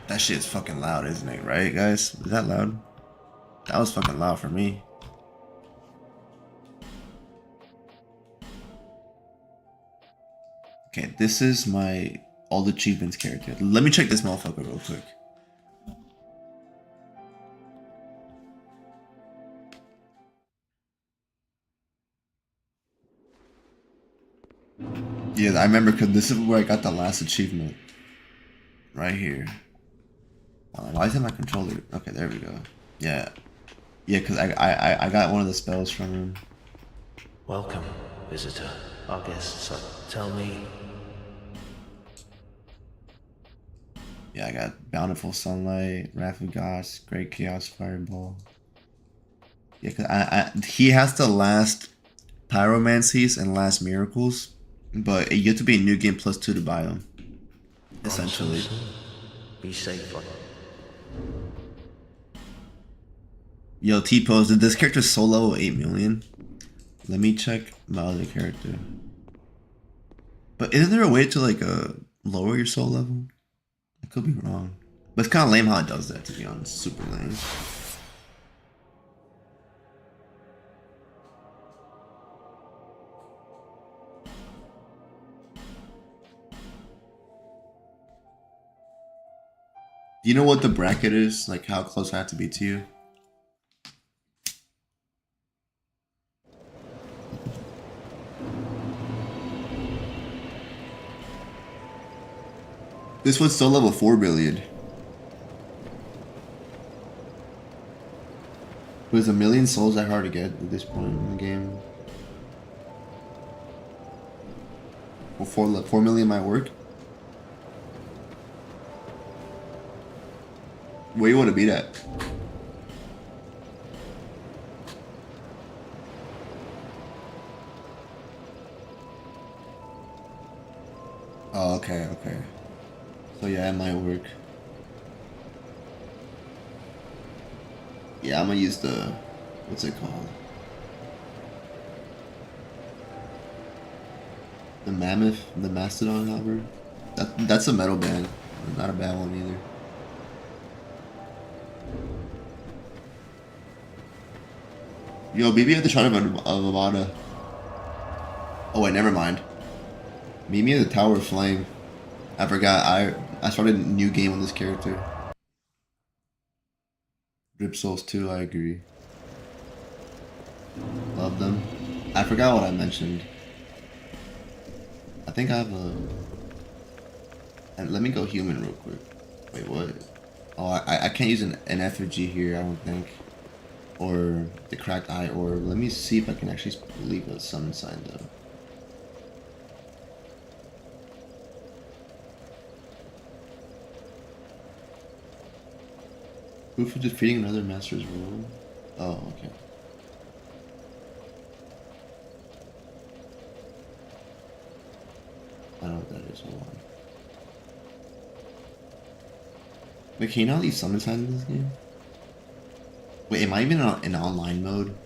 That shit's fucking loud, isn't it? Right, guys? Is that loud? That was fucking loud for me. Okay, this is my all achievements character. Let me check this motherfucker real quick. Yeah, I remember because this is where I got the last achievement. Right here. Why is it my controller? Okay, there we go. Yeah. Yeah, because I got one of the spells from him. Welcome, visitor. Our guests, tell me. Yeah, I got Bountiful Sunlight, Wrath of Gods, Great Chaos Fireball. Yeah, because he has the last Pyromancies and last Miracles, but you have to be a new game +2 to buy them. Essentially. Be safe on it. Yo, T-Pose, did this character so level 8 million? Let me check my other character. But isn't there a way to like lower your soul level? I could be wrong. But it's kind of lame how it does that, to be honest. Super lame. Do you know what the bracket is? Like how close I have to be to you? This one's still level 4 billion. But is a million souls that hard to get at this point in the game? Well, 4 million might work. Where you want to beat at? Oh, okay, okay. So yeah, it might work. Yeah, I'm gonna use the, what's it called? The mammoth, the mastodon halberd. That's a metal band, not a bad one either. Yo, meet me at the Shrine of Avada. Oh wait, never mind. Meet me at the Tower of Flame. I forgot, I started a new game on this character. Drip Souls 2, I agree. Love them. I forgot what I mentioned. I think I have a... And let me go human real quick. Wait, what? Oh, I can't use an effigy here, I don't think. Or the cracked eye, or let me see if I can actually leave a summon sign though. Proof of defeating another master's rule? Oh, okay. I don't know what that is, hold on. Wait, can you not leave summon signs in this game? Wait, am I even in online mode?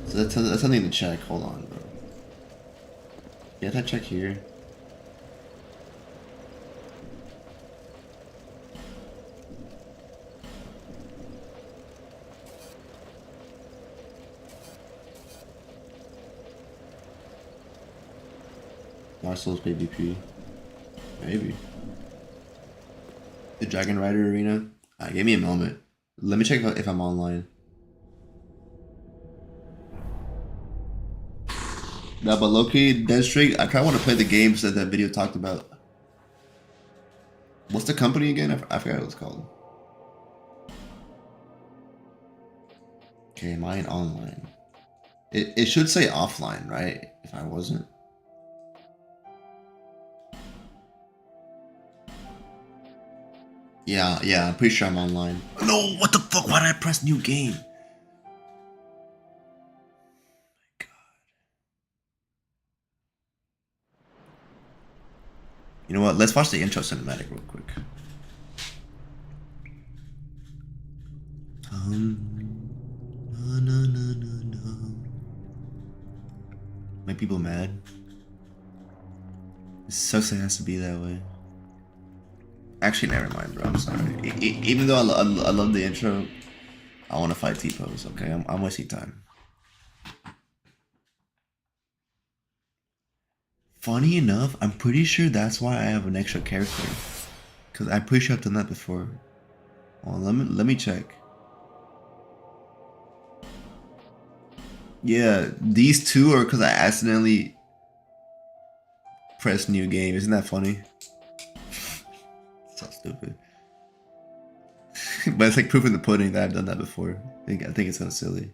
So that's something to check. Hold on, bro. Yeah, I check here. Dark Souls PvP. Maybe. The Dragon Rider Arena. Alright, give me a moment. Let me check if I'm online. No, but low-key, Dead Streak, I kinda want to play the games that video talked about. What's the company again? I forgot what it's called. Okay, am I in online? It should say offline, right? If I wasn't. Yeah, I'm pretty sure I'm online. No, what the fuck? Why did I press new game? My God. You know what? Let's watch the intro cinematic real quick. No. Make people mad. It sucks it has to be that way. Actually, never mind, bro. I'm sorry. Even though I love the intro, I want to fight T-pose. Okay, I'm wasting time. Funny enough, I'm pretty sure that's why I have an extra character, cause I'm pretty sure I've done that before. Well, let me check. Yeah, these two are because I accidentally pressed new game. Isn't that funny? So stupid. But it's like proof in the pudding that I've done that before. I think it's kind of silly.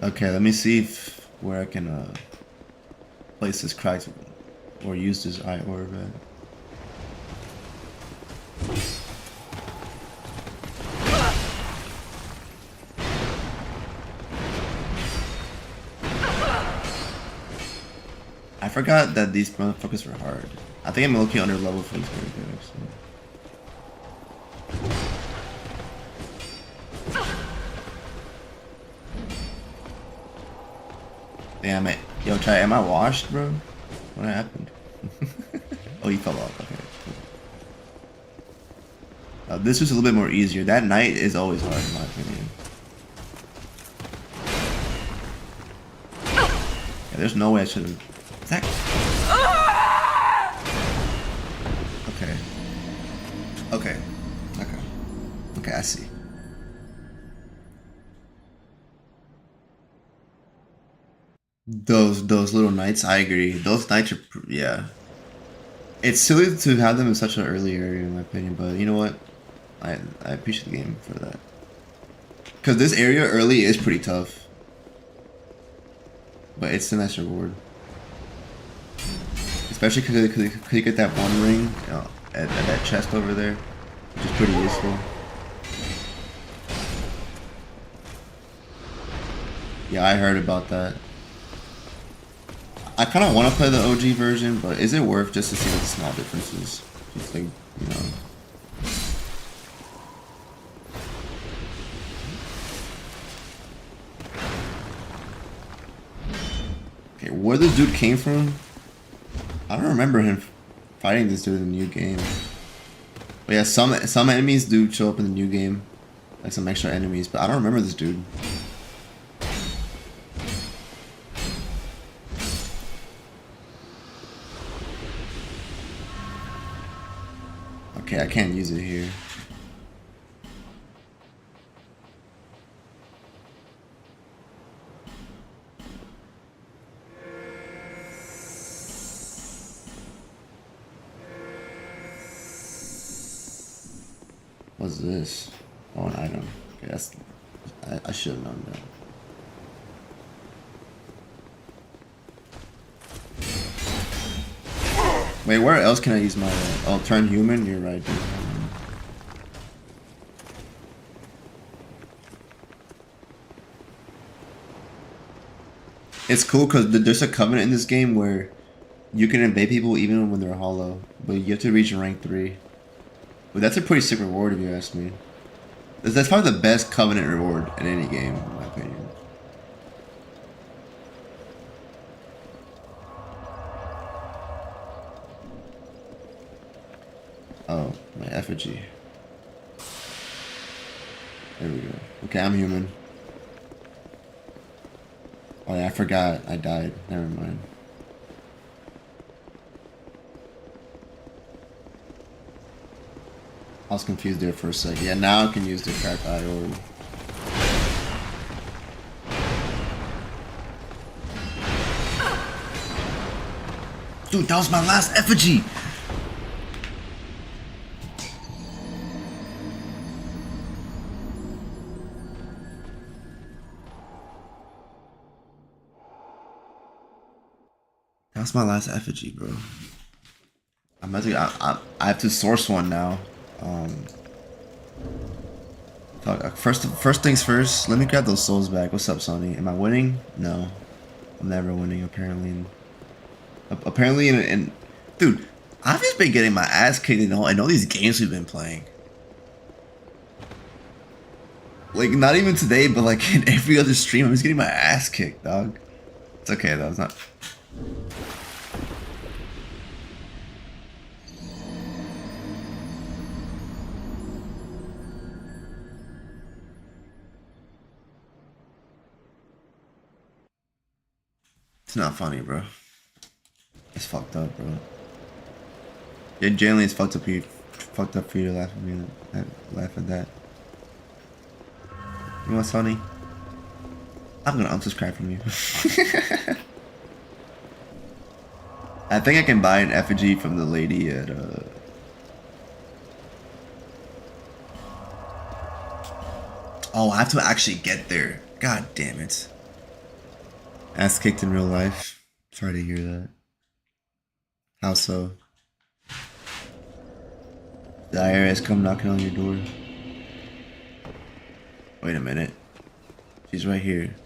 Okay, let me see where I can place this cracked or use this eye orb at. I forgot that these motherfuckers were hard. I think I'm looking under level for this character, actually. Damn it. Yo, try. Am I washed, bro? What happened? Oh, you fell off. Okay. This was a little bit more easier. That knight is always hard, in my opinion. Yeah, there's no way I should have. That... Okay. Okay. Okay. Okay, I see. Those little knights, I agree. Those knights are, yeah. It's silly to have them in such an early area, in my opinion, but you know what? I appreciate the game for that. Because this area early is pretty tough. But it's a nice reward. Especially because you get that one ring, you know, at that chest over there, which is pretty useful. Yeah, I heard about that. I kind of want to play the OG version, but is it worth just to see the small differences? Just like, you know. Okay, where this dude came from? I don't remember him fighting this dude in the new game. But yeah, some enemies do show up in the new game, like some extra enemies, but I don't remember this dude. Okay, I can't use it here. What's this? Oh, an item. Okay, that's... I should have known that. Wait, where else can I use my... Oh, turn human? You're right, dude. It's cool because there's a covenant in this game where you can invade people even when they're hollow, but you have to reach rank 3. But that's a pretty sick reward if you ask me. That's probably the best covenant reward in any game, in my opinion. Oh, my effigy. There we go. Okay, I'm human. Oh yeah, I forgot. I died. Never mind. I was confused there for a second. Yeah, now I can use the cracked eye orb. Dude, that was my last effigy! That's my last effigy, bro. I'm about to. I have to source one now. First things first. Let me grab those souls back. What's up, Sonny? Am I winning? No, I'm never winning. Apparently, in dude, I've just been getting my ass kicked in all these games we've been playing. Like not even today, but like in every other stream, I'm just getting my ass kicked, dog. It's okay though. It's not. It's not funny, bro. It's fucked up, bro. Yeah, genuinely, it's fucked up for you to laugh at me, laugh at that. You know what, Sonny? I'm gonna unsubscribe from you. I think I can buy an effigy from the lady at Oh, I have to actually get there. God damn it. Ass kicked in real life. Sorry to hear that. How so? The IRS come knocking on your door. Wait a minute. She's right here.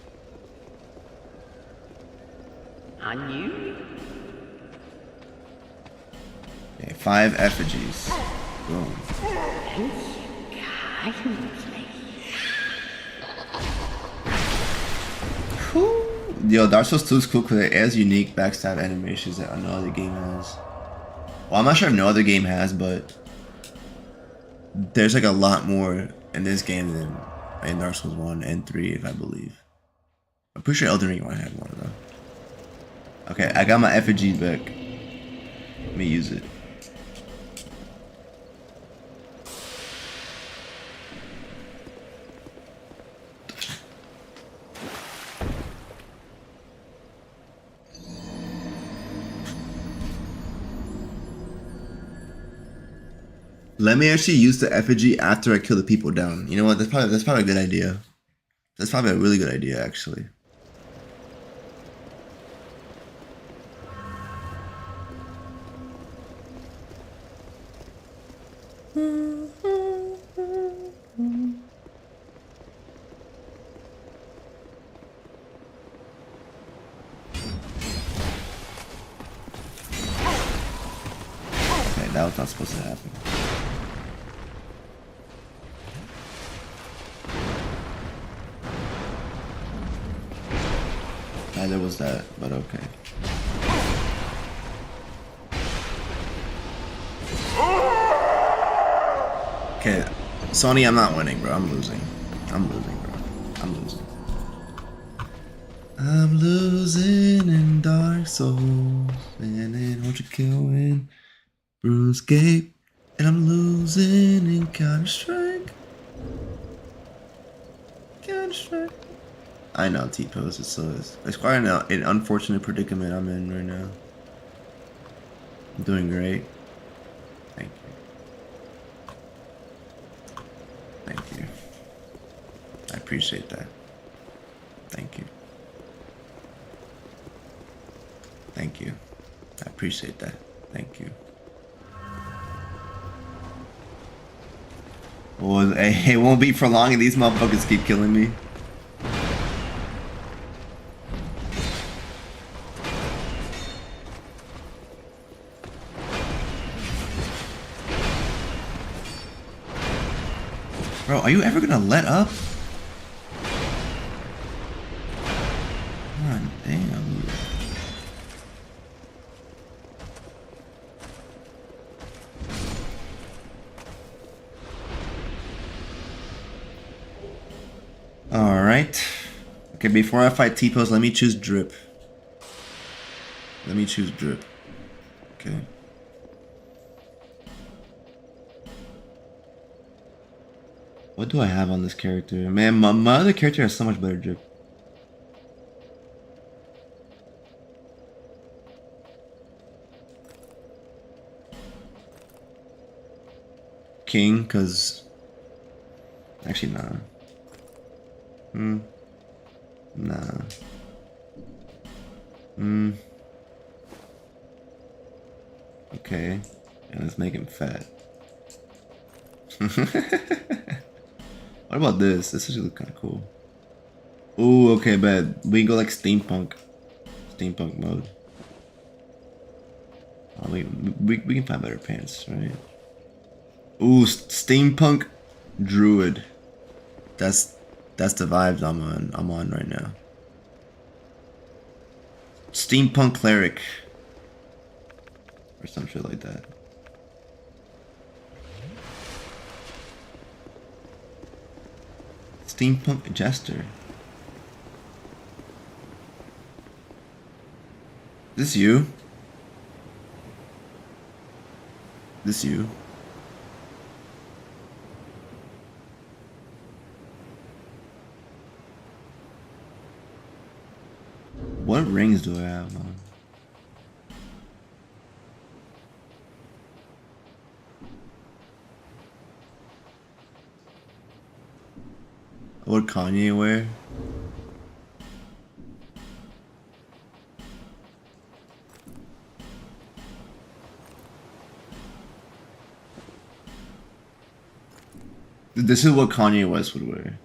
I knew. Okay, 5 effigies. Boom. Yo, Dark Souls 2 is cool because it has unique backstab animations that no other game has. Well, I'm not sure if no other game has, but there's like a lot more in this game than in Dark Souls 1 and 3, if I believe. I'm pretty sure Elden Ring might have one though. Okay, I got my effigy back. Let me use it. Let me actually use the effigy after I kill the people down. You know what? That's probably a good idea. That's probably a really good idea, actually. Okay, that was not supposed to happen. Neither was that, but okay. Okay, Sony, I'm not winning, bro. I'm losing. I'm losing, bro. I'm losing. I'm losing in Dark Souls, and in Won't You Kill in RuneScape, and I'm losing in Counter-Strike. Counter-Strike. I know T-Pose is so it's quite an unfortunate predicament I'm in right now. I'm doing great. Thank you. Thank you. I appreciate that. Thank you. Thank you. I appreciate that. Thank you. Well, it won't be for long and these motherfuckers keep killing me. Bro, are you ever gonna let up? God damn. Alright. Okay, before I fight T-Pose, let me choose Drip. Let me choose Drip. Okay. What do I have on this character? Man, my other character has so much better drip. King, cause actually nah. Nah. Okay. And let's make him fat. What about this? This actually look kind of cool. Ooh, okay, bad. We can go like steampunk mode. Oh, we can find better pants, right? Ooh, steampunk druid. That's the vibes I'm on right now. Steampunk cleric, or some shit like that. Steampunk jester. This you? This you? What rings do I have on? What Kanye wear? This is what Kanye West would wear.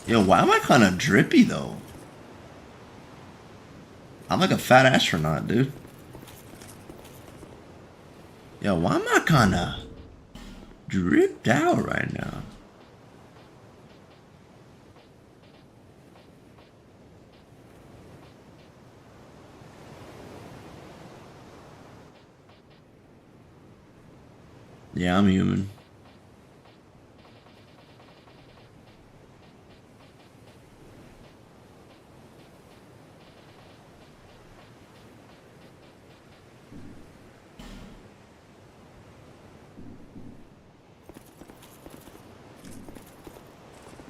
Yo, why am I kind of drippy though? I'm like a fat astronaut, dude. Yo, why am I kind of dripped out right now? Yeah, I'm human.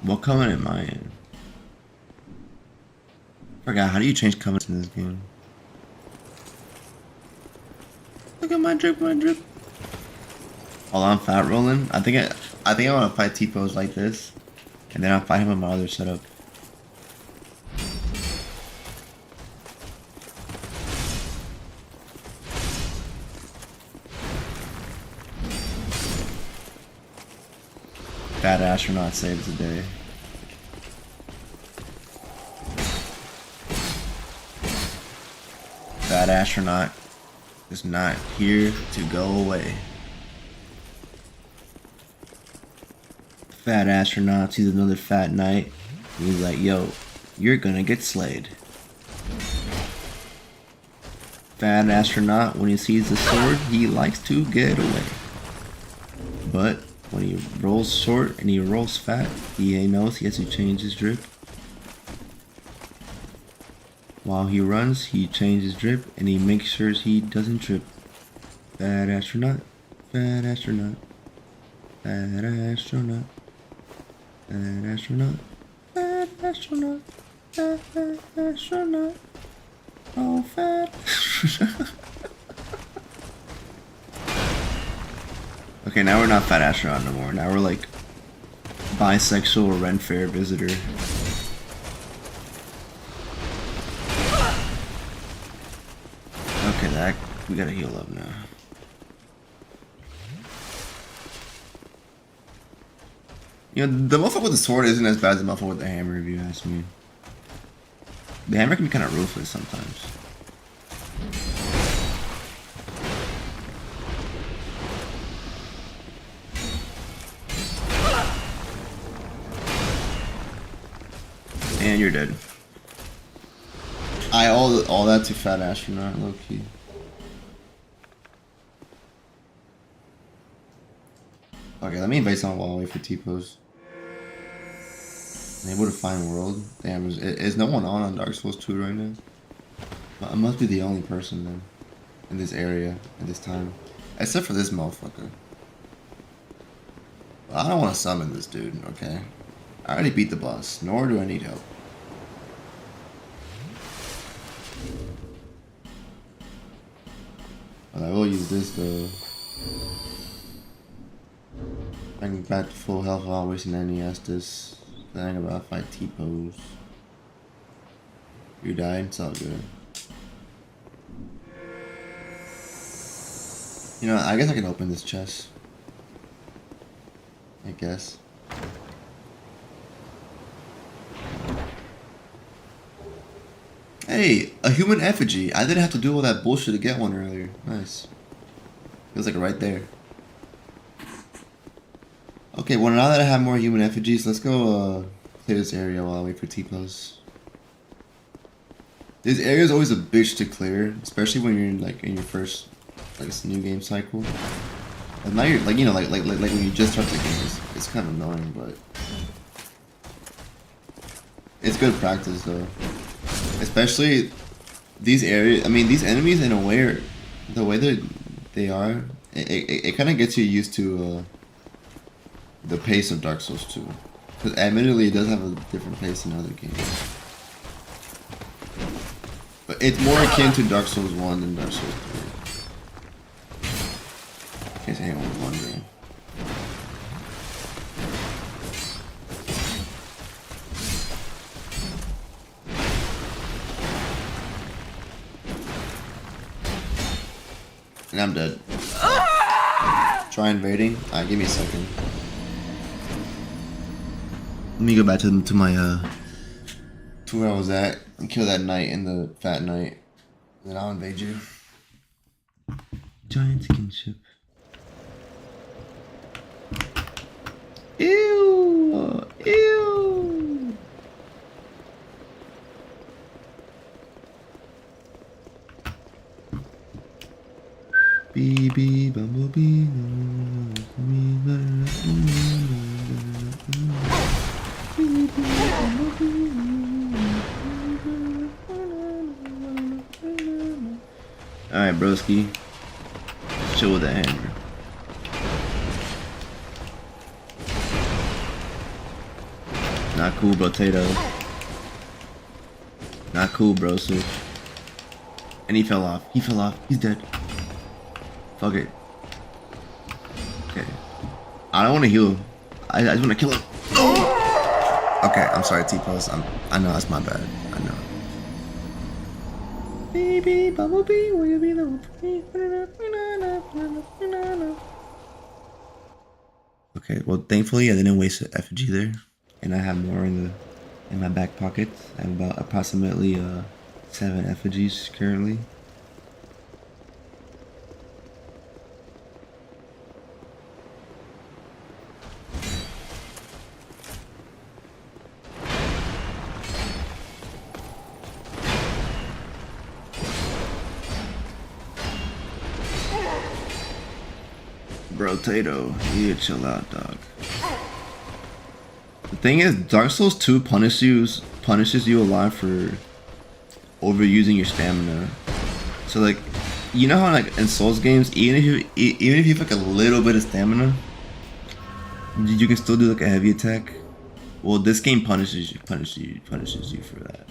What covenant am I in? Forgot, how do you change covenants in this game? Look at my drip, my drip. While I'm fat rolling, I think I want to fight T-pose like this, and then I'll fight him with my other setup. Fat astronaut saves the day. Fat astronaut is not here to go away. Fat astronaut sees another fat knight, and he's like, yo, you're gonna get slayed. Fat astronaut, when he sees the sword, he likes to get away. But when he rolls short and he rolls fat, he knows he has to change his drip. While he runs, he changes drip and he makes sure he doesn't trip. Fat astronaut, fat astronaut, fat astronaut, fat astronaut, fat astronaut, fat astronaut, oh fat. Okay, now we're not fat astronaut no more. Now we're like bisexual Ren Fair visitor. Okay, that we gotta heal up now. You know, the motherfucker with the sword isn't as bad as the motherfucker with the hammer, if you ask me. The hammer can be kind of ruthless sometimes. And you're dead. I owe all that to Fat Astronaut, low key. Okay, let me invade someone while I wait for T-pose. Able to find world. Damn, is no one on Dark Souls 2 right now? I must be the only person then in this area at this time, except for this motherfucker. I don't want to summon this dude. Okay, I already beat the boss. Nor do I need help. But I will use this though. I can get back to full health without wasting any Estus. Then I'm about to fight T-pose. You died, it's all good. You know, I guess I can open this chest. I guess. Hey, a human effigy. I didn't have to do all that bullshit to get one earlier. Nice. Feels like right there. Okay, well now that I have more human effigies, let's go clear this area while I wait for T-pose. This area is always a bitch to clear, especially when you're in your first new game cycle. And now you're like when you just start the game, it's kind of annoying, but it's good practice though. Especially these areas. I mean, these enemies in a way, the way that they are, it kind of gets you used to the pace of Dark Souls 2. Because admittedly, it does have a different pace than other games. But it's more akin to Dark Souls 1 than Dark Souls 3. In case anyone was wondering. And I'm dead. Try invading? Alright, give me a second. Let me go back to my to where I was at and kill that knight and the fat knight. And then I'll invade you. Giant kinship. Ew! Ew! Bee bee bumblebee. Alright, broski. Chill with the hammer. Not cool, bro. Tato. Not cool, bro. Switch. And he fell off. He fell off. He's dead. Fuck it. Okay. I don't want to heal. I just want to kill him. Oh! Okay, I'm sorry, T-Post. I know that's my bad. I know. Baby, bumblebee, will you be the one for me? Okay, well, thankfully I didn't waste an effigy there, and I have more in my back pocket. I have about approximately 7 effigies currently. Bro, Tato, you need to chill out, dog. The thing is, Dark Souls 2 punishes you a lot for overusing your stamina. So like, you know how like in Souls games, even if you have like a little bit of stamina, you can still do like a heavy attack. Well, this game punishes you for that.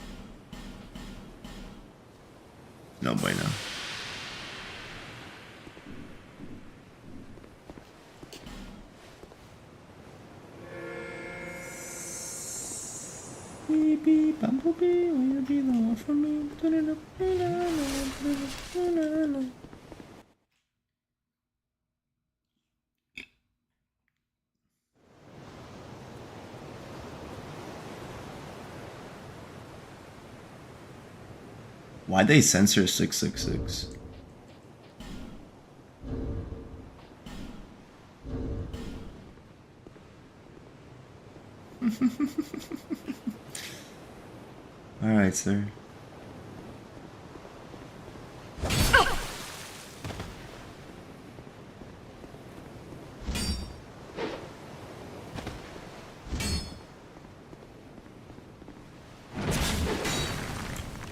No bueno. Baby, bumblebee, will you be the one for me? Why'd they censor 666? Alright, sir.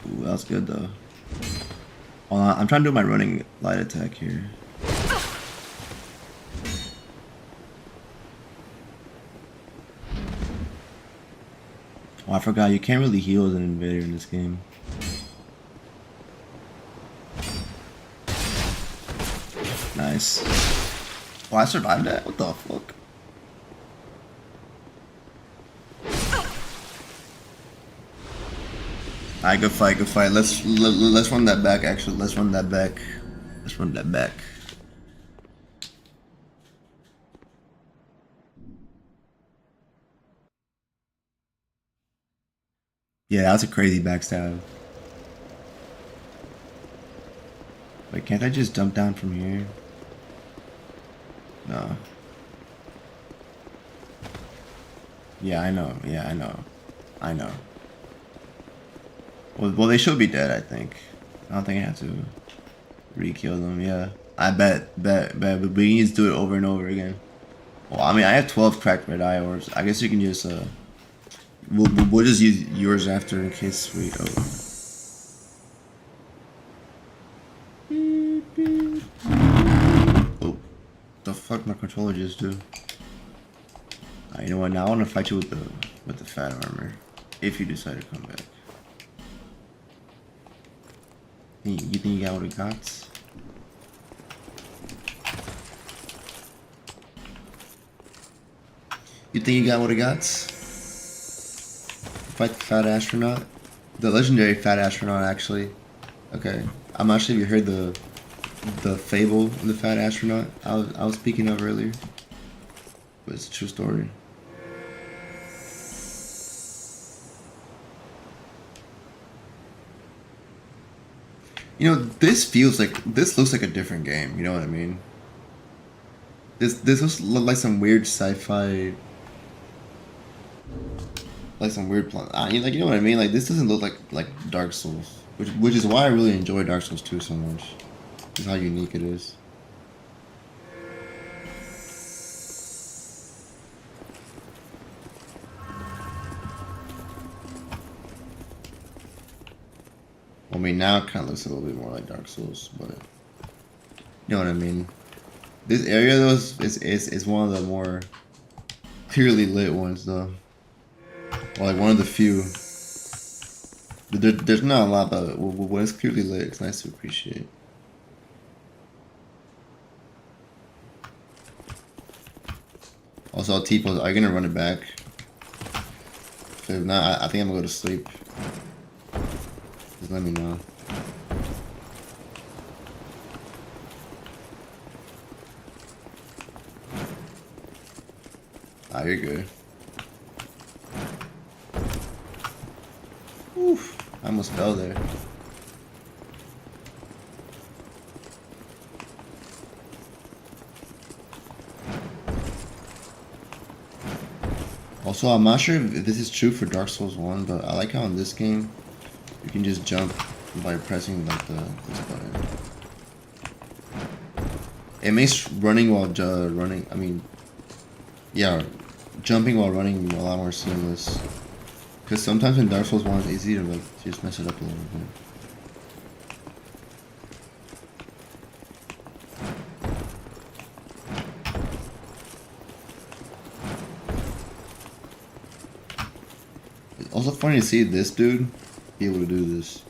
Ooh, that was good though. I'm trying to do my running light attack here. Oh, I forgot, you can't really heal as an invader in this game. Nice. Oh, I survived that? What the fuck? Alright, good fight, good fight. Let's run that back, actually. Let's run that back. Let's run that back. Yeah, that was a crazy backstab. Wait, can't I just jump down from here? No. Yeah, I know. Yeah, I know. I know. Well, they should be dead, I think. I don't think I have to re-kill them, yeah. I bet. But we need to do it over and over again. Well, I mean, I have 12 cracked red eye ores. I guess you can just, we'll just use yours after in case we, oh. The fuck my controller just do? You know what, now I want to fight you with the fat armor. If you decide to come back. You think you got what it got? You think you got what it got? Fight the fat astronaut? The legendary fat astronaut, actually. Okay. I'm not sure if you heard the fable of the fat astronaut I was speaking of earlier. But it's a true story. You know, this looks like a different game, you know what I mean? This looks like some weird sci-fi, like some weird plot. You know what I mean? Like, this doesn't look like Dark Souls, which is why I really enjoy Dark Souls 2 so much. Just how unique it is. I mean, now it kind of looks a little bit more like Dark Souls, but You know what I mean? This area though is one of the more clearly lit ones though. Or like one of the few. There's not a lot, but when it's clearly lit, it's nice to appreciate. Also, T-pose, are you gonna run it back? If not, I think I'm gonna go to sleep. Just let me know. Ah, you're good. Oof, I almost fell there. Also, I'm not sure if this is true for Dark Souls 1, but I like how in this game you can just jump by pressing like this button. It makes running while jumping while running a lot more seamless. Because sometimes in Dark Souls 1 it's easy to like just mess it up a little bit. It's also funny to see this dude be able to do this.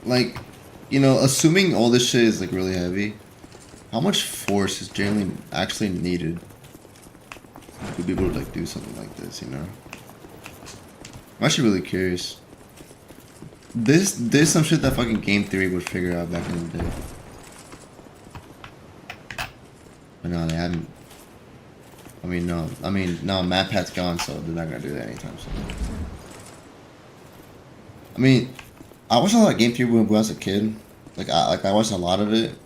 Like, you know, assuming all this shit is like really heavy, how much force is generally actually needed to be able to like do something like this, you know? I'm actually really curious. This some shit that fucking game theory would figure out back in the day. But no, they haven't. No, MatPat's gone, so they're not gonna do that anytime soon. I mean, I watched a lot of game theory when I was a kid. I watched a lot of it.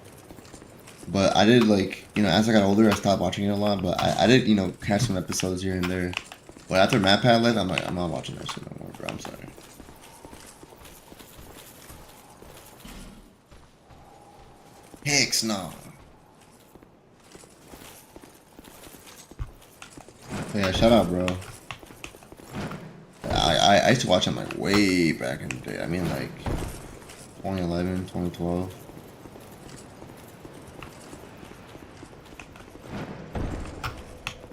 But I did as I got older, I stopped watching it a lot. But I did, catch some episodes here and there. But after MatPat left, I'm like, I'm not watching that shit no more, bro. I'm sorry. Hicks, no. But yeah, shout out, bro. I used to watch him like way back in the day. I mean, like 2011, 2012.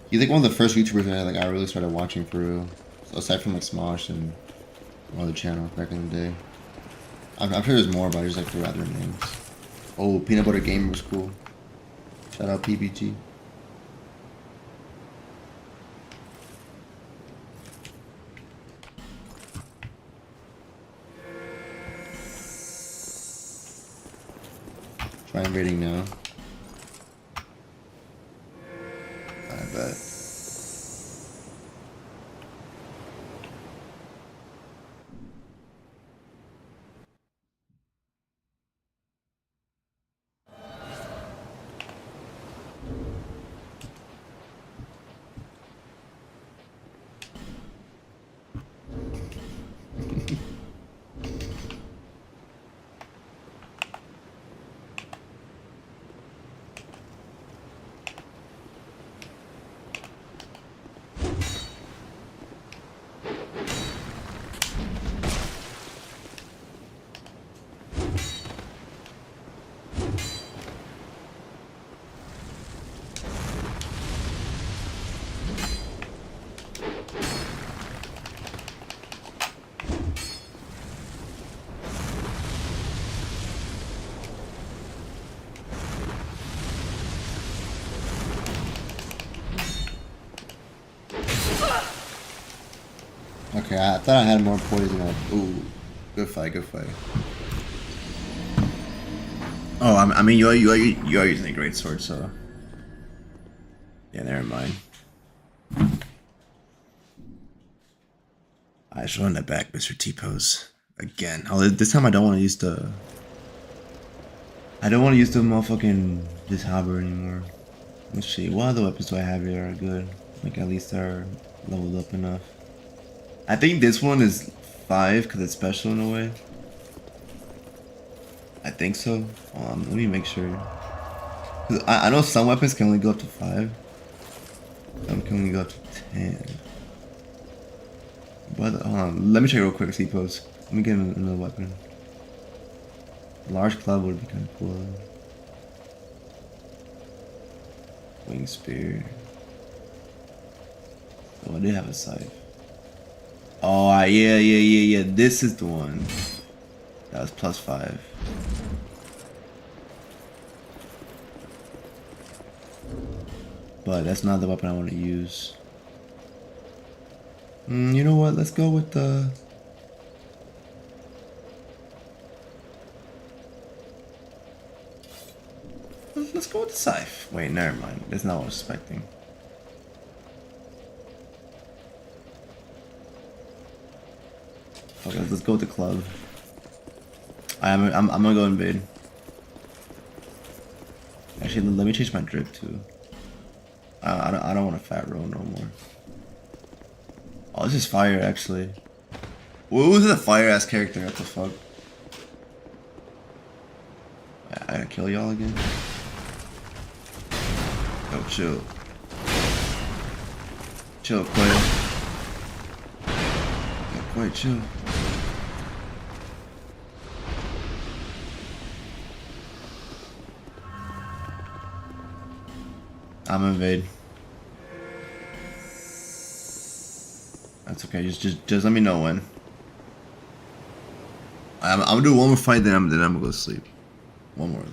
He's like one of the first YouTubers that I really started watching for real. So aside from like Smosh and other channels back in the day. I'm sure there's more, but I just like threw out their names. Oh, Peanut Butter Gamer was cool. Shout out PBG. Try invading now. I bet. Okay, I thought I had more poison. Ooh, good fight, good fight. Oh, I mean, you are using a great sword, so yeah, never mind. I should run that back, Mr. T-pose again. Oh, this time I don't want to use the. I don't want to use the motherfucking this halberd anymore. Let's see. What other weapons do I have here are good? Like at least are leveled up enough. I think this one is 5 because it's special in a way. I think so. Let me make sure. 'Cause I know some weapons can only go up to 5. Some can only go up to 10. But hold on, let me check real quick. See pose. Let me get another weapon. A large club would be kind of cool. Wing spear. Oh, I did have a scythe. Oh, yeah. This is the one. That was +5. But that's not the weapon I want to use. You know what? Let's go with the... Let's go with the scythe. Wait, never mind. That's not what I was expecting. Okay, let's go with the club. I'm gonna go invade. Actually, let me change my drip too. I don't want a fat roll no more. Oh, this is fire actually. What was the fire ass character? What the fuck? I gotta kill y'all again. Yo, chill. Chill, Quail. Yo, Quail, chill. I'm invade. That's okay. Just let me know when. I'm gonna do one more fight, then I'm gonna go to sleep. One more.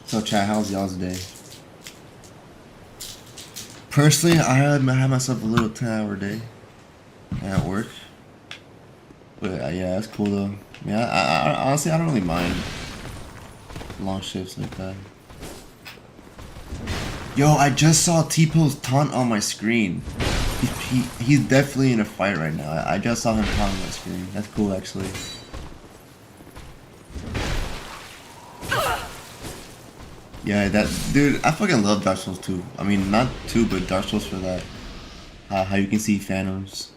So chat, how's y'all's day? Personally, I had myself a little 10-hour day at work. But yeah, that's cool though. Yeah, I honestly I don't really mind long shifts like that. Yo, I just saw T-Po's taunt on my screen. He's definitely in a fight right now. I just saw him taunt on my screen. That's cool actually. Yeah, that dude, I fucking love Dark Souls 2. I mean, not 2, but Dark Souls for that. How you can see phantoms.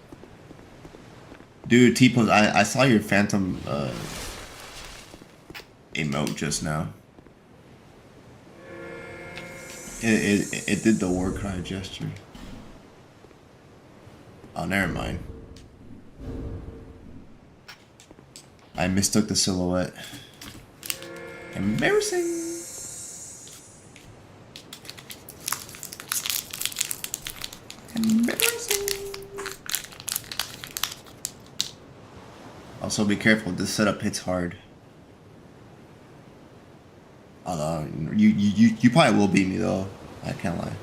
Dude, T-Pose, I saw your phantom emote just now. It did the war cry gesture. Oh, never mind. I mistook the silhouette. Embarrassing. Embarrassing. Also, be careful. This setup hits hard. You probably will beat me though. I can't lie.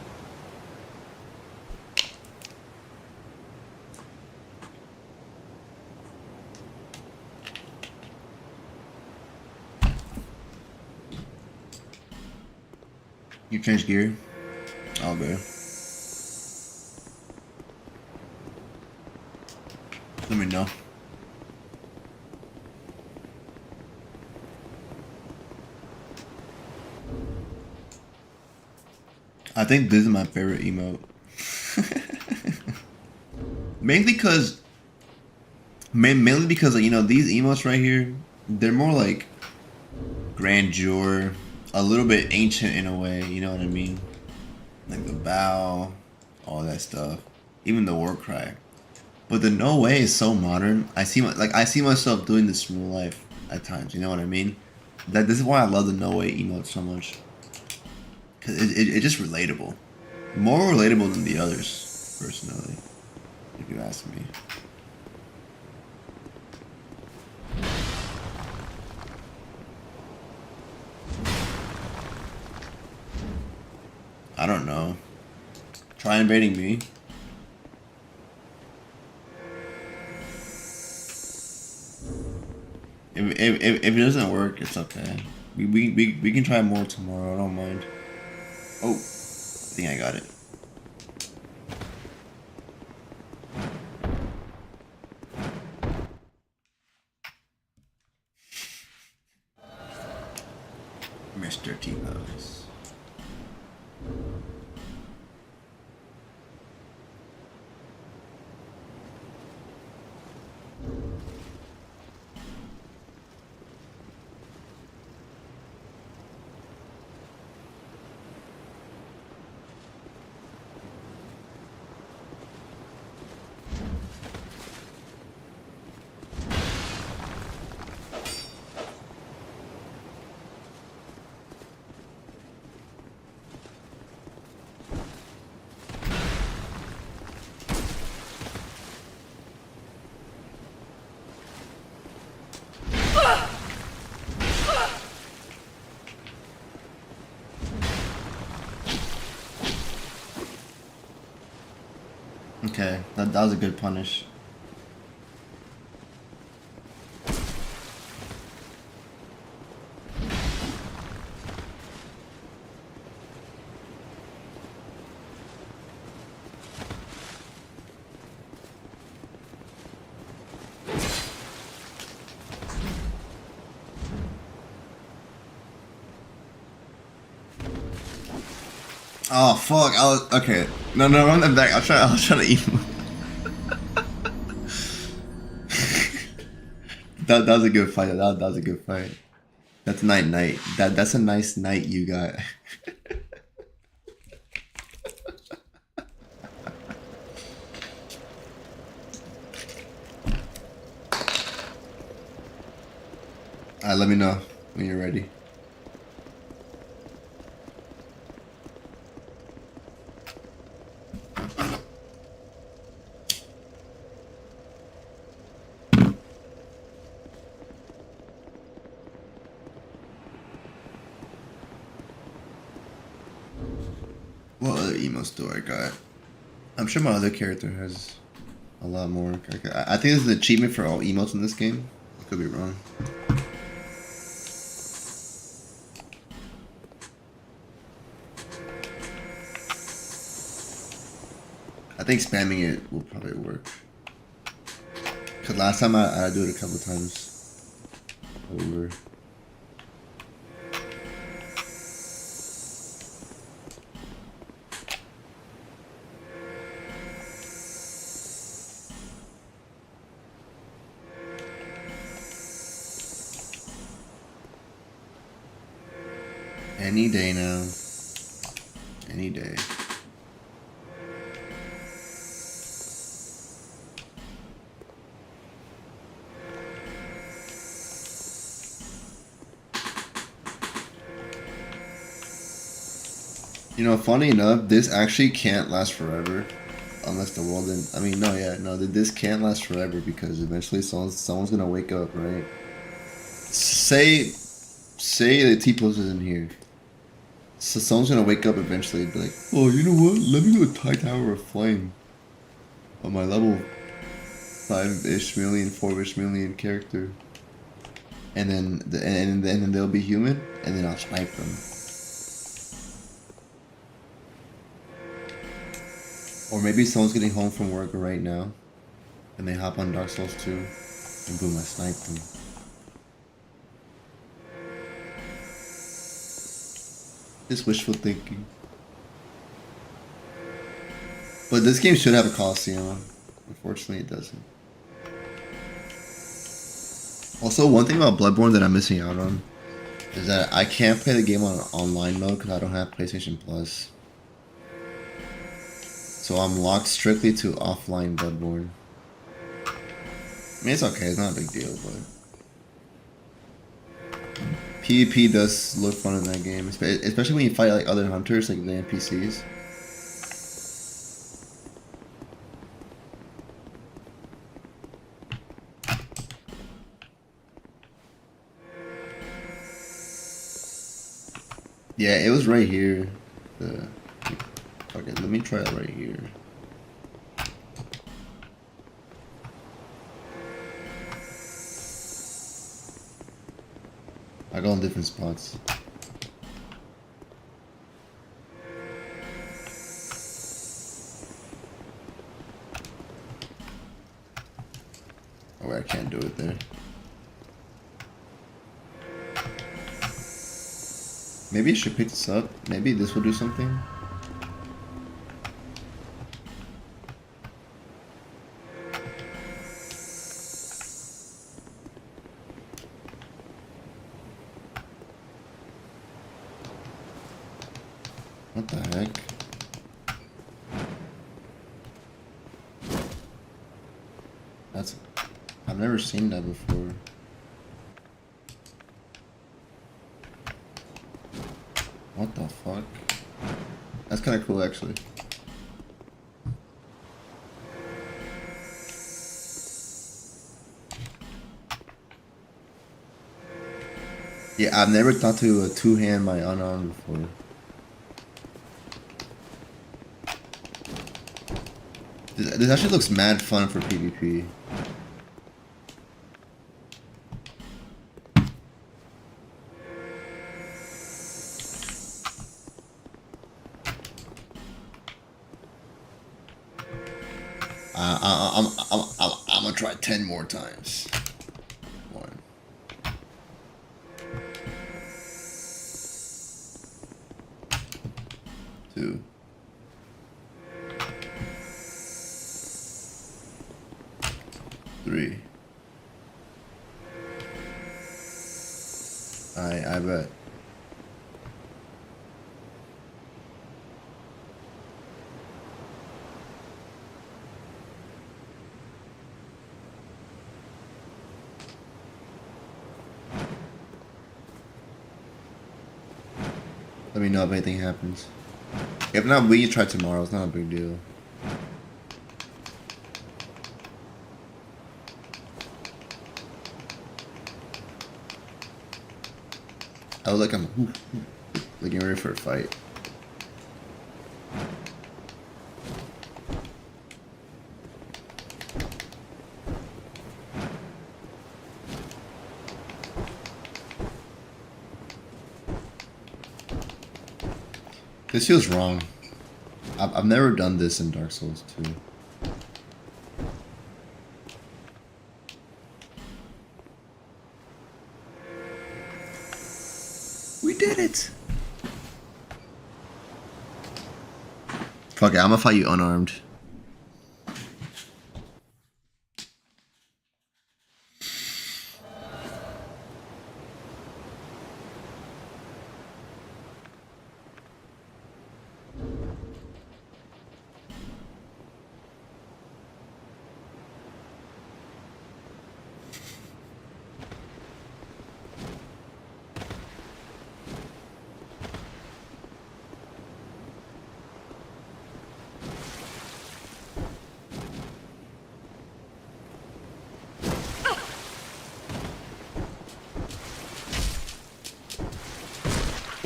You change gear? All good. Let me know. I think this is my favorite emote. Mainly because you know, these emotes right here, they're more like grandeur, a little bit ancient in a way, you know what I mean? Like the bow, all that stuff. Even the war cry. But the no way is so modern. I see myself doing this in real life at times, you know what I mean? This is why I love the no way emote so much. Cause it's just relatable. More relatable than the others, personally. If you ask me. I don't know. Try invading me. If it doesn't work, it's okay. We can try more tomorrow. I don't mind. Oh, I think I got it. Mr. T-Pose. Okay, that was a good punish. Oh fuck! I was okay. No, run that back. I was trying to eat. that was a good fight. That was a good fight. That's night. That's a nice night you got. Alright, let me know when you're ready. What other emotes do I got? I'm sure my other character has a lot more. I think this is an achievement for all emotes in this game. I could be wrong. I think spamming it will probably work. Cause last time I had to do it a couple times over. Any day now. Any day. You know, funny enough, this actually can't last forever. Unless the world didn't. I mean, no, this can't last forever because eventually someone's gonna wake up, right? Say the T-Post isn't here. So someone's gonna wake up eventually and be like, oh, you know what? Let me go tie Tower of Flame on my level 5-ish million, 4-ish million character. And then they'll be human, and then I'll snipe them. Or maybe someone's getting home from work right now, and they hop on Dark Souls 2, and boom, I snipe them. It's wishful thinking. But this game should have a Coliseum. Unfortunately, it doesn't. Also, one thing about Bloodborne that I'm missing out on is that I can't play the game on online mode because I don't have PlayStation Plus. So I'm locked strictly to offline Bloodborne. I mean, it's okay. It's not a big deal, but PvP does look fun in that game, especially when you fight like other hunters, like the NPCs. Yeah, it was right here. Okay, let me try it right here. I go in different spots. Oh, wait, I can't do it there. Maybe I should pick this up. Maybe this will do something. What the heck? I've never seen that before. What the fuck? That's kind of cool, actually. Yeah, I've never thought to two-hand my unarmed before. This actually looks mad fun for PvP. I'm gonna try 10 more times. 1. 2. 3. I bet. Let me know if anything happens. If not, we can try tomorrow. It's not a big deal. I look like I'm looking ready for a fight. This feels wrong. I've never done this in Dark Souls 2. We did it! Fuck it, I'm gonna fight you unarmed.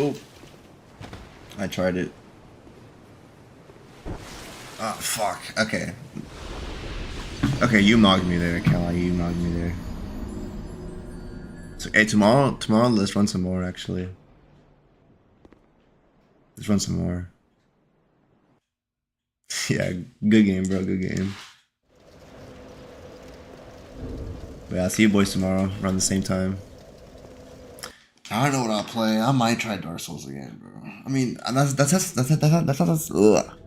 Oh, I tried it. Oh, fuck. Okay. Okay, you mogged me there, Kelly. You mogged me there. So, hey, tomorrow, let's run some more, actually. Let's run some more. Yeah, good game, bro. Good game. But yeah, I'll see you boys tomorrow around the same time. I don't know what I'll play. I might try Dark Souls again, bro. I mean, that's ugh.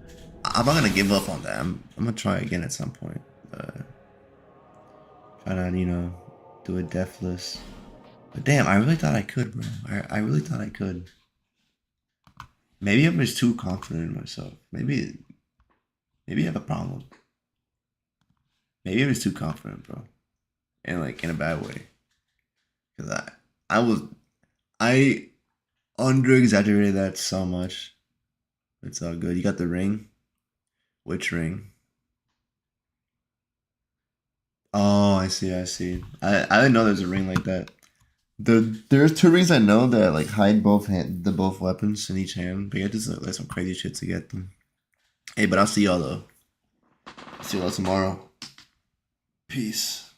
I'm not gonna give up on that. I'm gonna try again at some point. Try to, you know, do it deathless. But damn, I really thought I could, bro. I really thought I could. Maybe I'm just too confident in myself. Maybe I have a problem. Maybe I'm just too confident, bro. And like in a bad way. Cause I under exaggerated that so much. It's all good. You got the ring? Which ring? Oh, I see. I didn't know there's a ring like that. There's 2 rings I know that like hide both weapons in each hand, but you have to do like some crazy shit to get them. Hey, but I'll see y'all though. See y'all tomorrow. Peace.